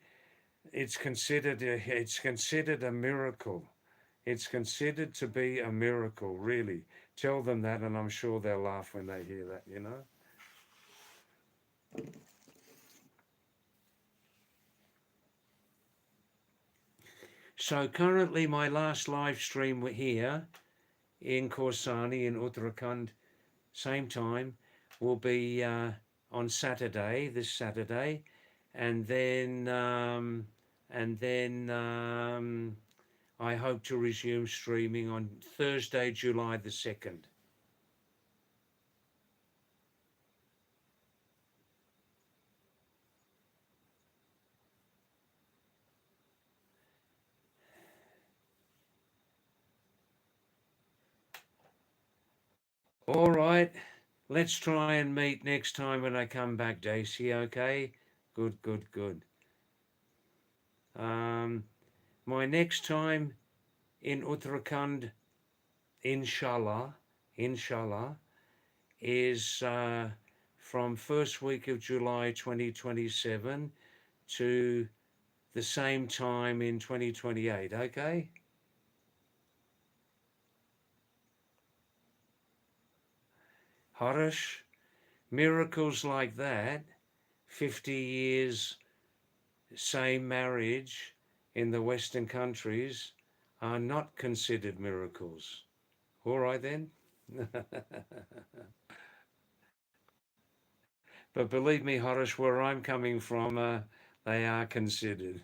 It's considered a miracle. It's considered to be a miracle, really. Tell them that, and I'm sure they'll laugh when they hear that, you know. So currently, my last live stream here in Kaursani in Uttarakhand, same time, will be on Saturday, this Saturday, and then I hope to resume streaming on Thursday, July the 2nd. All right, let's try and meet next time when I come back, Daisy, okay? Good, good, good. My next time in Uttarakhand, inshallah, is from first week of July 2027 to the same time in 2028, okay? Harish, miracles like that, 50 years, same marriage in the Western countries, are not considered miracles. All right then. But believe me, Harish, where I'm coming from, they are considered.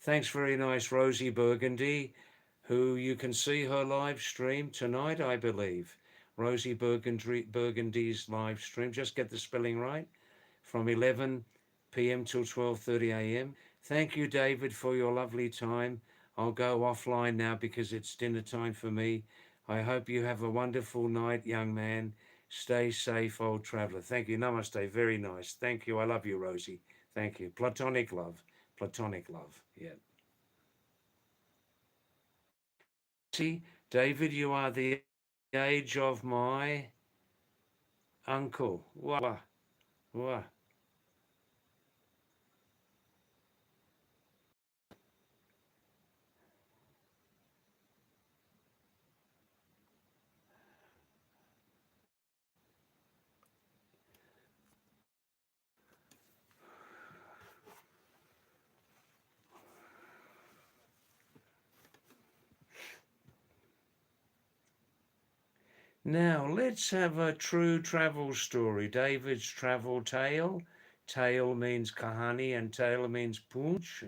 Thanks very nice, Rosie Burgundy, who you can see her live stream tonight, I believe. Rosie Burgundy's live stream. Just get the spelling right. From 11 p.m. till 12:30 a.m. Thank you, David, for your lovely time. I'll go offline now because it's dinner time for me. I hope you have a wonderful night, young man. Stay safe, old traveler. Thank you. Namaste. Very nice. Thank you. I love you, Rosie. Thank you. Platonic love. Platonic love. Yeah. See, David, you are the age of my uncle. Wah, wah. Now, let's have a true travel story. David's travel tale. Tale means kahani and tale means punch.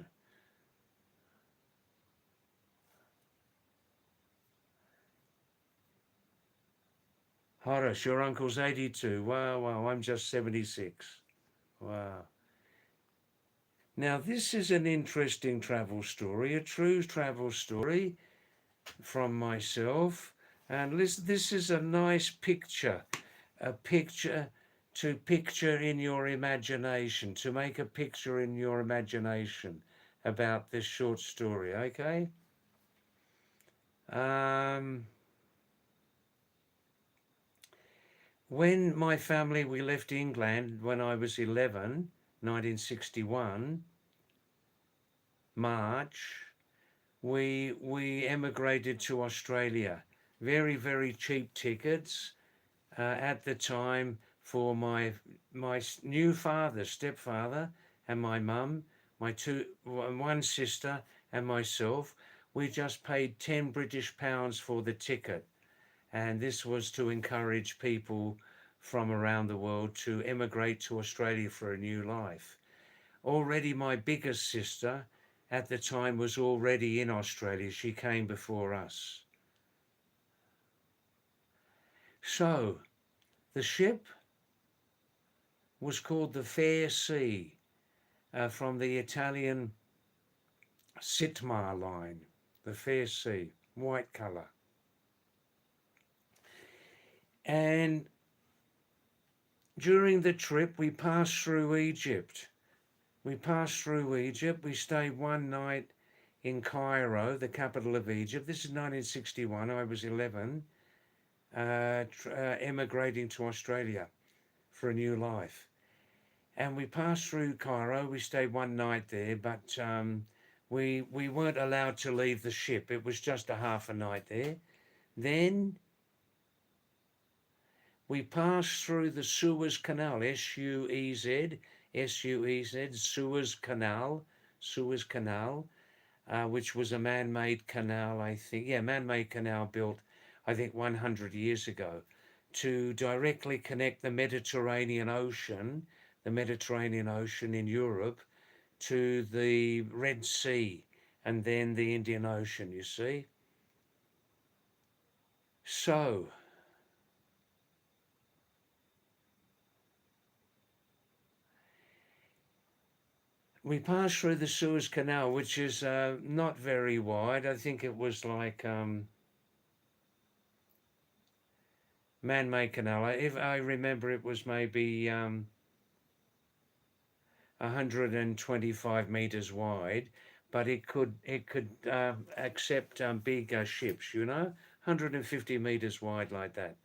Horace, your uncle's 82. Wow, wow, I'm just 76. Wow. Now, this is an interesting travel story, a true travel story from myself. And this is a nice picture, a picture to picture in your imagination, to make a picture in your imagination about this short story, okay? Um, when my family, we left England when I was 11, 1961, March, we emigrated to Australia. Very, very cheap tickets at the time for my new father, stepfather, and my mum, one sister, and myself. We just paid 10 British pounds for the ticket, and this was to encourage people from around the world to emigrate to Australia for a new life. Already, my biggest sister at the time was already in Australia. She came before us. So the ship was called the Fair Sea, from the Italian Sitmar line, the Fair Sea, white colour. And during the trip, we passed through Egypt. We passed through Egypt. We stayed one night in Cairo, the capital of Egypt. This is 1961. I was 11, emigrating to Australia for a new life. And we passed through Cairo. We stayed one night there, but we weren't allowed to leave the ship. It was just a half a night there. Then we passed through the Suez Canal, S-U-E-Z, S-U-E-Z, Suez Canal, which was a man-made canal, I think. Yeah, man-made canal built, I think, 100 years ago to directly connect the Mediterranean Ocean in Europe to the Red Sea and then the Indian Ocean, you see. So we passed through the Suez Canal, which is not very wide. I think it was like man-made canal. If I remember, it was maybe 125 meters wide, but it could accept big ships, 150 meters wide like that,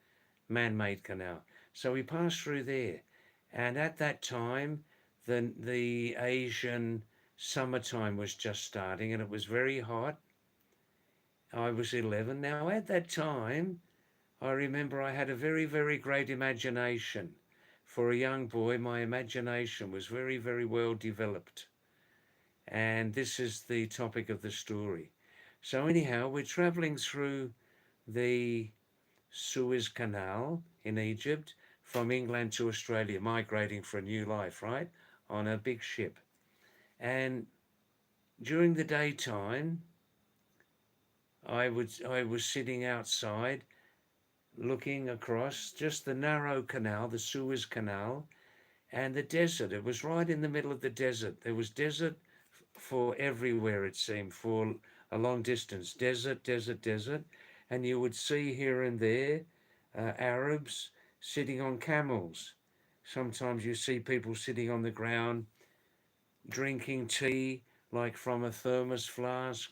man-made canal. So we passed through there, and at that time, the Asian summertime was just starting, and it was very hot. I was 11. Now at that time, I remember I had a very, very great imagination. For a young boy, my imagination was very, very well developed. And this is the topic of the story. So anyhow, we're traveling through the Suez Canal in Egypt from England to Australia, migrating for a new life, right? On a big ship. And During the daytime, I was sitting outside looking across just the narrow canal, the Suez Canal, and the desert. It was right in the middle of the desert. There was desert for everywhere, it seemed, for a long distance. Desert, desert, desert. And you would see here and there Arabs sitting on camels. Sometimes you see people sitting on the ground drinking tea, like from a thermos flask,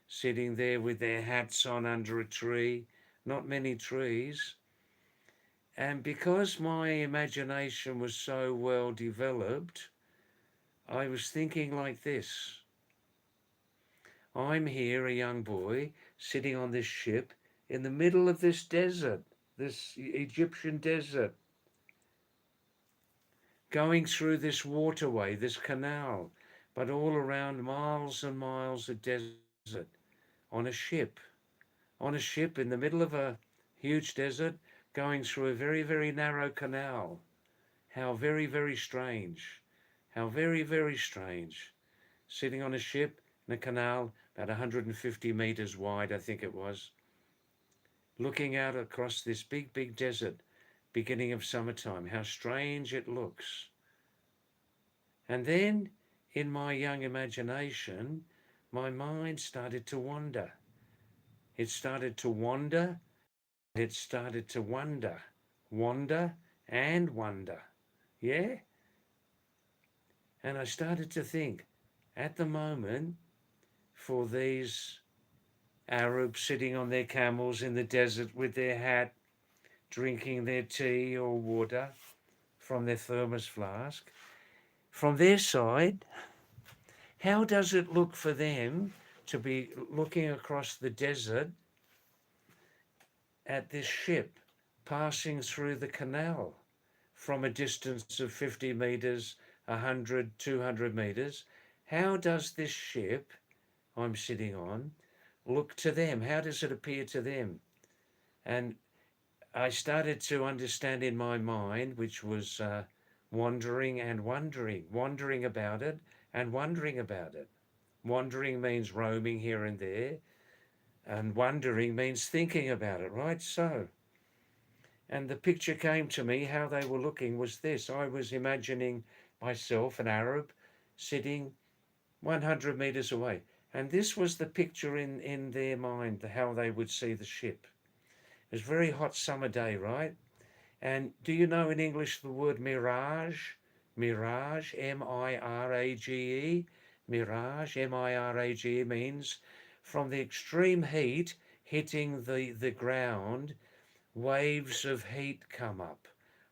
sitting there with their hats on under a tree. Not many trees. And because my imagination was so well developed, I was thinking like this. I'm here, a young boy, sitting on this ship in the middle of this desert, this Egyptian desert, going through this waterway, this canal, but all around miles and miles of desert, on a ship, in the middle of a huge desert, going through a very, very narrow canal. How very, very strange. How very, very strange. Sitting on a ship in a canal about 150 meters wide, I think it was, looking out across this big, big desert, beginning of summertime. How strange it looks. And then, in my young imagination, my mind started to wander. It started to wander. It started to wonder. Wander and wonder. Yeah? And I started to think, at the moment, for these Arabs sitting on their camels in the desert with their hat, drinking their tea or water from their thermos flask, from their side, how does it look for them to be looking across the desert at this ship passing through the canal from a distance of 50 meters, 100, 200 meters? How does this ship I'm sitting on look to them? How does it appear to them? And I started to understand in my mind, which was wandering and wondering, wondering about it and wondering about it. Wandering means roaming here and there, and wondering means thinking about it, right? So, and the picture came to me, how they were looking was this. I was imagining myself, an Arab, sitting 100 meters away. And this was the picture in their mind, how they would see the ship. It was a very hot summer day, right? And do you know in English the word mirage? Mirage, M-I-R-A-G-E. Mirage, M-I-R-A-G-E, means from the extreme heat hitting the ground, waves of heat come up.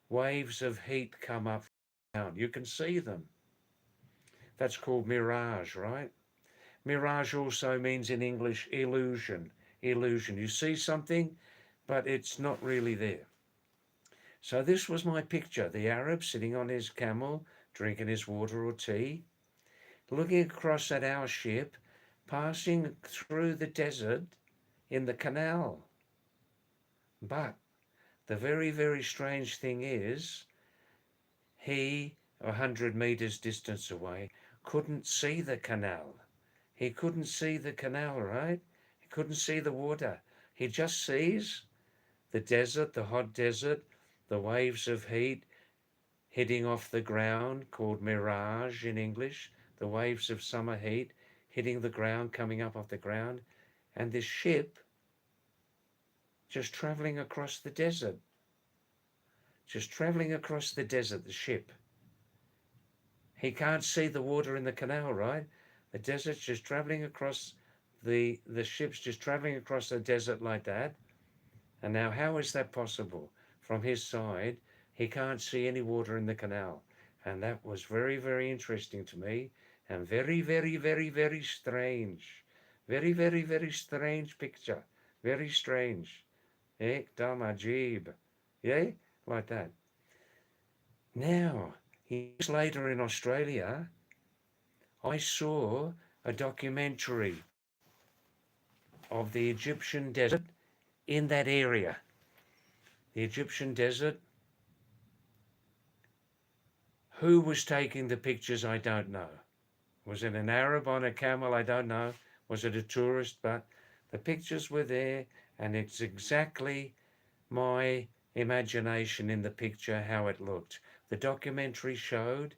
Waves of heat come up down. You can see them. That's called mirage, right? Mirage also means in English illusion. Illusion. You see something, but it's not really there. So this was my picture. The Arab sitting on his camel, drinking his water or tea, looking across at our ship, passing through the desert in the canal. But the very, very strange thing is, he, 100 meters distance away, couldn't see the canal. He couldn't see the canal, right? He couldn't see the water. He just sees the desert, the hot desert, the waves of heat hitting off the ground, called mirage in English, the waves of summer heat hitting the ground, coming up off the ground, and this ship just traveling across the desert. Just traveling across the desert, the ship. He can't see the water in the canal, right? The desert's just traveling across, the ship's just traveling across the desert like that. And now how is that possible? From his side, he can't see any water in the canal. And that was very, very interesting to me, and very, very, very, very strange. Very, very, very strange picture. Very strange. Ekdam ajib. Yeah? Like that. Now, years later in Australia, I saw a documentary of the Egyptian desert in that area. The Egyptian desert. Who was taking the pictures, I don't know. Was it an Arab on a camel? I don't know. Was it a tourist? But the pictures were there, and it's exactly my imagination in the picture how it looked. The documentary showed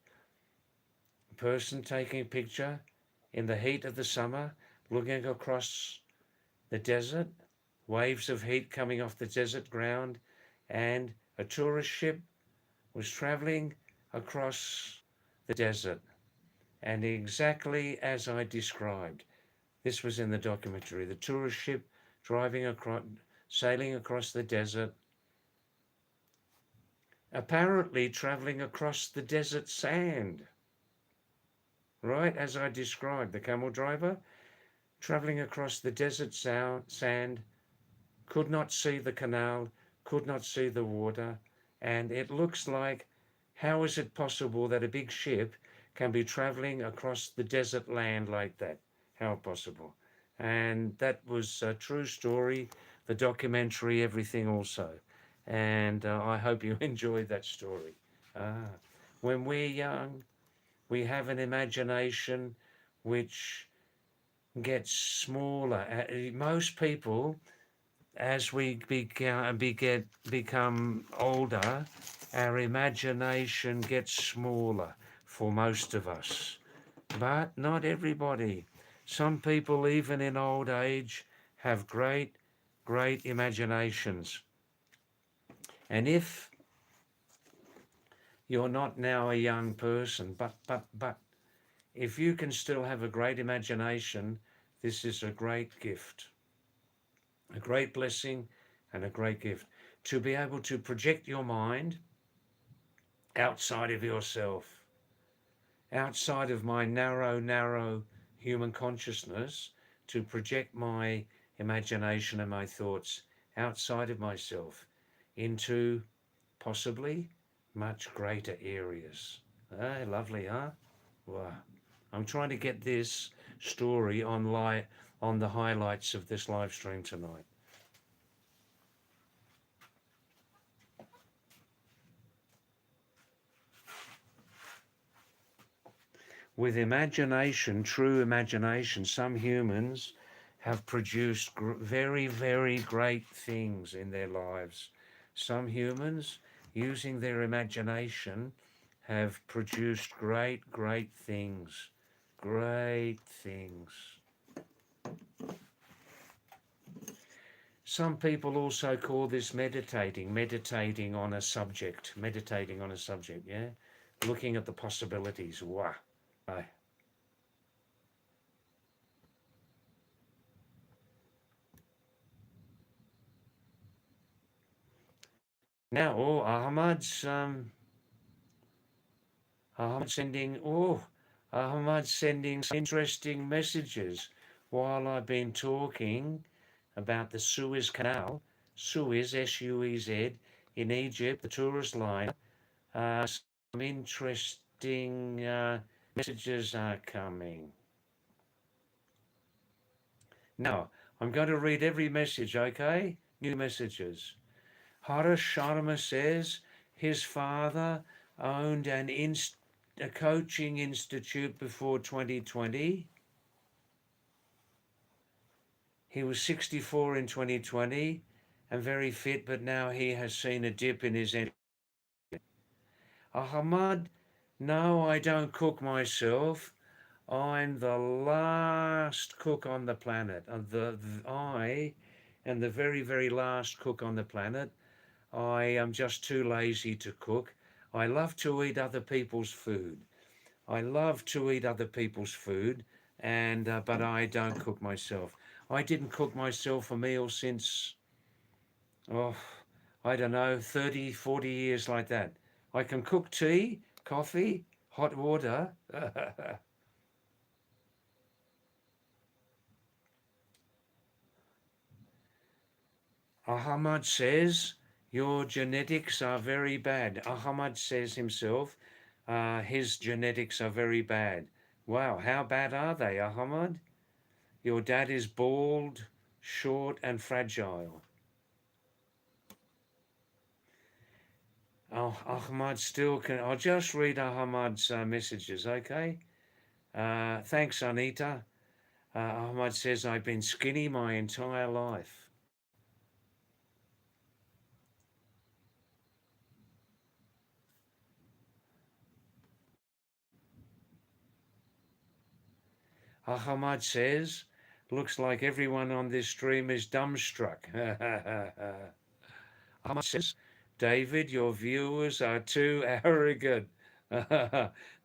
a person taking a picture in the heat of the summer, looking across the desert, waves of heat coming off the desert ground, and a tourist ship was traveling across the desert. And exactly as I described, this was in the documentary, the tourist ship driving across, sailing across the desert, apparently traveling across the desert sand, right as I described. The camel driver traveling across the desert sand, could not see the canal, could not see the water, and it looks like, how is it possible that a big ship can be traveling across the desert land like that? How possible? And that was a true story, the documentary, everything also. And I hope you enjoyed that story. Ah, when we're young, we have an imagination which gets smaller. Most people, as we become older, our imagination gets smaller for most of us. But not everybody. Some people, even in old age, have great, great imaginations. And if you're not now a young person, but, if you can still have a great imagination, this is a great gift, a great blessing, and a great gift. To be able to project your mind outside of yourself, outside of my narrow human consciousness, to project my imagination and my thoughts outside of myself into possibly much greater areas. Ah, lovely, huh? Wow. I'm trying to get this story on the highlights of this live stream tonight. With imagination, true imagination, some humans have produced very, very great things in their lives. Some humans, using their imagination, have produced great, great things. Great things. Some people also call this meditating on a subject, yeah? Looking at the possibilities. Wow. Right. Now, Ahmad sending interesting messages while I've been talking about the Suez Canal, Suez, S-U-E-Z, in Egypt, the tourist line. Some interesting messages are coming. Now, I'm going to read every message, okay? New messages. Harish Sharma says his father owned a coaching institute before 2020. He was 64 in 2020 and very fit, but now he has seen a dip in his energy. Ahmad, no, I don't cook myself. I'm the last cook on the planet. I am the very, very last cook on the planet. I am just too lazy to cook. I love to eat other people's food. And but I don't cook myself. I didn't cook myself a meal since, oh, I don't know, 30, 40 years like that. I can cook tea, coffee, hot water. Ahmad says, your genetics are very bad. Ahmad says himself, his genetics are very bad. Wow, how bad are they, Ahmad? Your dad is bald, short, and fragile. Oh, Ahmad still can. I'll just read Ahmad's messages, okay? Thanks, Anita. Ahmad says, I've been skinny my entire life. Ahmad says, looks like everyone on this stream is dumbstruck. Ahmad says, David, your viewers are too arrogant.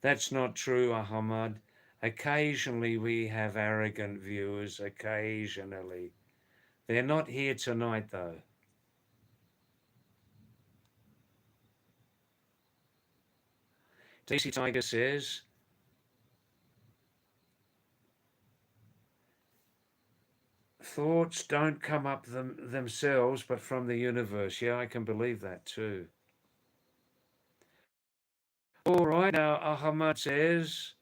That's not true, Ahmad. Occasionally we have arrogant viewers, occasionally. They're not here tonight, though. DC Tiger says, thoughts don't come up themselves, but from the universe. Yeah, I can believe that too. All right, now Ahmad says,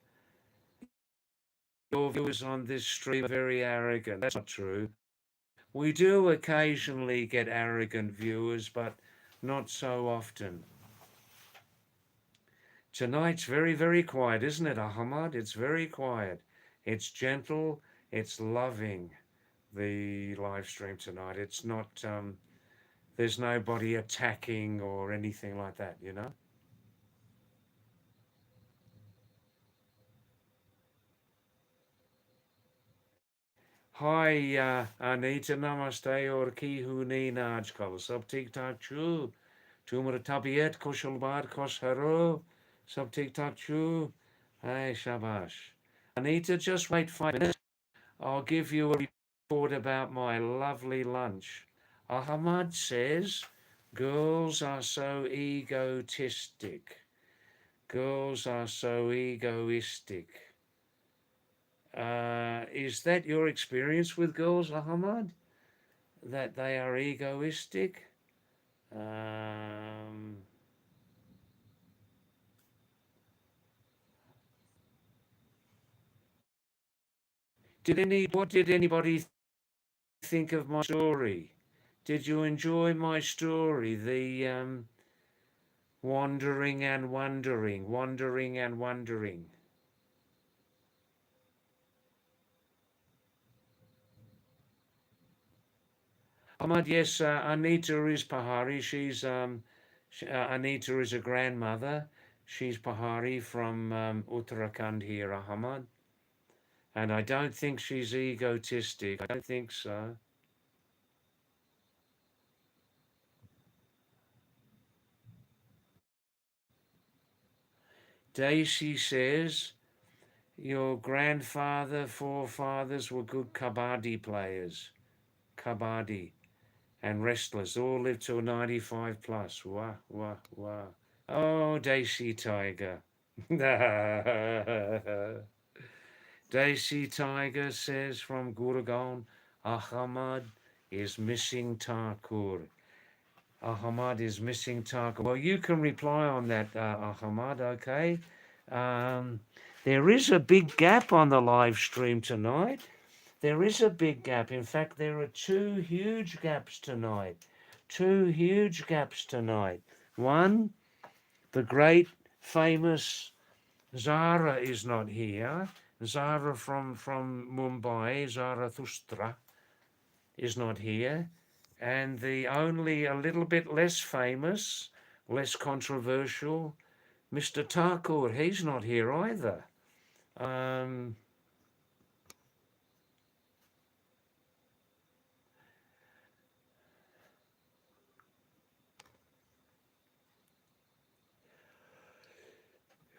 your viewers on this stream are very arrogant. That's not true. We do occasionally get arrogant viewers, but not so often. Tonight's very, very quiet, isn't it, Ahmad? It's very quiet. It's gentle, it's loving, the live stream tonight. It's not, there's nobody attacking or anything like that, you know? Hi, Anita, namaste, or ki huni najkal. Sab tik tak chu. Tumar tabiet koshulbar kosh haro. Sab tik tak chu. Hey, shabash. Anita, just wait 5 minutes. I'll give you a report about my lovely lunch. Ahmad says, girls are so egotistic. Girls are so egoistic. Is that your experience with girls, Ahmad? That they are egoistic? Um, what did anybody think of my story? Did you enjoy my story? The wandering and wondering, wandering and wondering. Ahmad, yes, Anita is Pahari. Anita is a grandmother. She's Pahari from Uttarakhand here, Ahmad. And I don't think she's egotistic. I don't think so. Daisy says, your grandfather, forefathers were good kabaddi players. Kabaddi and wrestlers all lived till 95 plus. Wah, wah, wah. Oh, Daisy Tiger. Daisy Tiger says from Gurgaon, Ahmad is missing Thakur. Ahmad is missing Thakur. Well, you can reply on that, Ahmad, okay? Um, there is a big gap on the live stream tonight. There is a big gap. In fact, there are two huge gaps tonight. Two huge gaps tonight. One, the great famous Zara is not here. Zara from Mumbai, Zarathustra, is not here. And the only a little bit less famous, less controversial, Mr. Thakur, he's not here either. Um,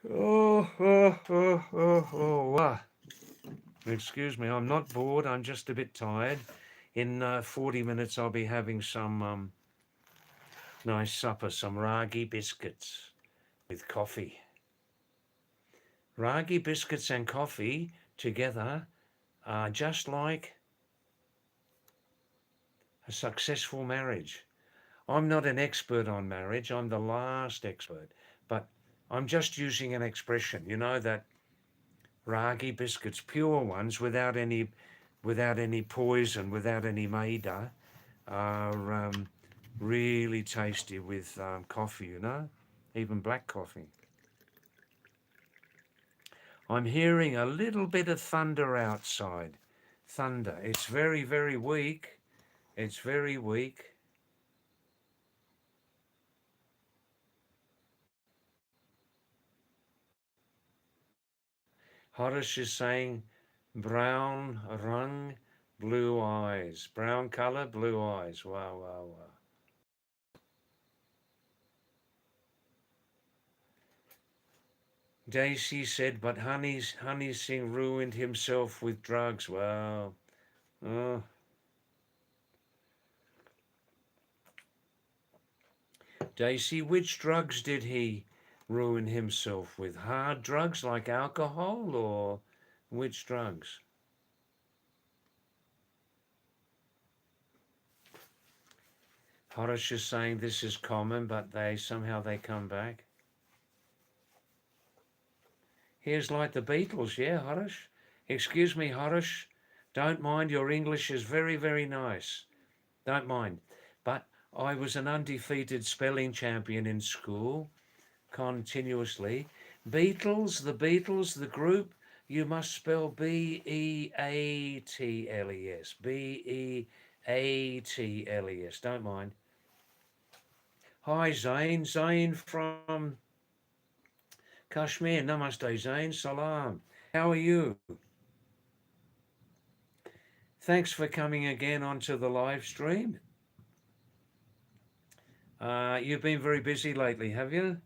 oh. Excuse me, I'm not bored, I'm just a bit tired. In 40 minutes, I'll be having some nice supper, some ragi biscuits with coffee. Ragi biscuits and coffee together are just like a successful marriage. I'm not an expert on marriage, I'm the last expert, but I'm just using an expression, you know, that ragi biscuits, pure ones, without any poison, without any maida, are really tasty with coffee, you know, even black coffee. I'm hearing a little bit of thunder outside. Thunder. It's very, very weak. It's very weak. Horace is saying brown rung, blue eyes. Brown color, blue eyes. Wow, wow, wow. Daisy said, but Honey Singh ruined himself with drugs. Wow. Oh. Daisy, which drugs did he ruin himself with? Hard drugs like alcohol or which drugs? Horace is saying this is common, but they come back. Here's like the Beatles, yeah, Horace? Excuse me, Horace. Don't mind, your English is very, very nice. Don't mind. But I was an undefeated spelling champion in school, continuously. Beatles, the group, you must spell Beatles. Beatles. Don't mind. Hi, Zane. Zane from Kashmir. Namaste, Zane. Salam. How are you? Thanks for coming again onto the live stream. You've been very busy lately, have you?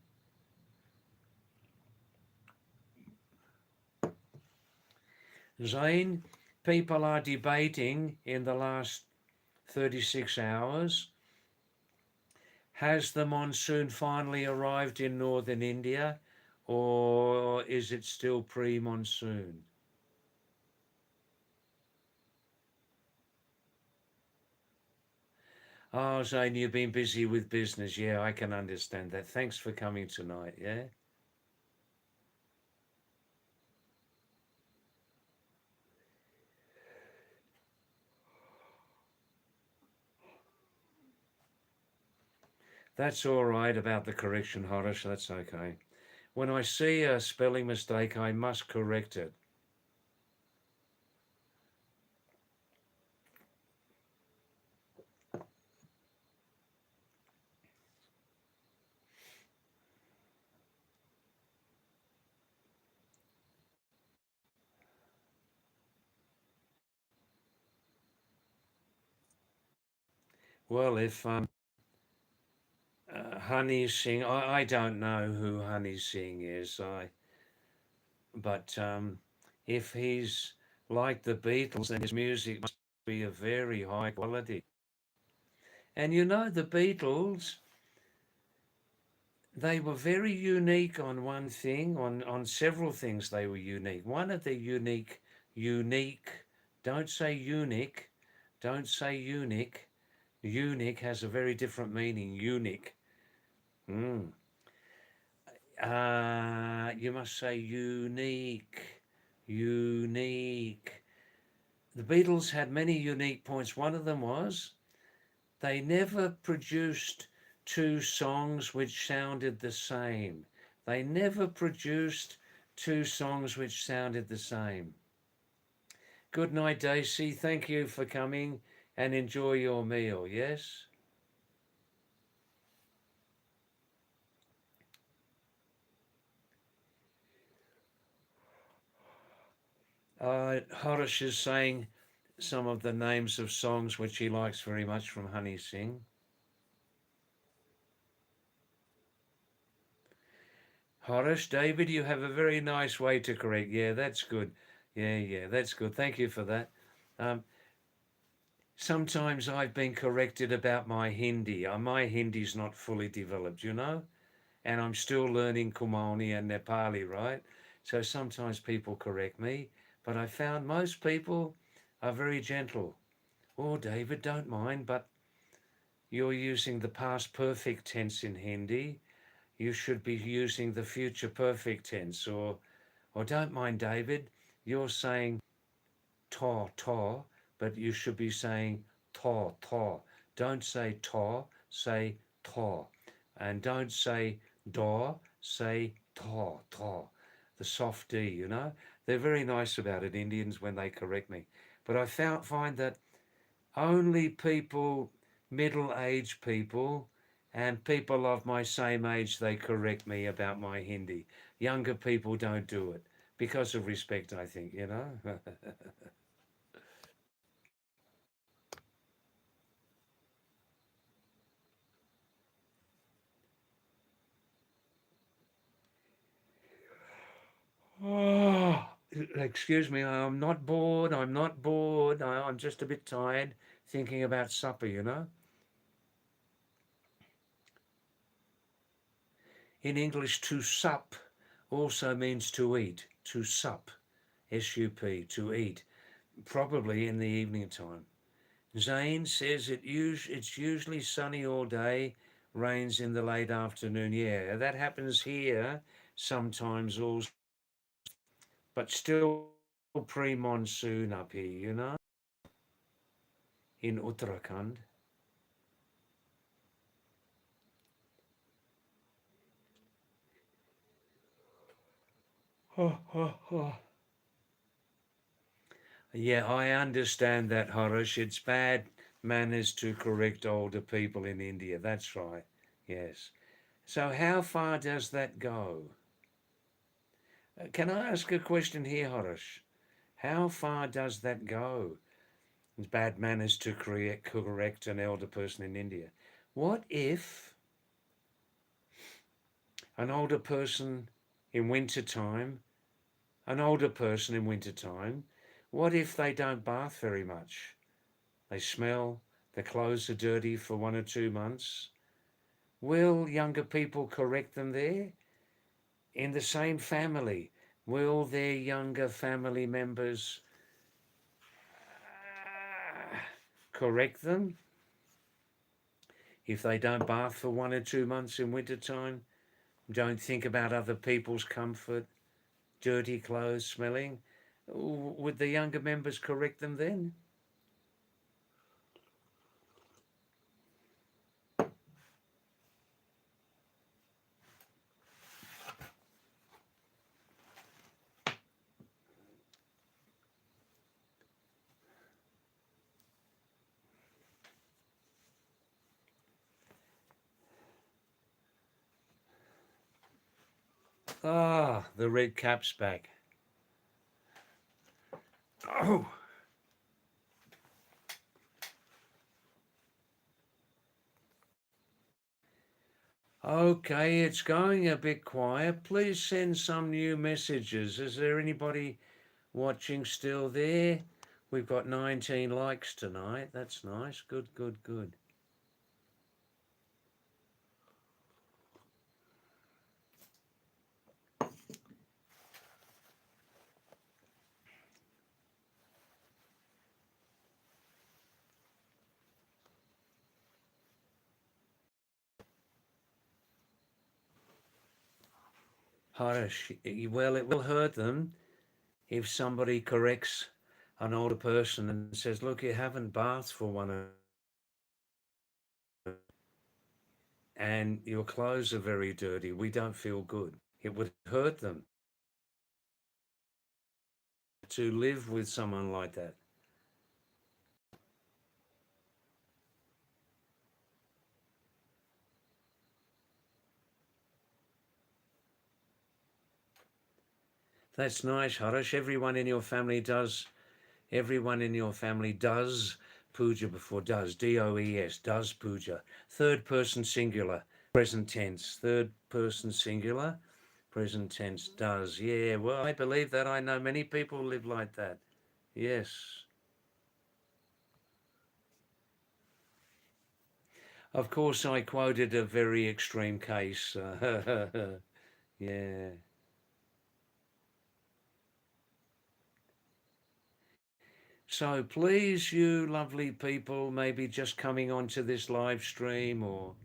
Zane, people are debating in the last 36 hours. Has the monsoon finally arrived in northern India, or is it still pre-monsoon? Oh, Zane, you've been busy with business. Yeah, I can understand that. Thanks for coming tonight, yeah? That's all right about the correction, Horace. That's okay. When I see a spelling mistake, I must correct it. Well, if Honey Singh, I don't know who Honey Singh is, but if he's like the Beatles, then his music must be of very high quality. And you know, the Beatles, they were very unique on one thing, on several things they were unique. One of the unique, don't say unique, don't say unique. Unique has a very different meaning, unique. Mm. You must say unique, unique. The Beatles had many unique points. One of them was they never produced two songs which sounded the same. They never produced two songs which sounded the same. Good night, Daisy. Thank you for coming and enjoy your meal, yes? Horace is saying some of the names of songs which he likes very much from Honey Singh. Horace, David, you have a very nice way to correct. Yeah, that's good. Yeah, that's good. Thank you for that. Um, Sometimes I've been corrected about my Hindi. My Hindi's not fully developed, you know, and I'm still learning Kumani and Nepali, right? So sometimes people correct me, but I found most people are very gentle. Oh, David, don't mind, but you're using the past perfect tense in Hindi. You should be using the future perfect tense, or don't mind, David, you're saying to, but you should be saying to. Don't say to, say to. And don't say do, say to. the soft D, you know. They're very nice about it, Indians, when they correct me. But I find that only people, middle-aged people, and people of my same age, they correct me about my Hindi. Younger people don't do it because of respect, I think, you know. Oh, excuse me, I'm not bored. I'm not bored. I'm just a bit tired thinking about supper, you know. In English, to sup also means to eat. To sup, S-U-P, to eat, probably in the evening time. Zane says it's usually sunny all day, rains in the late afternoon. Yeah, that happens here sometimes also, but still pre-monsoon up here, you know, in Uttarakhand. Yeah, I understand that, Harish. It's bad manners to correct older people in India. That's right. Yes. So how far does that go? Can I ask a question here, Harish? How far does that go? It's bad manners to correct an elder person in India. What if an older person in winter time, an older person in winter time, what if they don't bath very much? They smell, their clothes are dirty for 1 or 2 months. Will younger people correct them there? In the same family, will their younger family members correct them if they don't bath for 1 or 2 months in winter time? Don't think about other people's comfort, dirty clothes smelling. Would the younger members correct them then? Ah, the red cap's back. Oh, okay, it's going a bit quiet. Please send some new messages. Is there anybody watching still there? We've got 19 likes tonight. That's nice. Good, good, good. Harish, well, it will hurt them if somebody corrects an older person and says, look, you haven't bathed for and your clothes are very dirty. We don't feel good. It would hurt them to live with someone like that. That's nice, Harish. Everyone in your family does puja before does, D-O-E-S, does puja. Third person singular, present tense. Third person singular, present tense, does. Yeah, well, I believe that. I know many people live like that. Yes. Of course, I quoted a very extreme case. Yeah. So please, you lovely people, maybe just coming onto this live stream or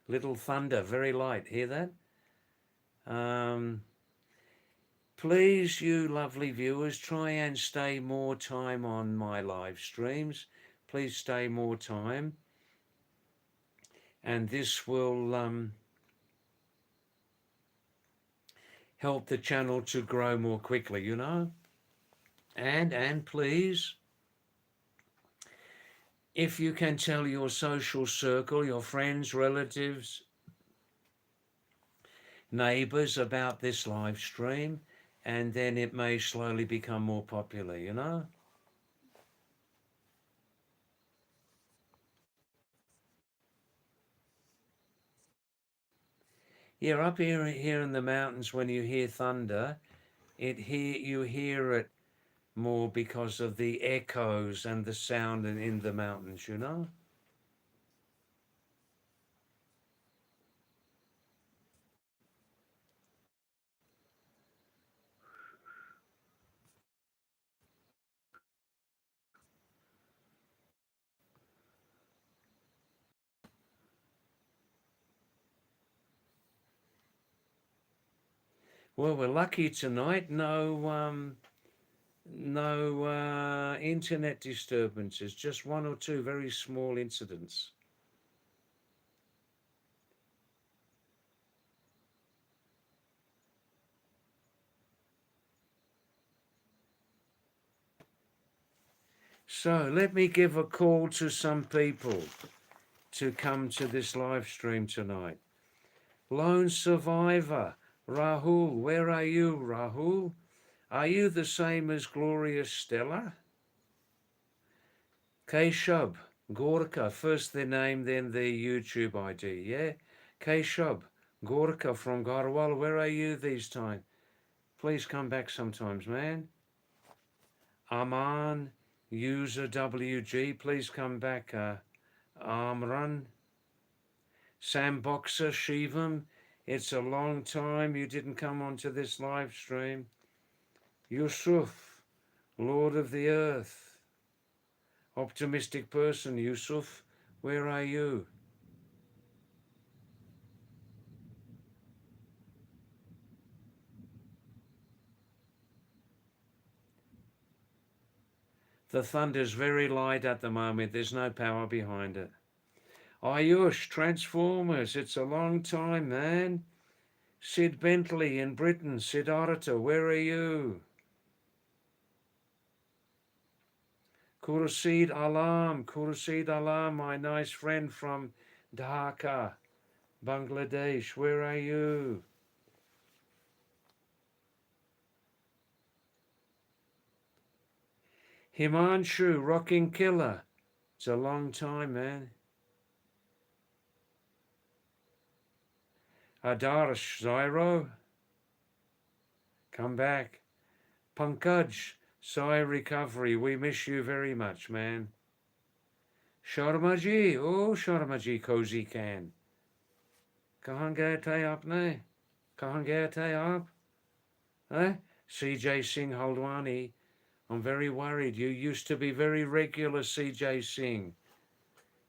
little thunder, very light. Hear that? Um, please, you lovely viewers, try and stay more time on my live streams. Please stay more time, and this will help the channel to grow more quickly, you know. And please, if you can tell your social circle, your friends, relatives, neighbors about this live stream, and then it may slowly become more popular, you know. Yeah, up here in the mountains, when you hear thunder, you hear it more because of the echoes and the sound in the mountains, you know. Well, we're lucky tonight. No internet disturbances. Just one or two very small incidents. So let me give a call to some people to come to this live stream tonight. Lone survivor, Rahul. Where are you, Rahul? Are you the same as Gloria Stella? Keshub, Gorka, first their name, then their YouTube ID, yeah? Keshub, Gorka from Garwal, where are you these times? Please come back sometimes, man. Aman, user WG, please come back. Amran, Sam Boxer, Shivam, it's a long time you didn't come onto this live stream. Yusuf, Lord of the Earth, optimistic person, Yusuf, where are you? The thunder's very light at the moment. There's no power behind it. Ayush, Transformers. It's a long time, man. Sid Bentley in Britain. Siddhartha, where are you? Khurshid Alam, my nice friend from Dhaka, Bangladesh. Where are you? Himanshu, Rocking Killer. It's a long time, man. Adarsh, Zyro, come back. Pankaj, Sai Recovery, we miss you very much, man. Sharmaji, oh Sharmaji, Cozy Can. कहाँ गए थे आपने? कहाँ गए थे आप? Eh? CJ Singh Haldwani, I'm very worried. You used to be very regular, CJ Singh,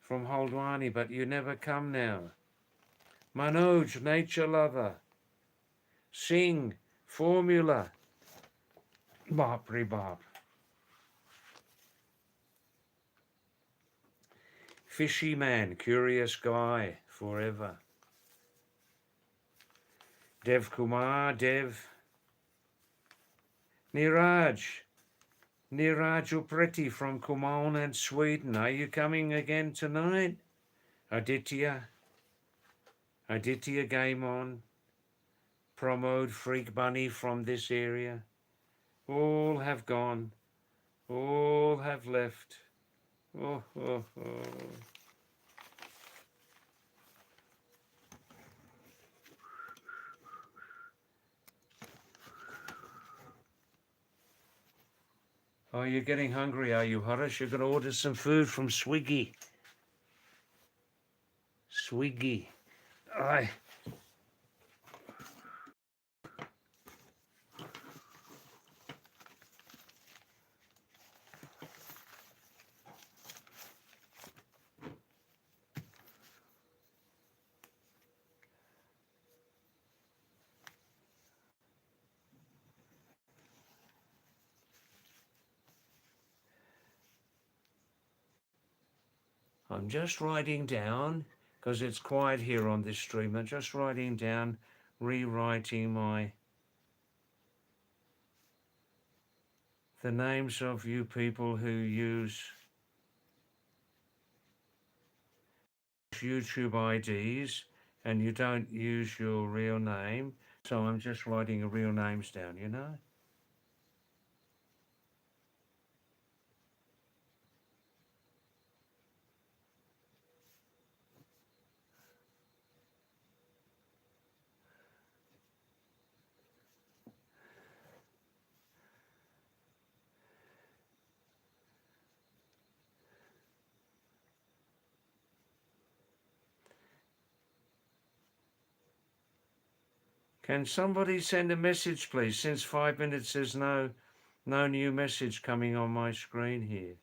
from Haldwani, but you never come now. Manoj, Nature Lover. Singh, Formula. Bapri Bap. Fishy Man, Curious Guy, forever. Dev Kumar, Dev. Niraj Upreti from Kumaon and Sweden. Are you coming again tonight? Aditya Game On. Pramod Freak Bunny from this area. All have gone. All have left. Oh, oh, oh. Oh, you're getting hungry, are you, Harish? You're going to order some food from Swiggy. Swiggy. Aye. I'm just writing down, because it's quiet here on this stream, I'm just writing down, rewriting my the names of you people who use YouTube IDs and you don't use your real name. So I'm just writing your real names down, you know? Can somebody send a message, please? Since 5 minutes, there's no new message coming on my screen here.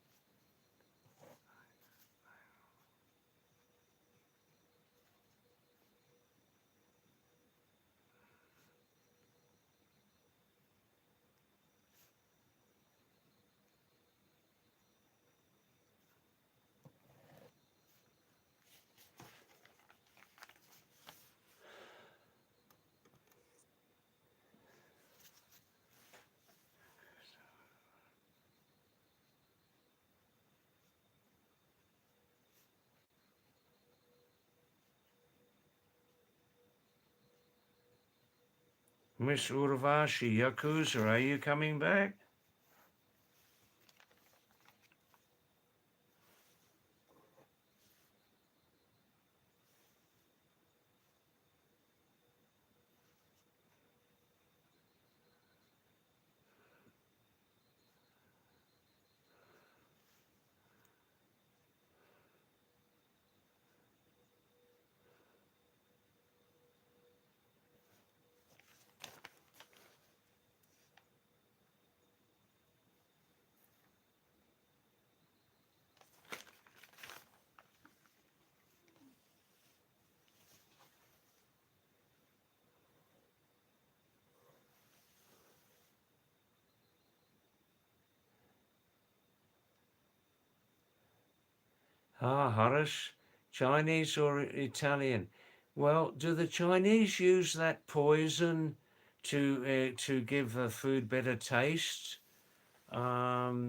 Miss Urvashi Yakuza, are you coming back? Ah, Harish, Chinese or Italian? Well, do the Chinese use that poison to give the food better taste? I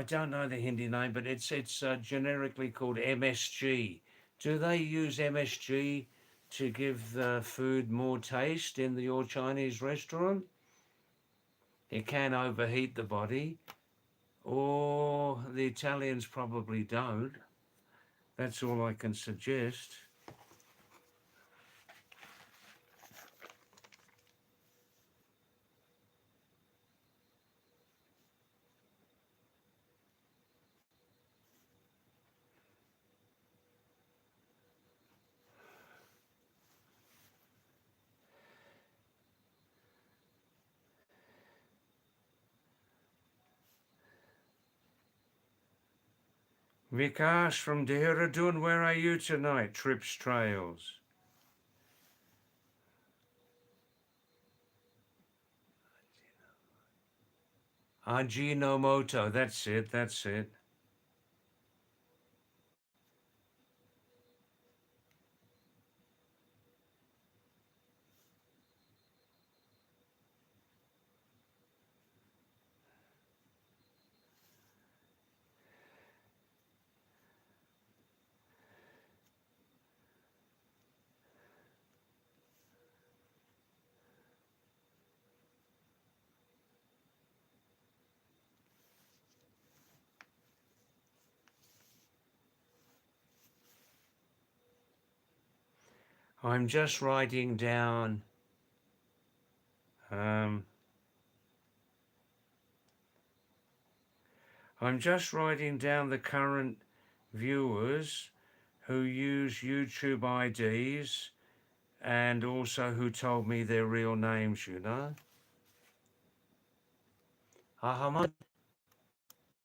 don't know the Hindi name, but it's generically called MSG. Do they use MSG to give the food more taste in your Chinese restaurant? It can overheat the body, or the Italians probably don't. That's all I can suggest. Vikas from Dehradun, where are you tonight? Trips Trails. Ajinomoto, that's it, that's it. I'm just writing down um, I'm just writing down the current viewers who use YouTube IDs and also who told me their real names, you know. Ahmad,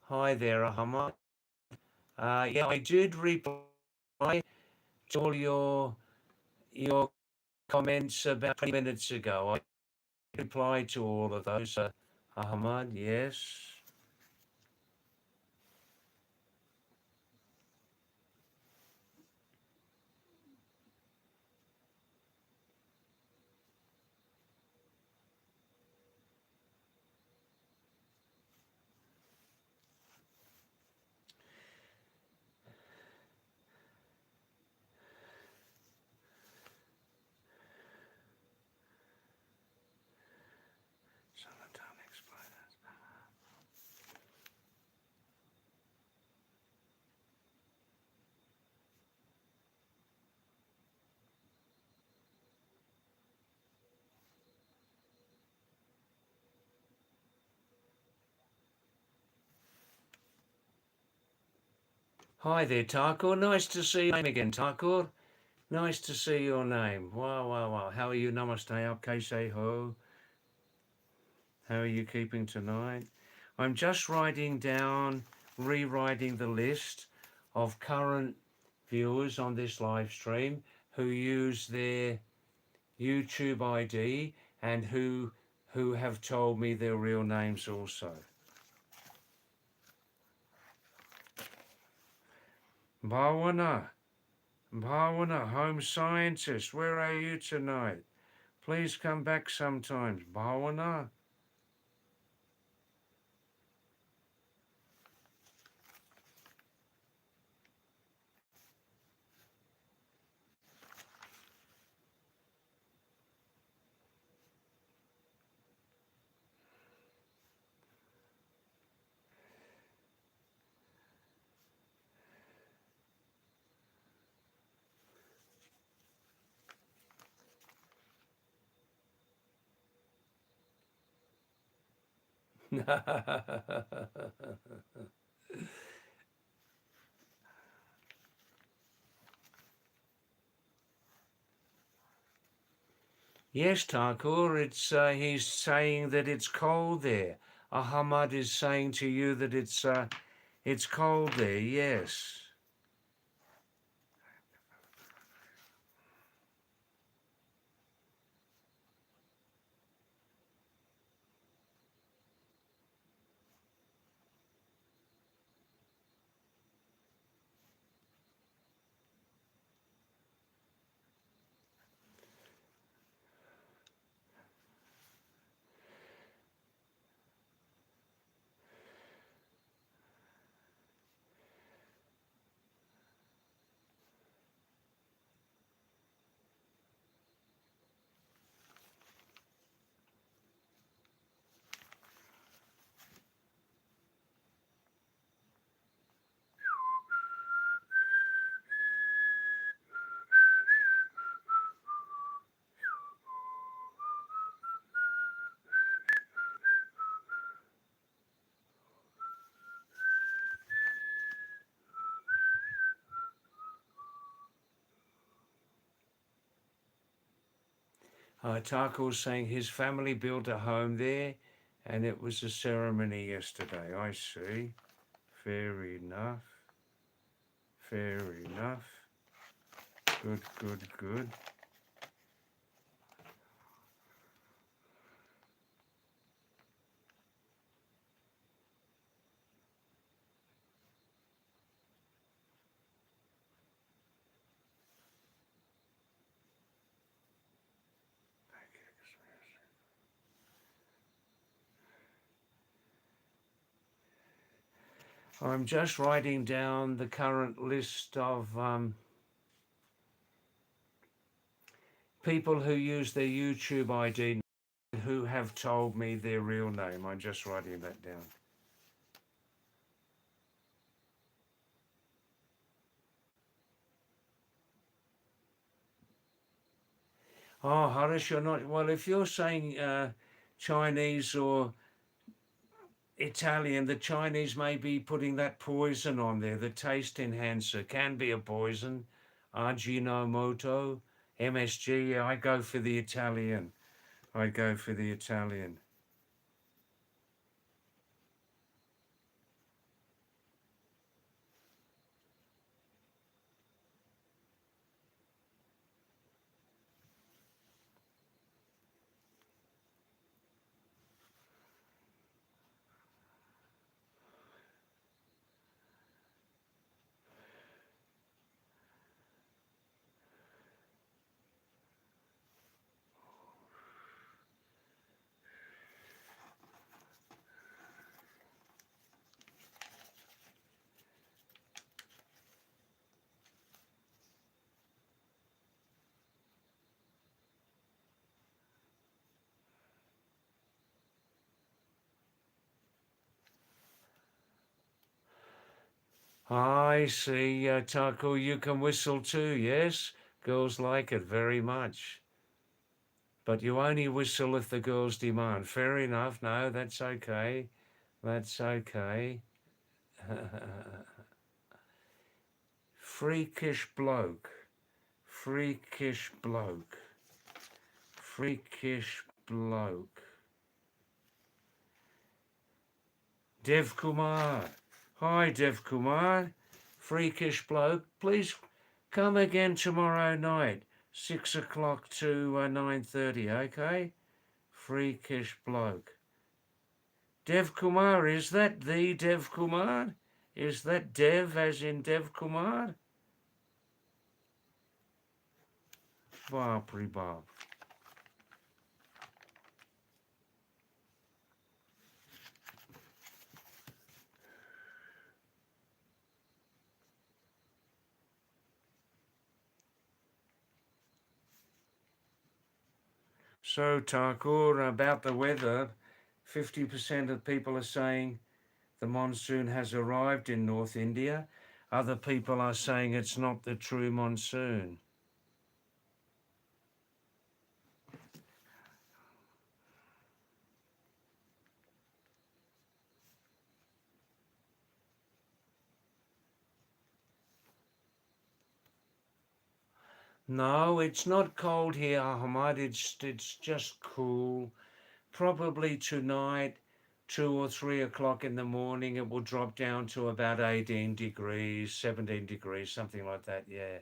hi there, Ahmad. Yeah, I did reply to all your comments about 20 minutes ago. I replied to all of those. Ahmad, yes. Hi there, Tarkor. Nice to see you again, Tarkor. Nice to see your name. Wow, wow, wow. How are you? Namaste, Kaise ho. How are you keeping tonight? I'm just rewriting the list of current viewers on this live stream who use their YouTube ID and who have told me their real names also. Bhawana, home scientist, where are you tonight? Please come back sometimes. Bhawana. Yes, Thakur, he's saying that it's cold there. Ahmad is saying to you that it's cold there, yes. Thakur's saying his family built a home there and it was a ceremony yesterday. I see. Fair enough. Fair enough. Good, good, good. I'm just writing down the current list of people who use their YouTube ID who have told me their real name. I'm just writing that down. Oh, Harish, you're not. Well, if you're saying Chinese or Italian, the Chinese may be putting that poison on there. The taste enhancer can be a poison. Ajinomoto, MSG. Yeah, I go for the Italian. I go for the Italian. I see, Taco, you can whistle too, yes? Girls like it very much. But you only whistle if the girls demand. Fair enough. No, that's okay. That's okay. Freakish bloke. Freakish bloke. Freakish bloke. Dev Kumar. Hi, Dev Kumar. Freakish bloke. Please come again tomorrow night, 6 o'clock to 9:30, okay? Freakish bloke. Dev Kumar, is that the Dev Kumar? Is that Dev as in Dev Kumar? Barbary Bob. So, Thakur, about the weather, 50% of people are saying the monsoon has arrived in North India. Other people are saying it's not the true monsoon. No, it's not cold here, Ahmad. It's just cool. Probably tonight, 2 or 3 o'clock in the morning, it will drop down to about 18 degrees, 17 degrees, something like that, yeah.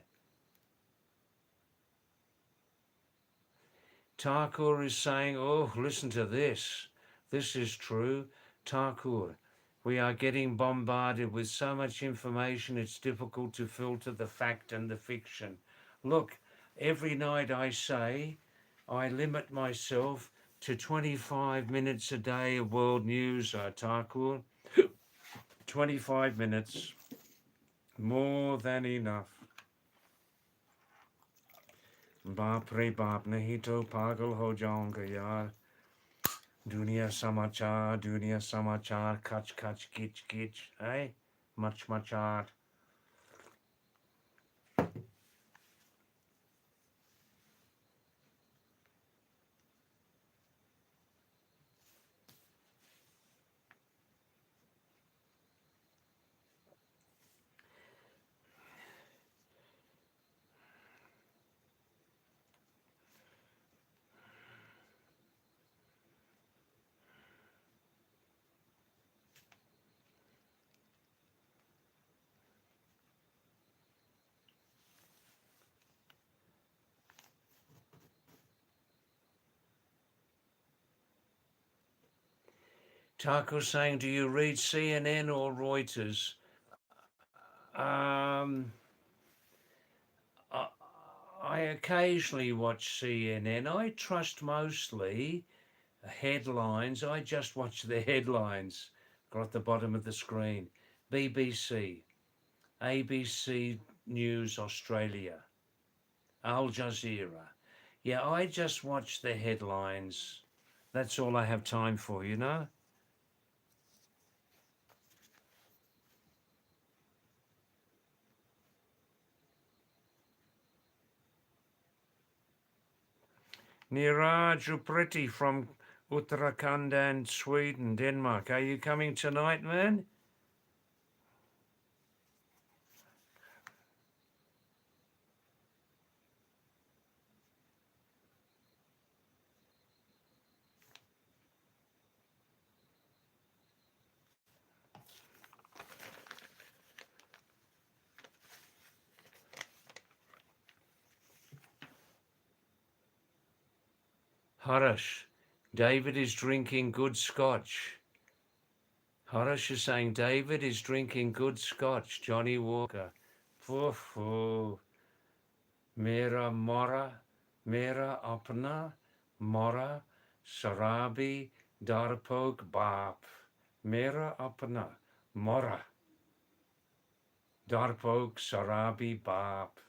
Thakur is saying, oh, listen to this. This is true. Thakur, we are getting bombarded with so much information, it's difficult to filter the fact and the fiction. Look, every night I say, I limit myself to 25 minutes a day of world news, Thakur. 25 minutes, more than enough. बाप रे बाप नहीं तो पागल हो जाऊंगा यार दुनिया समाचार खच खच किच किच hey much art. Taco saying, do you read CNN or Reuters? Um, I occasionally watch CNN. I trust mostly headlines. I just watch the headlines. Got at the bottom of the screen. BBC, ABC News Australia, Al Jazeera. Yeah, I just watch the headlines. That's all I have time for, you know? Niraj Upreti from Uttarakhand and Sweden, Denmark. Are you coming tonight, man? Harish, David is drinking good scotch. Harish is saying David is drinking good scotch. Johnny Walker. Foo. Mera mora, mera apna, mora, sarabi, darpok bap. Mera apna, mora, darpok sarabi bap.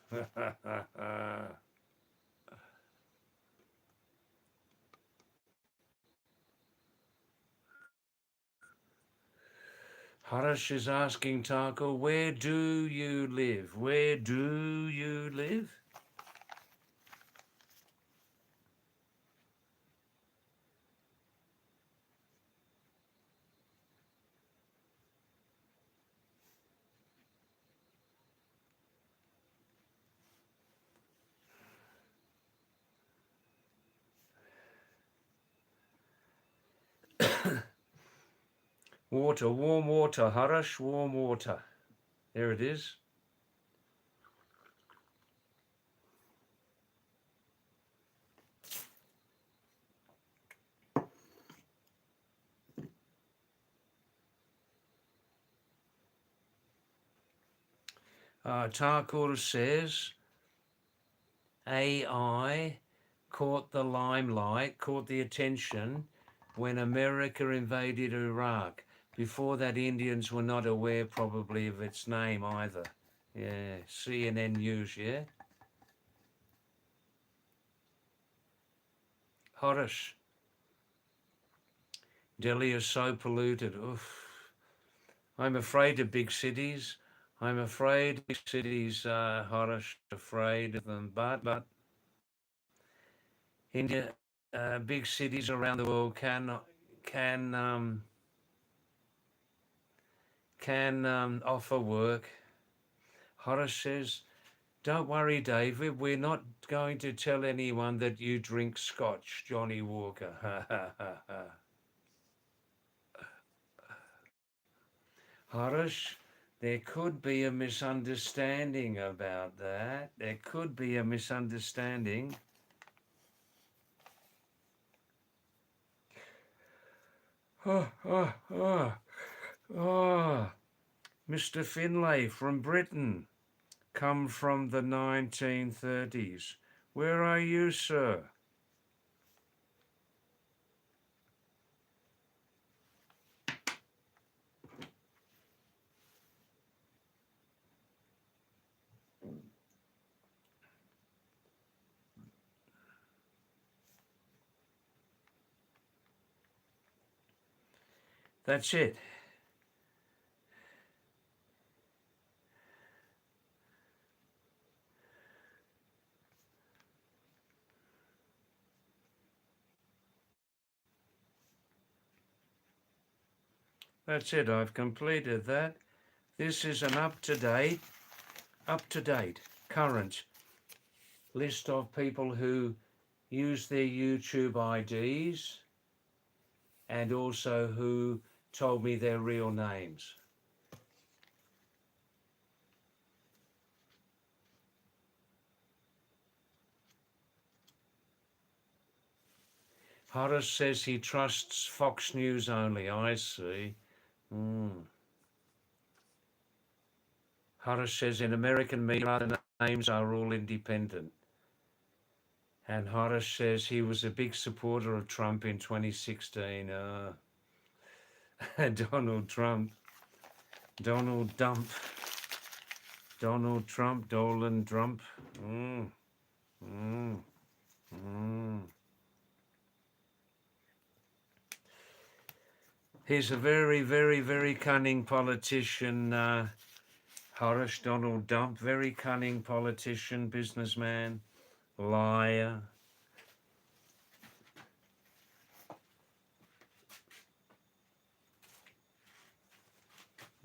Harish is asking Taco, where do you live? Where do you live? Water, warm water, Harish, warm water. There it is. Thakur says AI caught the limelight, caught the attention when America invaded Iraq. Before that, Indians were not aware probably of its name either. Yeah, CNN News, yeah. Horace, Delhi is so polluted. Oof. I'm afraid of big cities. I'm afraid of big cities, Horace, afraid of them. But India, big cities around the world can offer work. Horace says, "Don't worry, David. We're not going to tell anyone that you drink scotch, Johnny Walker." Ha ha ha ha. Horace, there could be a misunderstanding about that. There could be a misunderstanding. Oh, oh, oh, oh. Mr. Finlay from Britain, come from the 1930s. Where are you, sir? That's it. That's it. I've completed that. This is an up-to-date, current list of people who use their YouTube IDs and also who told me their real names. Horace says he trusts Fox News only. I see. Horace says in American media, the names are all independent. And Horace says he was a big supporter of Trump in 2016. Donald Trump. Donald Dump. Donald Trump. Dolan Trump. Mm, mm, mm. He's a very, very, very cunning politician, Horace Donald Dump. Very cunning politician, businessman, liar.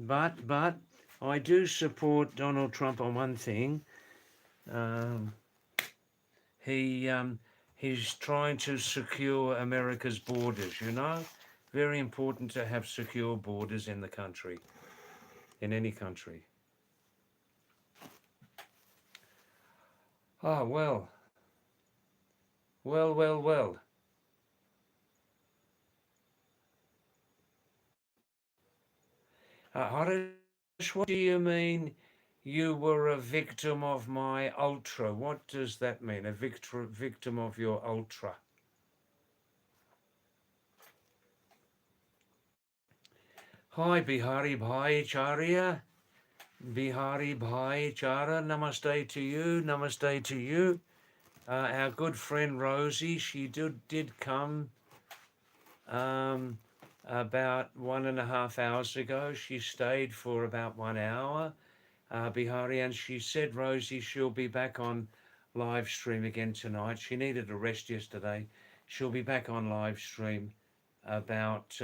But I do support Donald Trump on one thing. He's trying to secure America's borders, you know? Very important to have secure borders in the country, in any country. Ah, well. Well, well, well. Harish, what do you mean you were a victim of my ultra? What does that mean, a victim of your ultra? Hi, Bihari Bhai Charya. Bihari Bhai Chara, namaste to you, namaste to you. Our good friend Rosie, she did come about 1.5 hours ago. She stayed for about 1 hour, Bihari, and she said, Rosie, she'll be back on live stream again tonight. She needed a rest yesterday. She'll be back on live stream about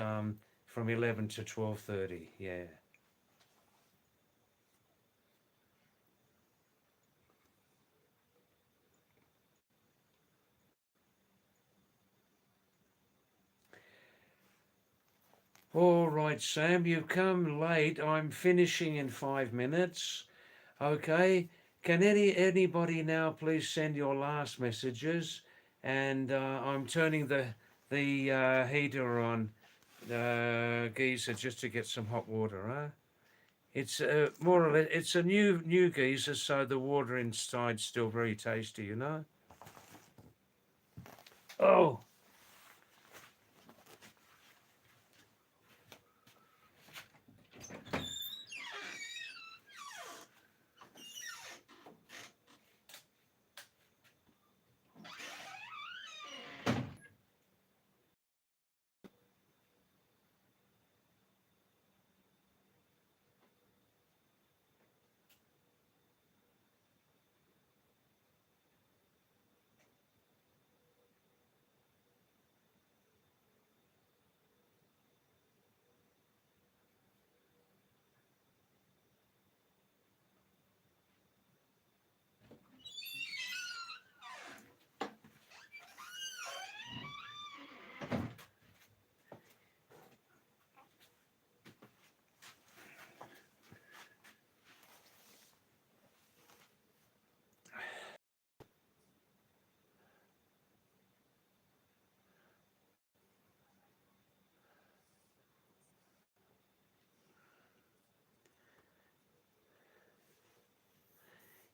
from 11 to 12:30, yeah. All right, Sam, you've come late. I'm finishing in 5 minutes. Okay. Can anybody now please send your last messages? And I'm turning the heater on, geyser, just to get some hot water. Huh? It's more or less it's a new geyser, so the water inside's still very tasty. You know. Oh.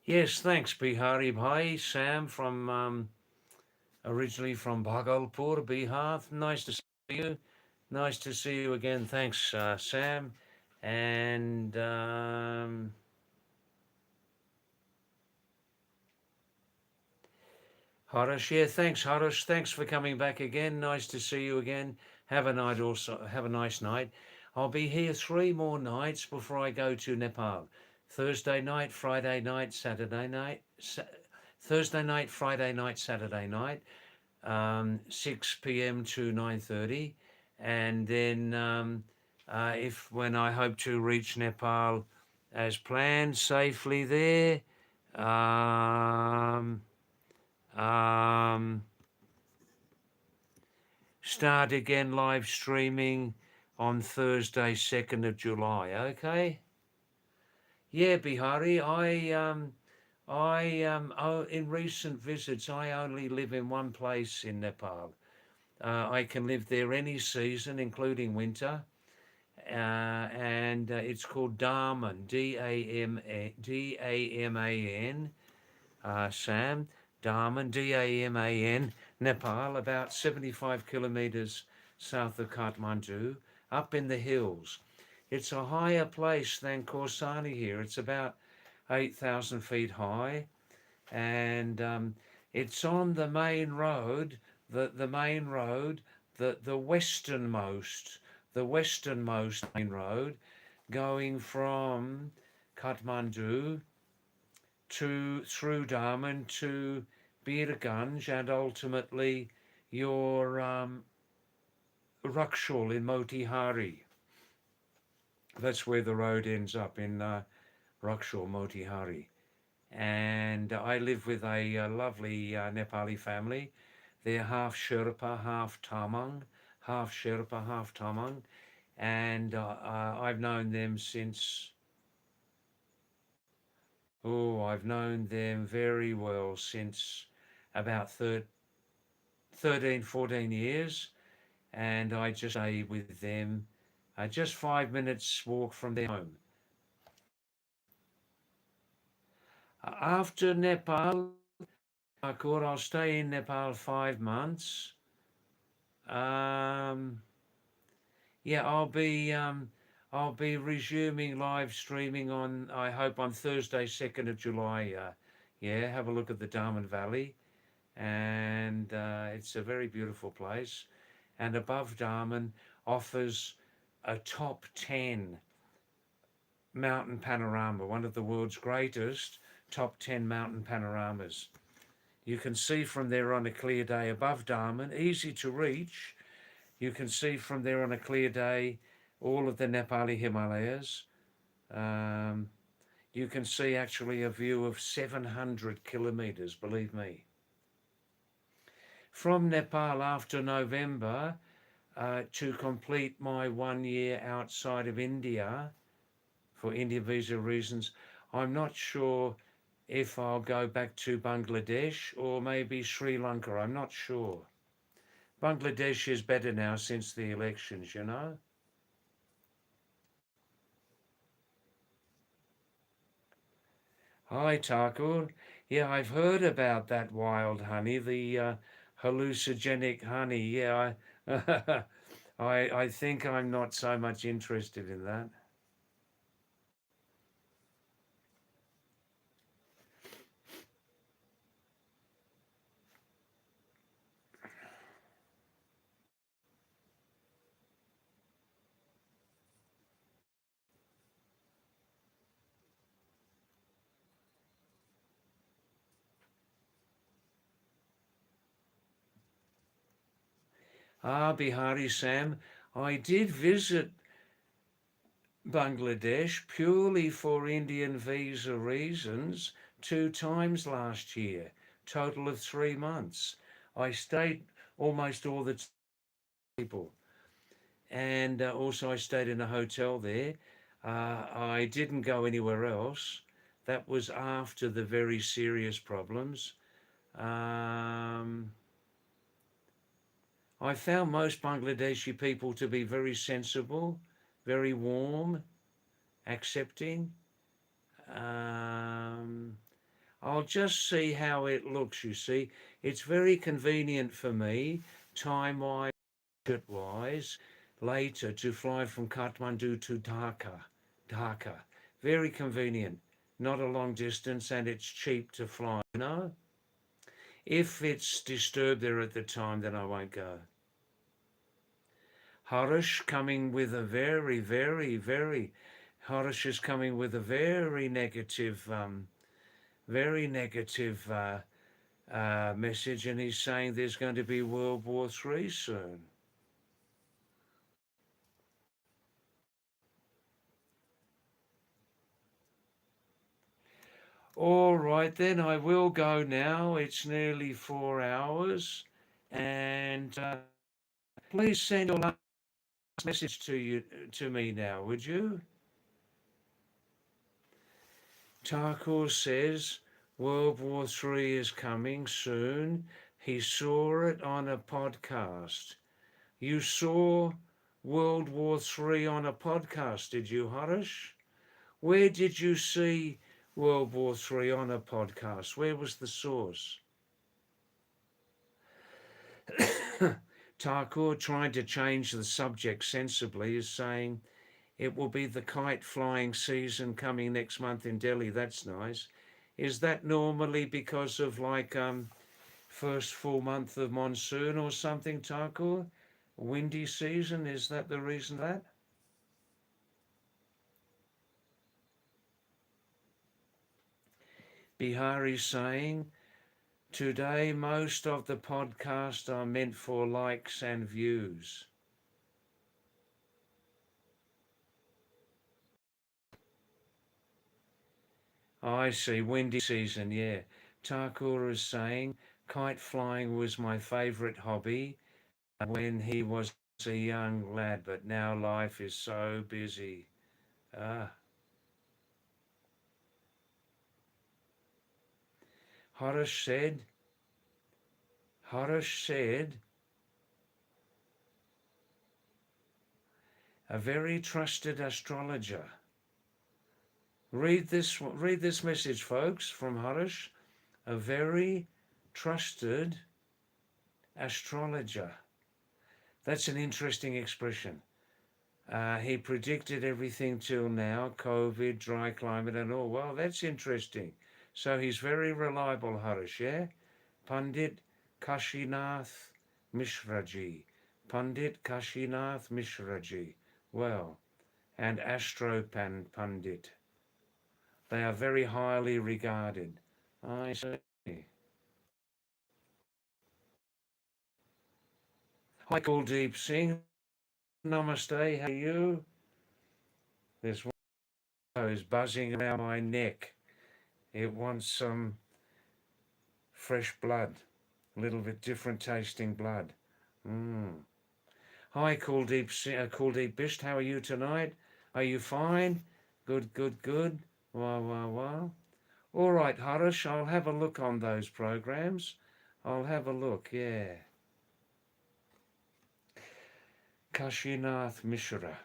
Yes, thanks, Bihari Bhai. Sam from originally from Bhagalpur, Bihar. Nice to see you. Nice to see you again. Thanks, Sam. And Harish, yeah, thanks, Harish. Thanks for coming back again. Nice to see you again. Have a night also. Have a nice night. I'll be here 3 more nights before I go to Nepal. Thursday night, Friday night, Saturday night. Thursday night, Friday night, Saturday night. 6 p.m. to 9:30, and then if when I hope to reach Nepal as planned safely there. Um, um, Start again live streaming on Thursday, 2nd of July. Okay. Yeah, Bihari. In recent visits, I only live in one place in Nepal. I can live there any season, including winter, and it's called Daman, Daman, Sam, Daman, Daman, Nepal, about 75 kilometers south of Kathmandu, up in the hills. It's a higher place than Khorsani here. It's about 8,000 feet high, and it's on the main road, the main road, the westernmost main road, going from Kathmandu to through Daman to Birganj, and ultimately your Rakshul in Motihari. That's where the road ends up, in Rakshul, Motihari. And I live with a lovely Nepali family. They're half Sherpa, half Tamang, half Sherpa, half Tamang, and I've known them since. Oh, I've known them very well since about 13, 14 years, and I just stay with them, just 5 minutes walk from their home. After Nepal, I'll stay in Nepal 5 months. Um, yeah, I'll be resuming live streaming on, I hope, on Thursday, 2nd of July. Yeah, have a look at the Daman Valley, and it's a very beautiful place. And above Daman offers a top 10 mountain panorama, one of the world's greatest top 10 mountain panoramas. You can see from there on a clear day above Daman, easy to reach. You can see from there on a clear day all of the Nepali Himalayas. Um, you can see actually a view of 700 kilometers, believe me. From Nepal after November, to complete my 1 year outside of India for India visa reasons. I'm not sure if I'll go back to Bangladesh or maybe Sri Lanka. I'm not sure. Bangladesh is better now since the elections, you know. Hi, Thakur. Yeah, I've heard about that wild honey, the hallucinogenic honey. Yeah, I think I'm not so much interested in that. Ah, Bihari Sam, I did visit Bangladesh purely for Indian visa reasons 2 times last year, total of 3 months. I stayed almost all the people, and also I stayed in a hotel there. I didn't go anywhere else. That was after the very serious problems. Um, I found most Bangladeshi people to be very sensible, very warm, accepting. Um, I'll just see how it looks, you see. It's very convenient for me, time-wise, wise, later to fly from Kathmandu to Dhaka. Dhaka. Very convenient. Not a long distance and it's cheap to fly, you know? If it's disturbed there at the time, then I won't go. Harish coming with a Harish is coming with a very negative message, and he's saying there's going to be World War III soon. All right, then I will go now. It's nearly 4 hours, and please send your last message to me now, would you? Thakur says World War III is coming soon. He saw it on a podcast. You saw World War III on a podcast, did you, Harish? Where did you see World War III on a podcast? Where was the source? Thakur, trying to change the subject sensibly, is saying it will be the kite flying season coming next month in Delhi. That's nice. Is that normally because of like first full month of monsoon or something, Thakur? Windy season, is that the reason for that? Bihari saying, today most of the podcasts are meant for likes and views. I see, windy season, yeah. Thakur is saying, kite flying was my favourite hobby when he was a young lad, but now life is so busy. Ah, Harish said, Harish said, a very trusted astrologer. Read this message, folks, from Harish. A very trusted astrologer. That's an interesting expression. He predicted everything till now, COVID, dry climate and all. Well, that's interesting. So he's very reliable, Harish, yeah? Pandit Kashinath Mishraji. Pandit Kashinath Mishraji. Well, and Astropan Pandit. They are very highly regarded. I see. Hi, Kuldeep Singh. Namaste. How are you? This one is buzzing around my neck. It wants some fresh blood, a little bit different tasting blood. Mm. Hi, Kuldeep Bist. How are you tonight? Are you fine? Good, good, good. Wow, wow, wow. All right, Harish, I'll have a look on those programs. I'll have a look, yeah. Kashinath Mishra.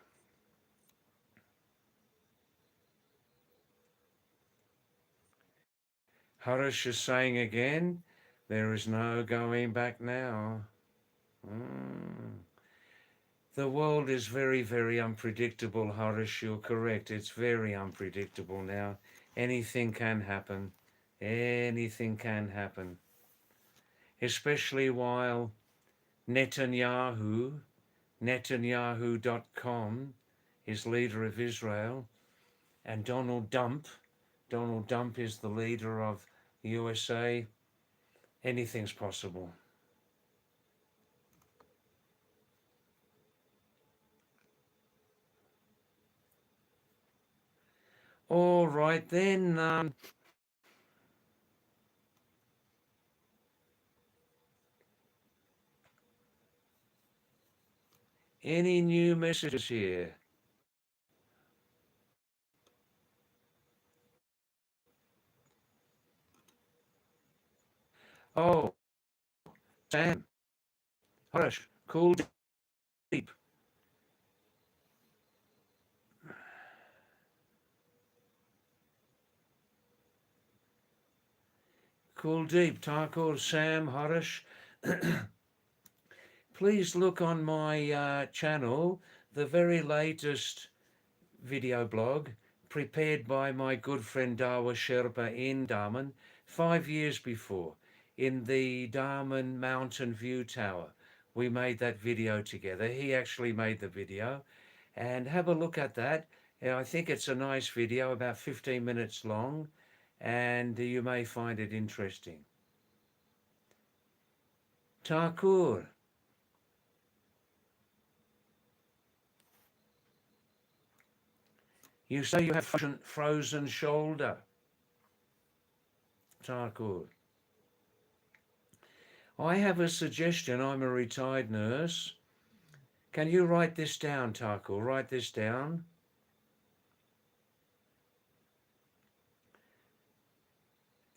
Harish is saying again, there is no going back now. Mm. The world is very, very unpredictable, Harish. You're correct. It's very unpredictable now. Anything can happen. Anything can happen. Especially while Netanyahu.com is leader of Israel, and Donald Trump is the leader of the USA. Anything's possible. All right then. Any new messages here? Oh, Sam, Harish, cool deep. Cool deep. Thakur, Sam, Harish. Please look on my channel, the very latest video blog prepared by my good friend Dawa Sherpa in Daman 5 years before in the Daman Mountain View Tower. We made that video together. He actually made the video, and have a look at that. I think it's a nice video, about 15 minutes long, and you may find it interesting. Thakur, you say you have frozen shoulder. Thakur, I have a suggestion. I'm a retired nurse. Can you write this down, Thakur? Write this down.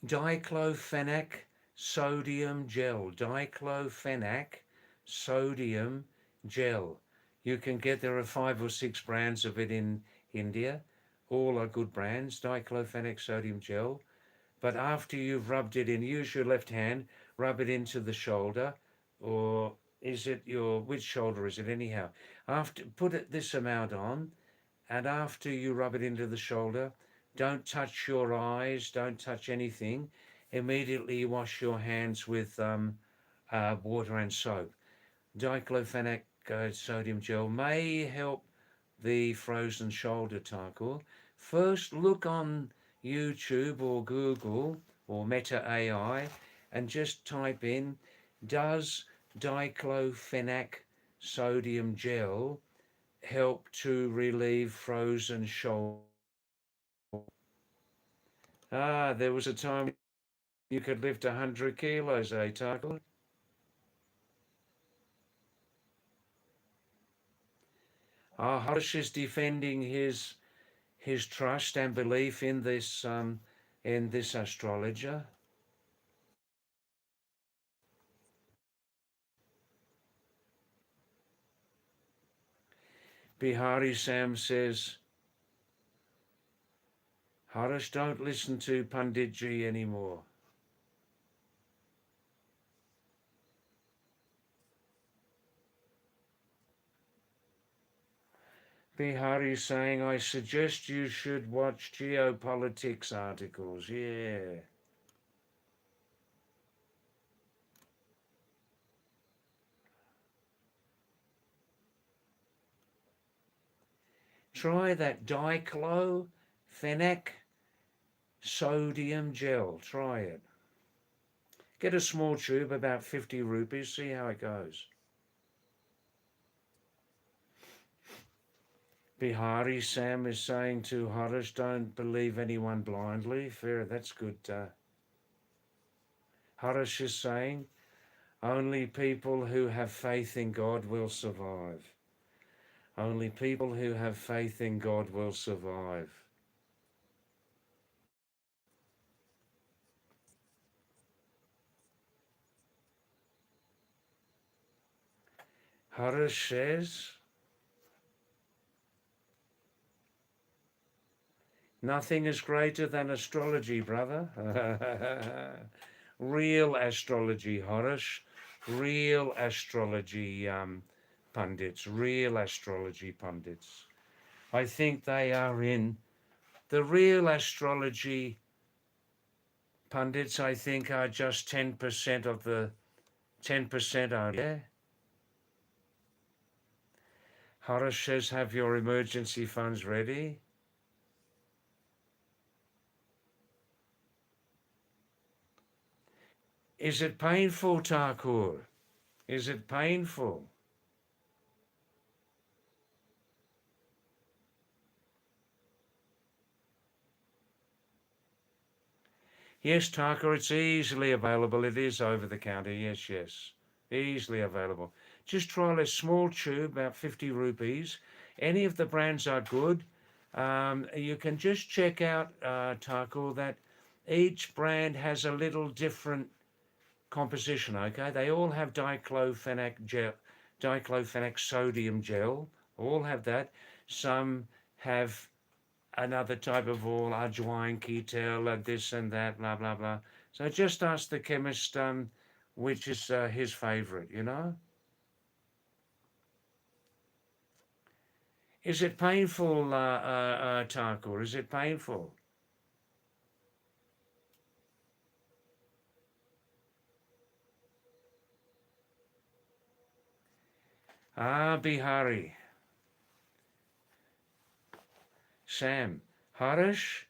Diclofenac sodium gel. Diclofenac sodium gel. You can get, there are 5 or 6 brands of it in India. All are good brands. Diclofenac sodium gel. But after you've rubbed it in, use your left hand, rub it into the shoulder, or is it your, which shoulder is it anyhow? After, put it this amount on, and after you rub it into the shoulder, don't touch your eyes, don't touch anything. Immediately wash your hands with water and soap. Diclofenac sodium gel may help the frozen shoulder, Thakur. First, look on YouTube or Google or Meta AI and just type in, does diclofenac sodium gel help to relieve frozen shoulder? Ah, there was a time you could lift 100 kilos, eh, Thakur? Harish is defending his trust and belief in this astrologer. Bihari Sam says, Harish, don't listen to Panditji anymore. Bihari saying, I suggest you should watch geopolitics articles. Yeah. Try that diclofenac sodium gel. Try it. Get a small tube, about 50 rupees, see how it goes. Bihari Sam is saying to Harish, don't believe anyone blindly. Fair, that's good. Harish is saying, Only people who have faith in God will survive. Only people who have faith in God will survive. Harish says, nothing is greater than astrology, brother. Real astrology, Harish. Real astrology pundits. Real astrology pundits. I think they are in the real astrology pundits. I think are just 10% of the 10% only. Yeah. Harish says, have your emergency funds ready. Is it painful, Thakur? Is it painful? Yes, Thakur, it's easily available. It is over the counter. Yes, yes. Easily available. Just try a small tube, about 50 rupees. Any of the brands are good. You can just check out, Thakur, that each brand has a little different composition, okay? They all have diclofenac gel, diclofenac sodium gel, all have that. Some have another type of oil, ajwain, ketel, this and that, blah, blah, blah. So just ask the chemist which is his favorite, you know? Is it painful, Thakur? Is it painful? Ah, Bihari. Sam. Harish,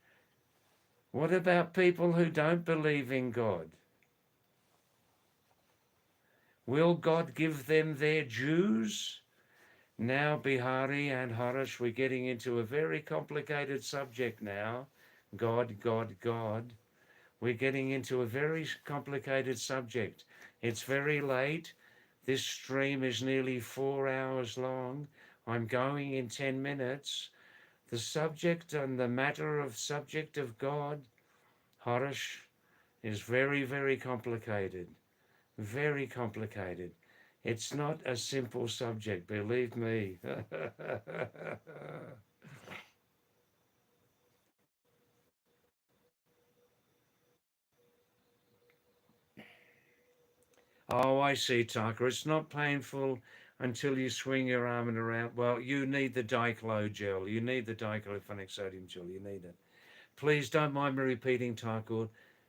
what about people who don't believe in God? Will God give them their dues? Now, Bihari and Harish, we're getting into a very complicated subject now. God, God, God. We're getting into a very complicated subject. It's very late. This stream is nearly 4 hours long. I'm going in 10 minutes. The subject and the matter of subject of God, Harish, is very, very complicated. Very complicated. It's not a simple subject, believe me. Oh, I see, Tucker. It's not painful until you swing your arm and around. Well, you need the diclo gel. You need the diclofenac sodium gel. You need it. Please don't mind me repeating, Tucker.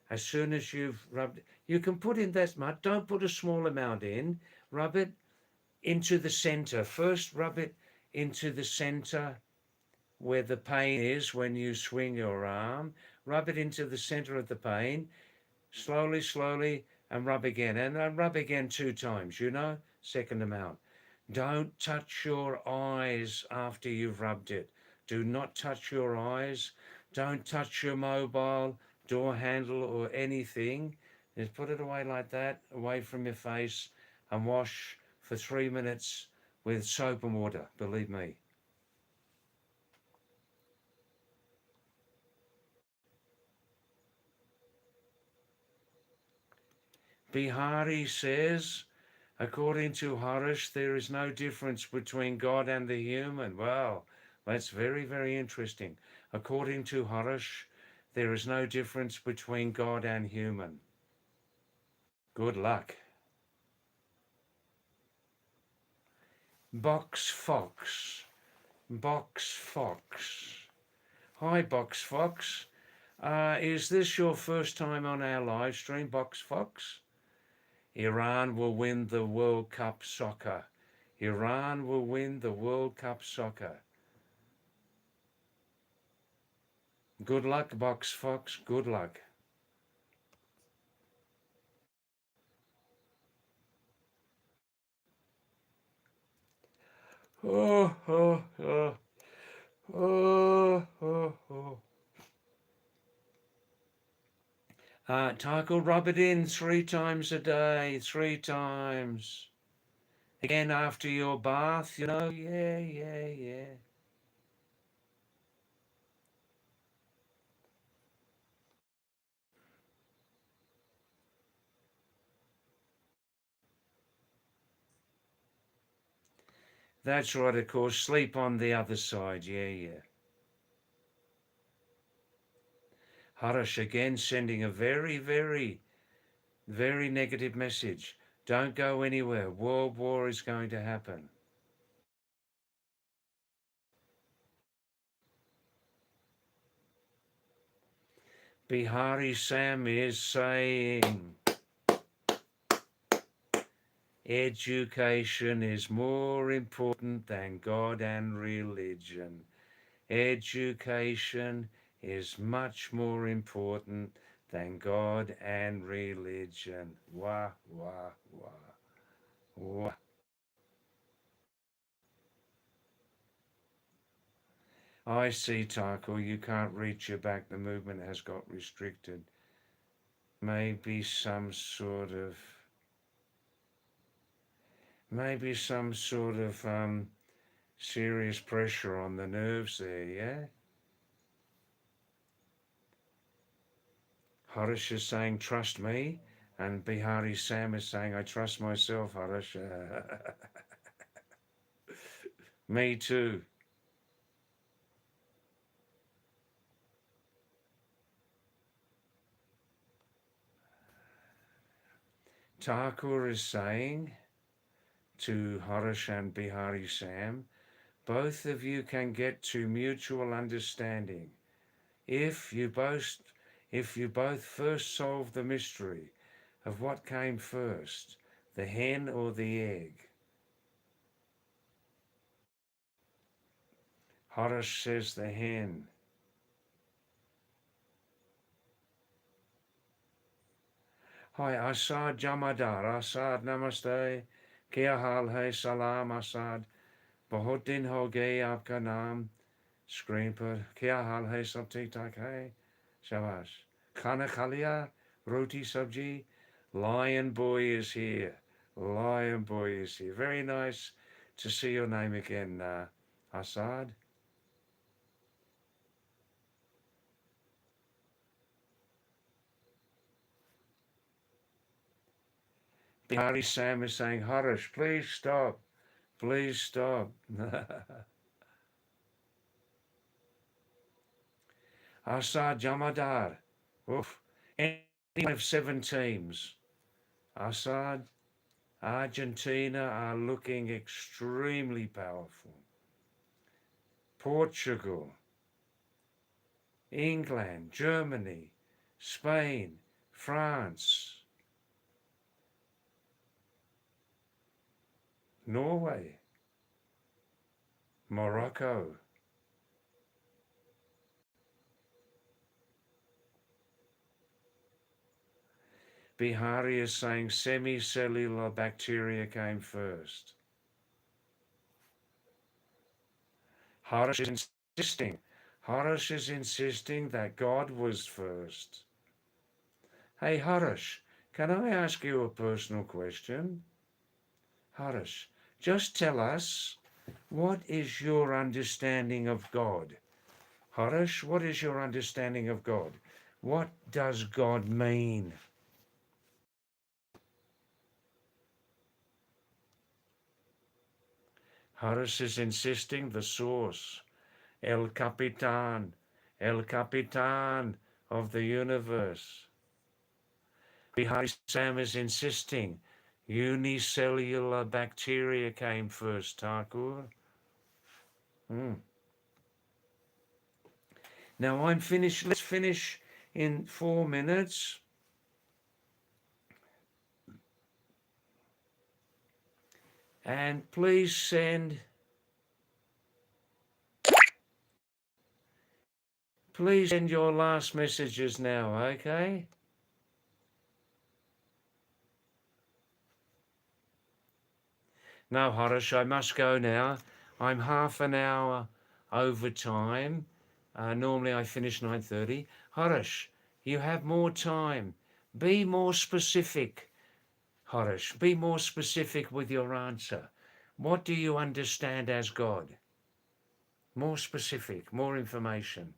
As soon as you've rubbed, you can put in that much. Don't put a small amount in. Rub it into the center. First, rub it into the center where the pain is when you swing your arm. Rub it into the center of the pain. Slowly, slowly, and rub again. And rub again 2 times, you know, second amount. Don't touch your eyes after you've rubbed it. Do not touch your eyes. Don't touch your mobile, door handle, or anything. Just put it away like that, away from your face, and wash for 3 minutes with soap and water, believe me. Bihari says, according to Harish, there is no difference between God and the human. Well, that's very, very interesting. According to Harish, there is no difference between God and human. Good luck. Box Fox. Box Fox. Hi, Box Fox. Is this your first time on our live stream, Box Fox? Iran will win the World Cup soccer. Iran will win the World Cup soccer. Good luck, Box Fox. Good luck. Oh, oh, oh, oh, oh, oh. Tycho, rub it in 3 times a day, 3 times. Again after your bath, you know, yeah. That's right, of course, sleep on the other side, yeah. Harish again sending a very negative message. Don't go anywhere. World war is going to happen. Bihari Sam is saying education is more important than God and religion. Education is much more important than God and religion. Wah, wah, wah, wah. I see, Tycho, you can't reach your back. The movement has got restricted. Maybe some sort of serious pressure on the nerves there, yeah? Harish is saying, trust me. And Bihari Sam is saying, I trust myself, Harish. Me too. Thakur is saying to Harish and Bihari Sam, both of you can get to mutual understanding if you both first solve the mystery of what came first, the hen or the egg. Harish says the hen. Hi, Asad Jamadar. Asad, namaste. Kya hal hai? Salam, Asad. बहुत दिन हो गए आपका नाम screen पर क्या हाल है सब ठीक ठाक है शाबाश खाना खा लिया roti sabji lion boy is here lion boy is here very nice to see your name again Asad Bihari Sam is saying Harish please stop Asad Jamadar oof any of 7 teams Assad Argentina are looking extremely powerful. Portugal, England, Germany, Spain, France, Norway, Morocco. Bihari is saying semi-cellular bacteria came first. Harish is insisting that God was first. Hey Harish, can I ask you a personal question? Harish, just tell us, what is your understanding of God? Harish, what is your understanding of God? What does God mean? Harish is insisting the source, El Capitan of the universe. Bihari Sam is insisting unicellular bacteria came first, Thakur. Now I'm finished. Let's finish in 4 minutes. And please send your last messages now, okay? No, Harish, I must go now. I'm half an hour over time. Normally I finish 9:30. Harish, You have more time. Be more specific, Harish. Be more specific with your answer. What do you understand as God? More specific, more information.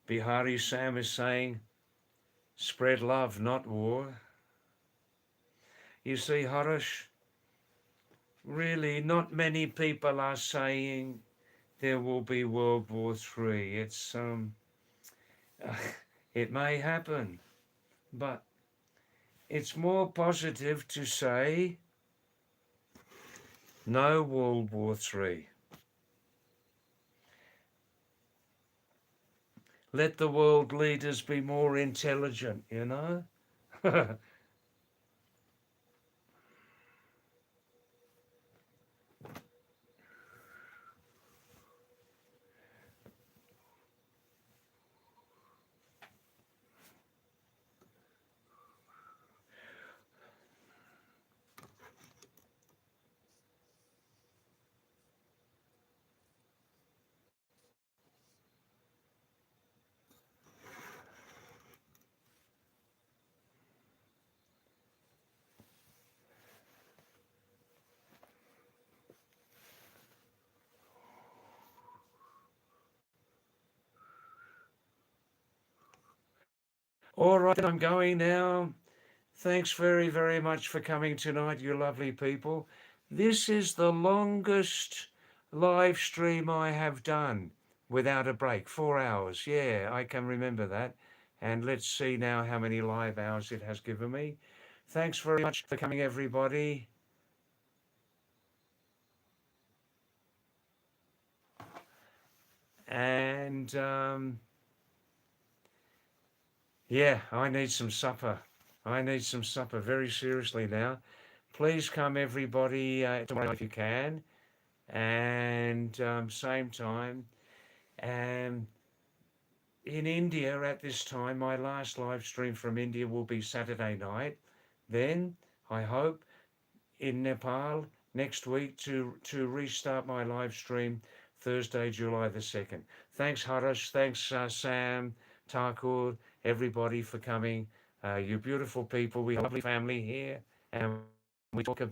Bihari Sam is saying, spread love, not war. You see, Harish, really not many people are saying there will be World War III. It may happen, but it's more positive to say no World War III. Let the world leaders be more intelligent, you know? All right, I'm going now. Thanks very, very much for coming tonight, you lovely people. This is the longest live stream I have done without a break. 4 hours. Yeah, I can remember that. And let's see now how many live hours it has given me. Thanks very much for coming, everybody. And yeah, I need some supper. I need some supper very seriously now. Please come, everybody, tomorrow if you can. And same time. And in India at this time, my last live stream from India will be Saturday night. Then I hope in Nepal next week to restart my live stream Thursday, July the 2nd. Thanks, Harish. Thanks, Sam, Thakur, everybody for coming. You beautiful people. We have a lovely family here, and we talk about